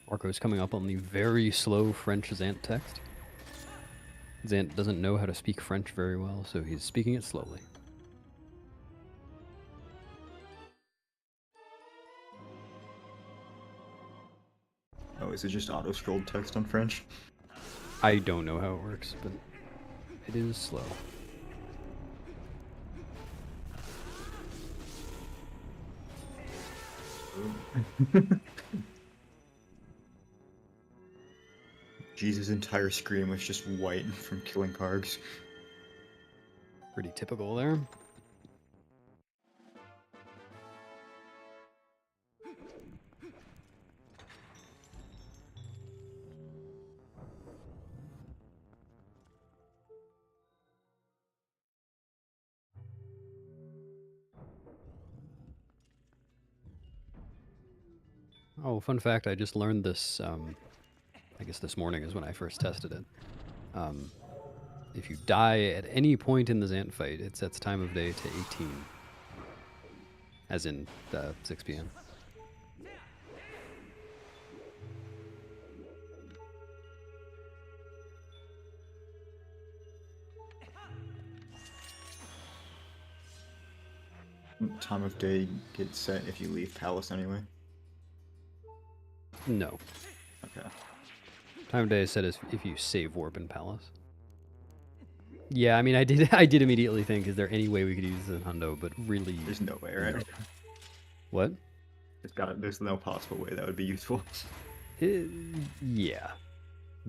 Marco's coming up on the very slow French Zant text. Zant doesn't know how to speak French very well, so he's speaking it slowly. Oh, is it just auto-scrolled text on French? I don't know how it works, but it is slow. Jesus' entire screen was just white from killing Kargs. Pretty typical there. Oh, fun fact, I just learned this, I guess this morning is when I first tested it. If you die at any point in the Zant fight, it sets time of day to 18. As in, 6 p.m. Time of day gets set if you leave Palace anyway. No. Okay. Time of day is set as if you save warp in Palace. Yeah, I mean, I did immediately think, is there any way we could use this in Hundo, but really... There's no way, right? What? There's no possible way that would be useful. Yeah.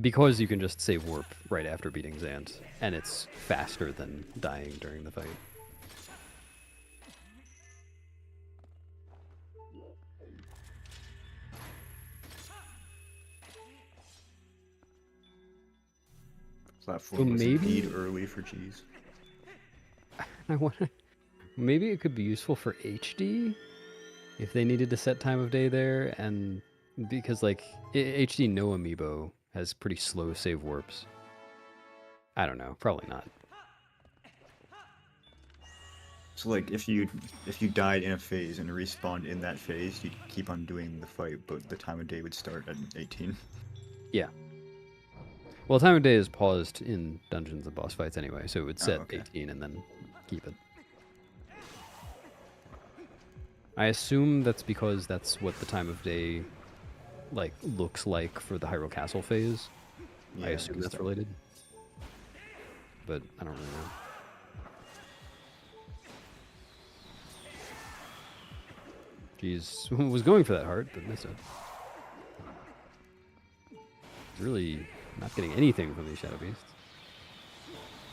Because you can just save warp right after beating Zant, and it's faster than dying during the fight. Platform was maybe- indeed early for G's. I wonder, maybe it could be useful for HD if they needed to set time of day there, and because like HD no amiibo has pretty slow save warps. I don't know, probably not. So like if you died in a phase and respawned in that phase, you'd keep on doing the fight, but the time of day would start at 18. Yeah. Well, time of day is paused in dungeons and boss fights anyway, so it would set okay. 18 and then keep it. I assume that's because that's what the time of day like looks like for the Hyrule Castle phase. I assume that's related. But I don't really know. Jeez, was going for that heart, but missed it. Really not getting anything from these Shadow Beasts.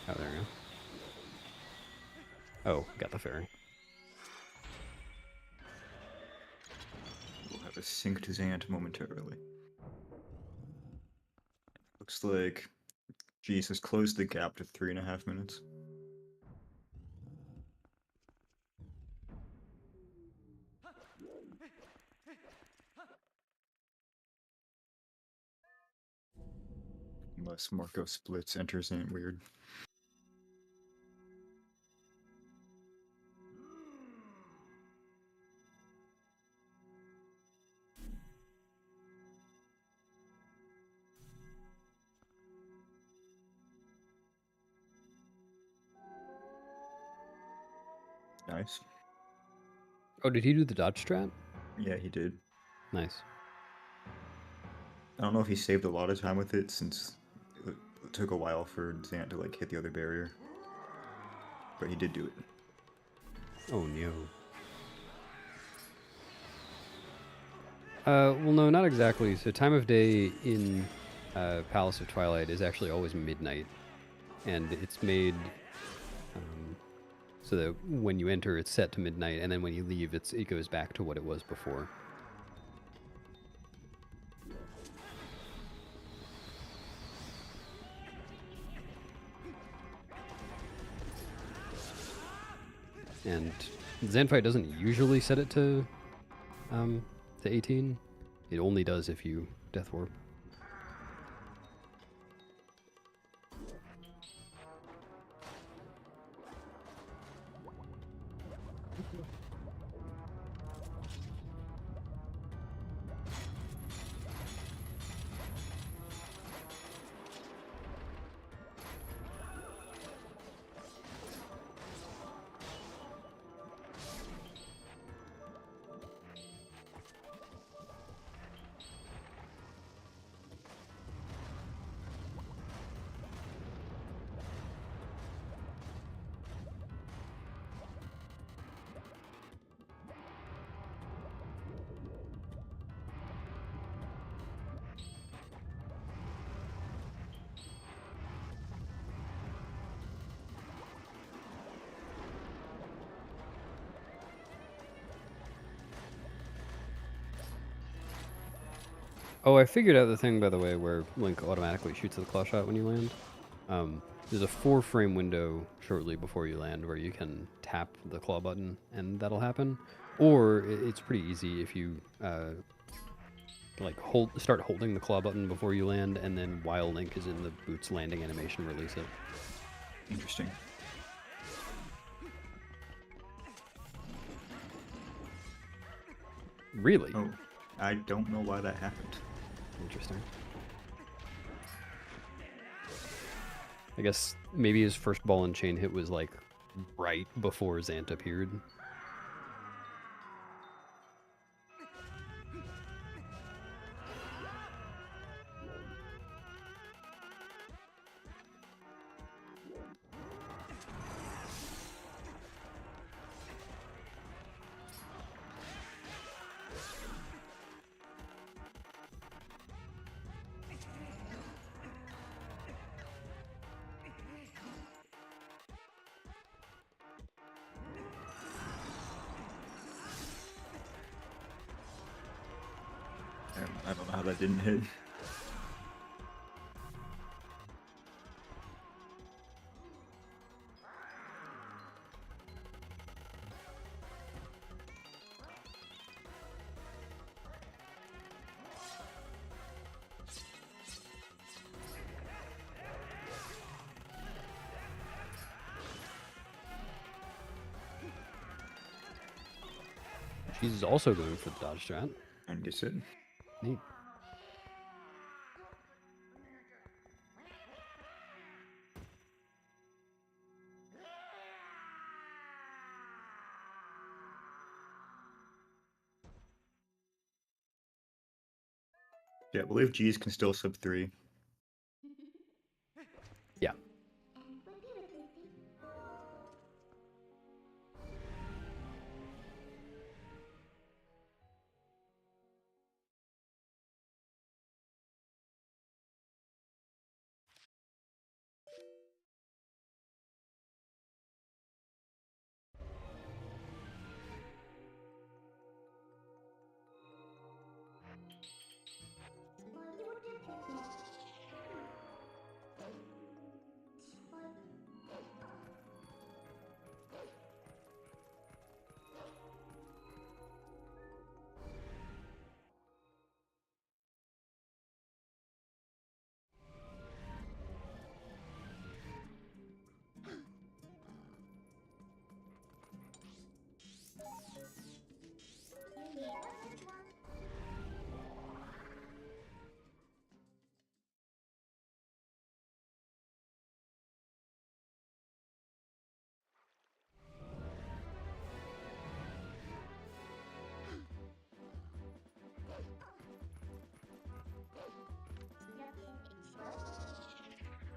Oh, there we go. Oh, got the fairy. We'll have a synced Zant momentarily. Looks like Jesus closed the gap to 3.5 minutes. Unless Marco splits, enters Zant weird. Nice. Oh, did he do the dodge strat? Yeah, he did. Nice. I don't know if he saved a lot of time with it since it took a while for Zant to like hit the other barrier. But he did do it. Oh no. Well, no, not exactly. So time of day in Palace of Twilight is actually always midnight. And it's made so that when you enter, it's set to midnight, and then when you leave, it goes back to what it was before. And Zanfight doesn't usually set it to 18. It only does if you Death Warp. Oh, I figured out the thing, by the way, where Link automatically shoots the claw shot when you land. There's a 4-frame window shortly before you land where you can tap the claw button and that'll happen. Or it's pretty easy if you start holding the claw button before you land, and then while Link is in the boots landing animation, release it. Interesting. Really? Oh, I don't know why that happened. Interesting. I guess maybe his first ball and chain hit was like right before Zant appeared. I don't know how that didn't hit. She's also going for the dodge strat. I guess it. Neat. Yeah, I believe G's can still sub 3. Yeah.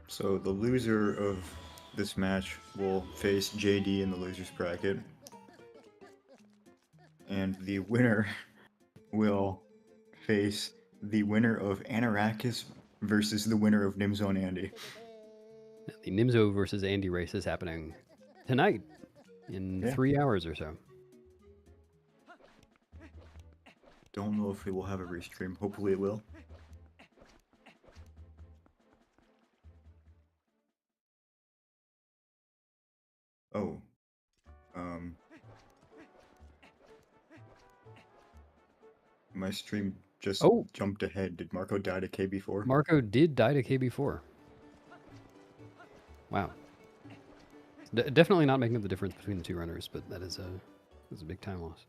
So the loser of this match will face JD in the losers bracket. And the winner will face the winner of Anarakis versus the winner of Nimzo and Andy. The Nimzo versus Andy race is happening tonight in 3 hours or so. Don't know if it will have a restream. Hopefully it will. Oh. My stream just Oh. jumped ahead. Did Marco die to KB4? Marco did die to KB4. Wow. Definitely not making up the difference between the two runners, but that is a big time loss.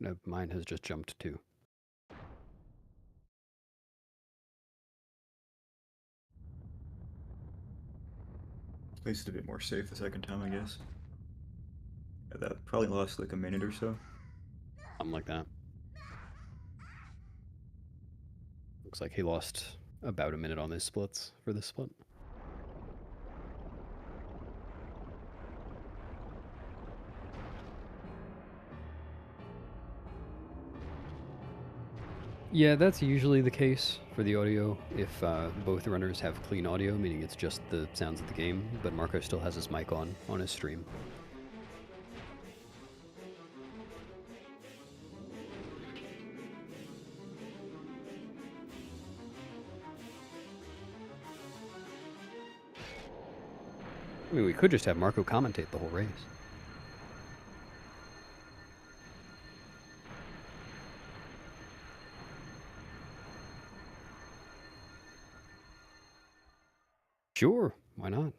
No, mine has just jumped too. Placed it a bit more safe the second time, I guess. Yeah, that probably lost like a minute or so. Something like that. Looks like he lost about a minute on his splits for this split. Yeah, that's usually the case for the audio if both runners have clean audio, meaning it's just the sounds of the game, but Marco still has his mic on his stream. I mean, we could just have Marco commentate the whole race. Sure, why not?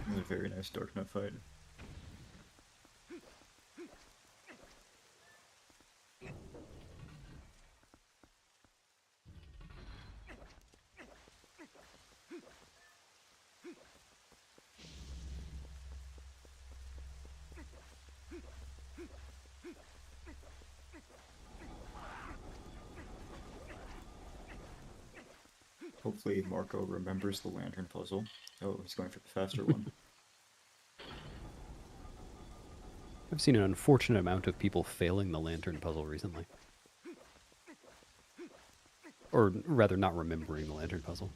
It was a very nice dark nut fight. Hopefully Marco remembers the lantern puzzle. Oh, he's going for the faster one. I've seen an unfortunate amount of people failing the lantern puzzle recently. Or rather, not remembering the lantern puzzle.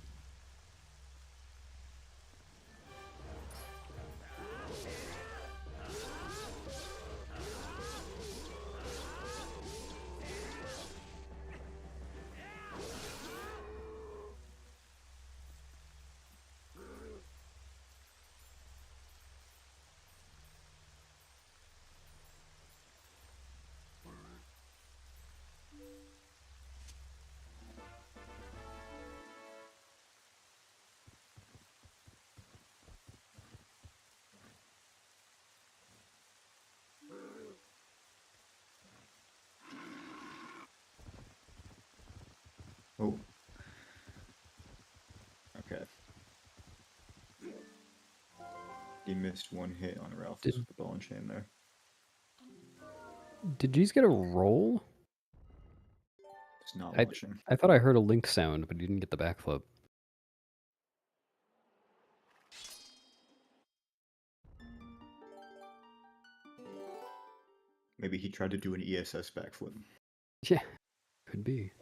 Oh. Okay. He missed one hit on Ralphus with the ball and chain there. Did G's get a roll? It's not watching. I thought I heard a Link sound, but he didn't get the backflip. Maybe he tried to do an ESS backflip. Yeah, could be.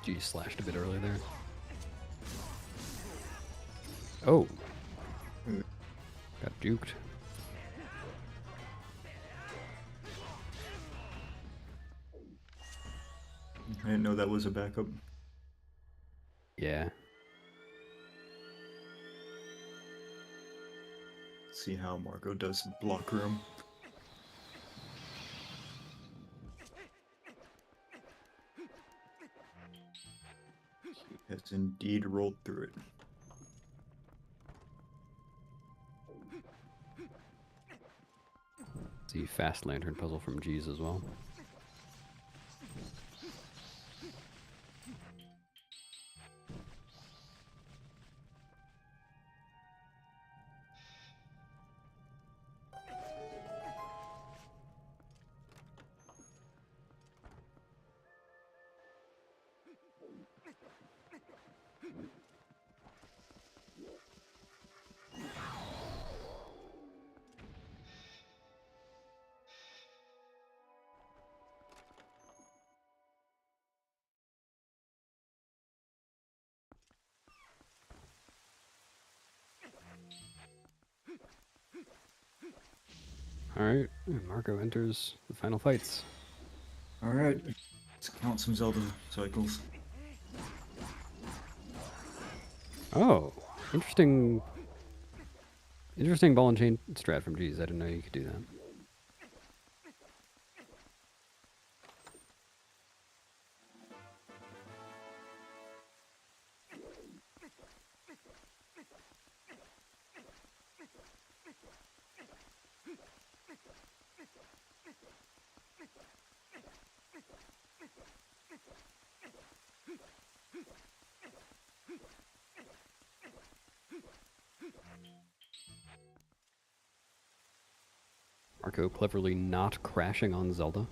G slashed a bit early there. Oh. Got juked. I didn't know that was a backup. Yeah. Let's see how Marco does block room. He has indeed rolled through it. See fast lantern puzzle from G's as well. Alright, Marco enters the final fights. Alright, let's count some Zelda cycles. Oh, interesting ball and chain strat from G's. I didn't know you could do that. Marco cleverly not crashing on Zelda.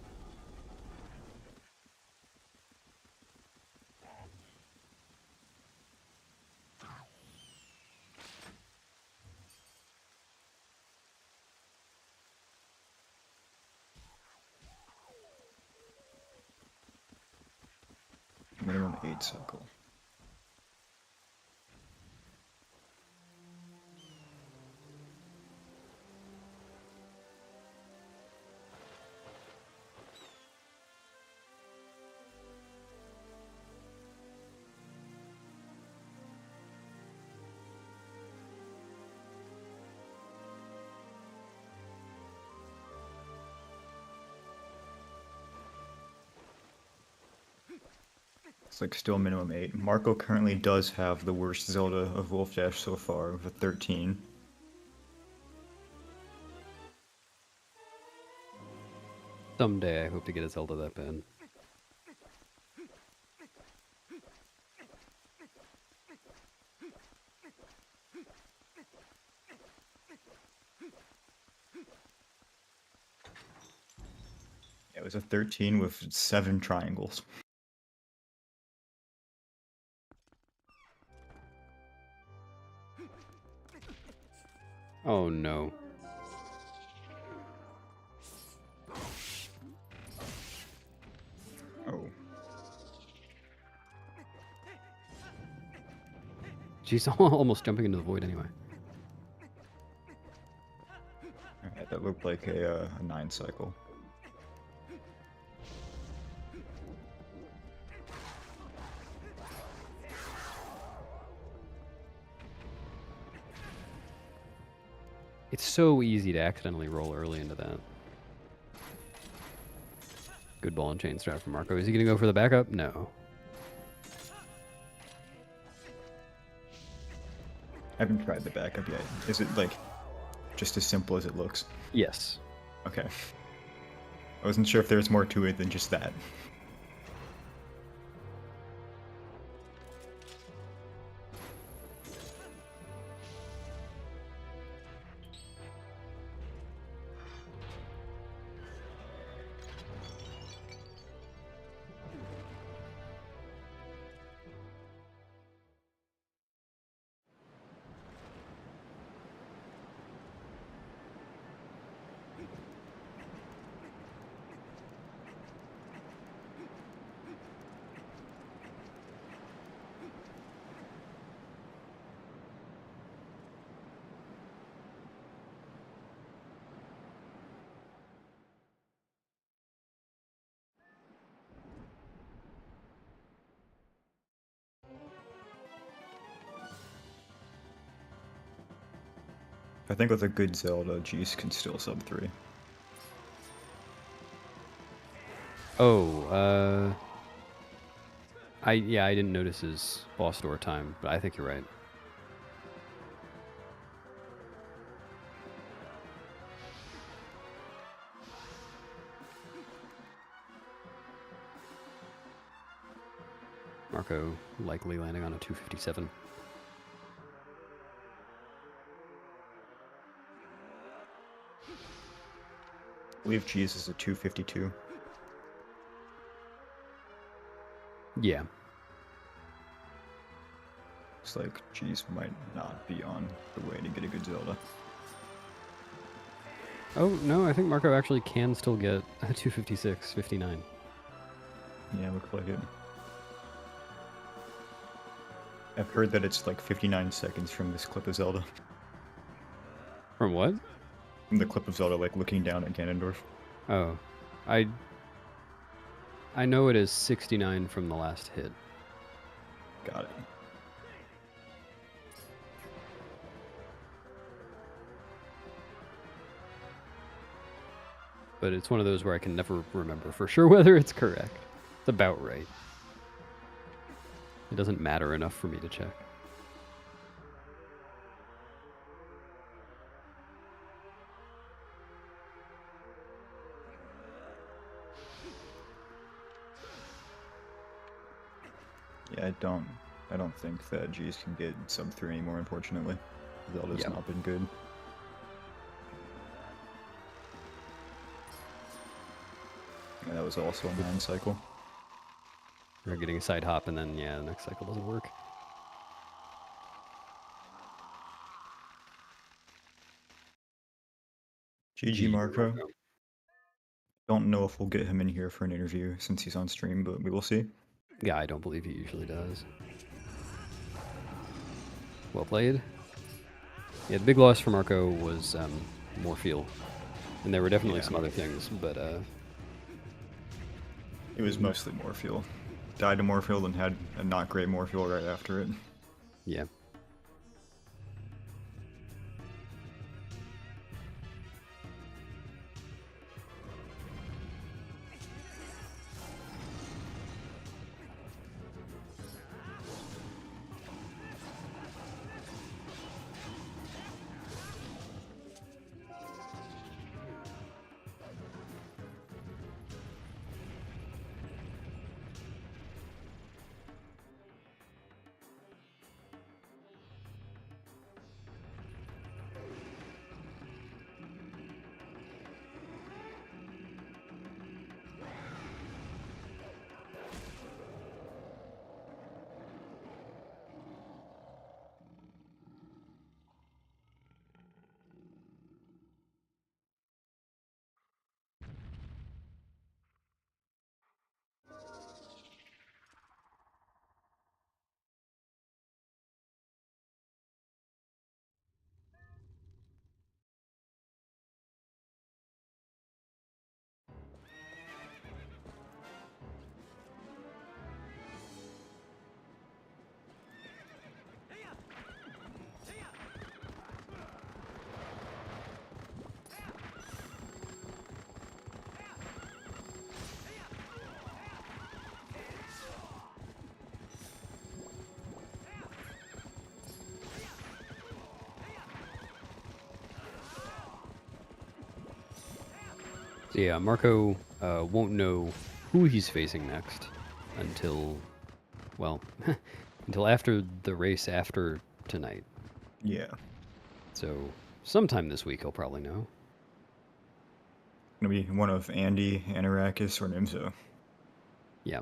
Minimum 8 cycle. It's like still minimum 8. Marco currently does have the worst Zelda of Wolfdash so far with a 13. Someday I hope to get a Zelda that bad. It was a 13 with 7 triangles. Oh no. Oh. She's almost jumping into the void anyway. Alright, that looked like a 9 cycle. It's so easy to accidentally roll early into that. Good ball and chain strat from Marco. Is he going to go for the backup? No. I haven't tried the backup yet. Is it like just as simple as it looks? Yes. Okay. I wasn't sure if there was more to it than just that. I think with a good Zelda, G's can still sub 3. Oh, I didn't notice his boss door time, but I think you're right. Marco likely landing on a 257. I believe G's is a 252. Yeah. It's like G's might not be on the way to get a good Zelda. Oh, no, I think Marco actually can still get a 256, 59. Yeah, looks like it. I've heard that it's like 59 seconds from this clip of Zelda. From what? From the clip of Zelda, like looking down at Ganondorf. Oh. I know it is 69 from the last hit. Got it. But it's one of those where I can never remember for sure whether it's correct. It's about right. It doesn't matter enough for me to check. Yeah, I don't think that G's can get sub 3 anymore, unfortunately. Zelda's Yep. not been good. Yeah, that was also a 9 cycle. You're getting a side hop, and then, yeah, the next cycle doesn't work. GG Marco. Don't know if we'll get him in here for an interview since he's on stream, but we will see. Yeah, I don't believe he usually does. Well played. Yeah, the big loss for Marco was more fuel. And there were definitely Yeah. some other things, but It was mostly more fuel. Died to more fuel and had a not great more fuel right after it. yeah. So yeah, Marco won't know who he's facing next until, well, until after the race after tonight. Yeah. So sometime this week he'll probably know. Gonna be one of Andy, Anarakis, or Nimzo. Yeah.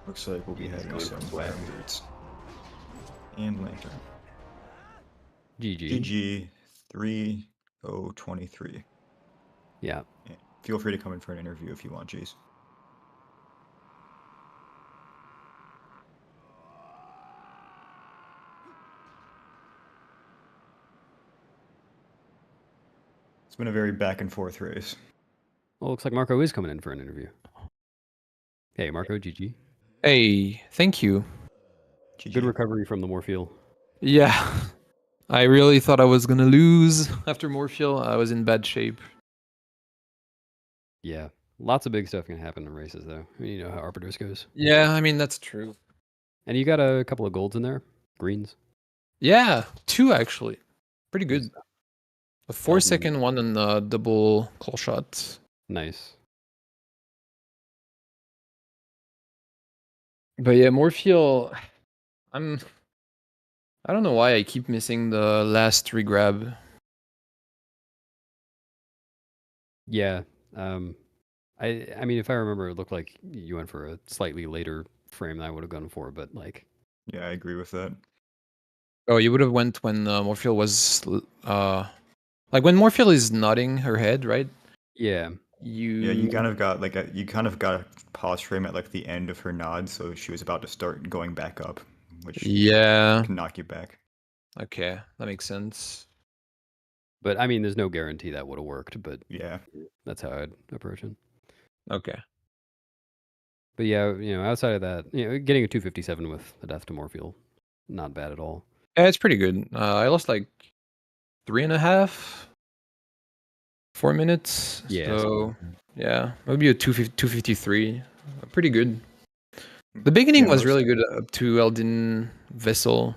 Looks like we'll be having some fire boots. And lantern. GG. GG 3023. Yeah. Feel free to come in for an interview if you want, Jeez. It's been a very back and forth race. Well, looks like Marco is coming in for an interview. Hey, Marco, GG. Hey, thank you. GG. Good recovery from the Morpheal. Yeah, I really thought I was gonna lose after Morpheal. I was in bad shape. Yeah. Lots of big stuff can happen in races, though. I mean, you know how Arbiters goes. Yeah, I mean that's true. And you got a couple of golds in there. Greens. Yeah, 2 actually. Pretty good. Nice. A 4-second one and a double claw shot. Nice. But yeah, Morpheal. I don't know why I keep missing the last regrab. Yeah. I mean, if I remember, it looked like you went for a slightly later frame than I would have gone for, but like, Yeah, I agree with that. Oh, you would have went when Morpheal was like when Morpheal is nodding her head, right? yeah. Yeah, you kind of got like a pause frame at like the end of her nod, so she was about to start going back up, which Yeah. can knock you back. Okay, that makes sense. But I mean, there's no guarantee that would have worked, but Yeah. that's how I'd approach it. Okay. But yeah, you know, outside of that, you know, getting a 257 with a death to Morpheal, not bad at all. Yeah, it's pretty good. I lost like 3.5, 4 minutes. Yeah. So yeah, maybe a 253. Pretty good. The beginning Yeah, was really good up to Eldin Vessel.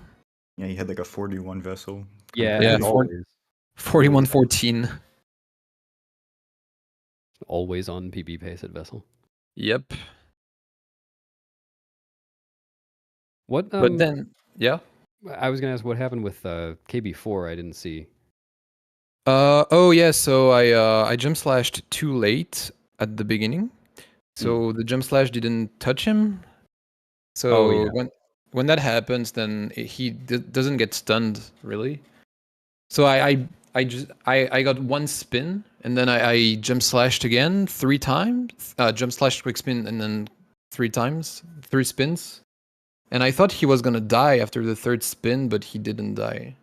Yeah, he had like a 41 vessel. Yeah. Yeah, as always. 41-14. Always on PB pace at Vessel. Yep. What? But then, yeah. I was gonna ask what happened with KB4. I didn't see. Oh yeah, so I jump slashed too late at the beginning. So the jump slash didn't touch him. So yeah. when that happens, then he doesn't get stunned really. So I got one spin and then I jump slashed again 3 times. Jump slash quick spin and then 3 times, 3 spins. And I thought he was gonna die after the 3rd spin, but he didn't die.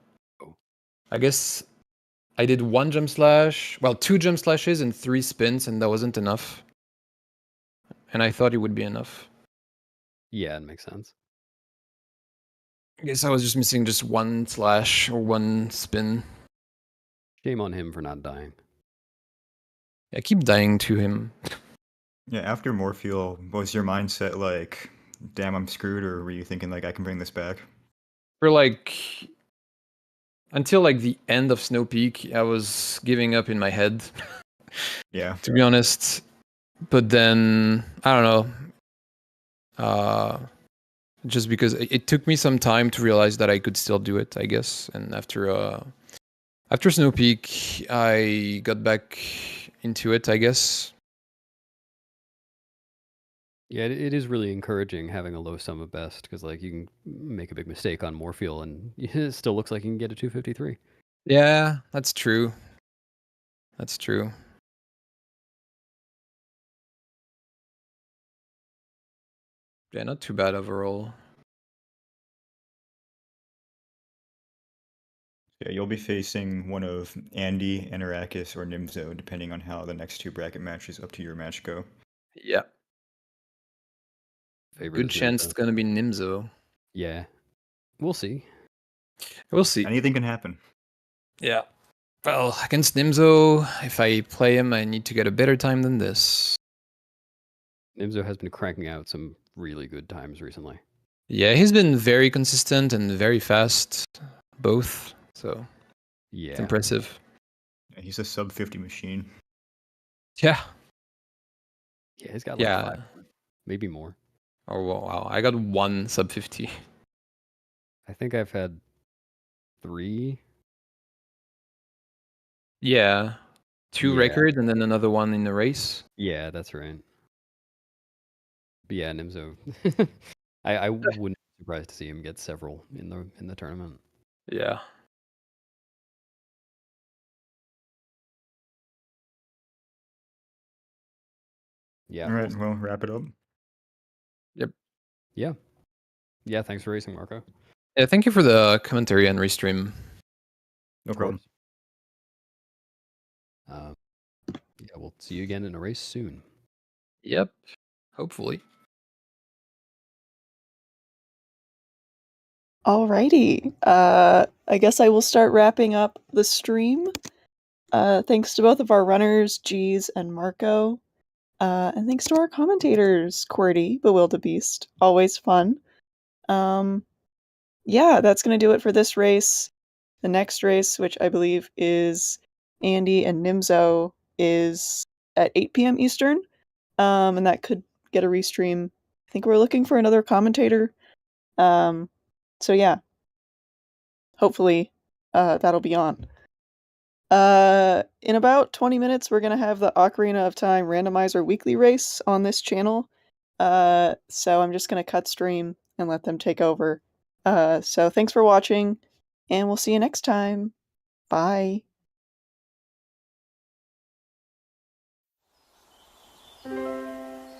I guess I did 1 jump slash, well, 2 jump slashes and 3 spins, and that wasn't enough. And I thought it would be enough. Yeah, it makes sense. I guess I was just missing just 1 slash or 1 spin. Shame on him for not dying. I keep dying to him. Yeah, after Morpheal, was your mindset like, damn, I'm screwed, or were you thinking like I can bring this back? For like until like the end of Snow Peak, I was giving up in my head. Yeah. To be honest. But then I don't know. Just because it took me some time to realize that I could still do it, I guess. And after Snow Peak, I got back into it, I guess. Yeah, it is really encouraging having a low sum of best because like you can make a big mistake on Morpheal and it still looks like you can get a 253. Yeah, that's true. That's true. Yeah, not too bad overall. Yeah, you'll be facing one of Andy, Anarakis, or Nimzo, depending on how the next 2 bracket matches up to your match go. Yeah. Favorite Good is chance Nimzo. it's gonna be Nimzo. Yeah, we'll see. We'll see. Anything can happen. Yeah. Well, against Nimzo, if I play him, I need to get a better time than this. Nimzo has been cranking out some really good times recently. Yeah, he's been very consistent and very fast, both. So Yeah, it's impressive. Yeah, he's a sub 50 machine. Yeah. Yeah, he's got like Yeah. 5, maybe more. Oh wow, I got 1 sub 50. I think I've had 3. Yeah. 2 Yeah. records and then another one in the race. Yeah, that's right. But yeah, Nimzo. I wouldn't be surprised to see him get several in the tournament. Yeah. Yeah. All right, well, wrap it up. Yeah. Yeah. Thanks for racing, Marco. Yeah. Thank you for the commentary and restream. No Of problem. course. Yeah, we'll see you again in a race soon. Yep. Hopefully. Alrighty. I guess I will start wrapping up the stream. Thanks to both of our runners, Jeez and Marco. And thanks to our commentators, Qwerty, Bewildebeest. Always fun. Yeah, that's going to do it for this race. The next race, which I believe is Andy and Nimzo, is at 8 p.m. Eastern. And that could get a restream. I think we're looking for another commentator. So yeah, hopefully that'll be on. In about 20 minutes, we're gonna have the Ocarina of Time randomizer weekly race on this channel. So I'm just gonna cut stream and let them take over. So thanks for watching, and we'll see you next time. Bye.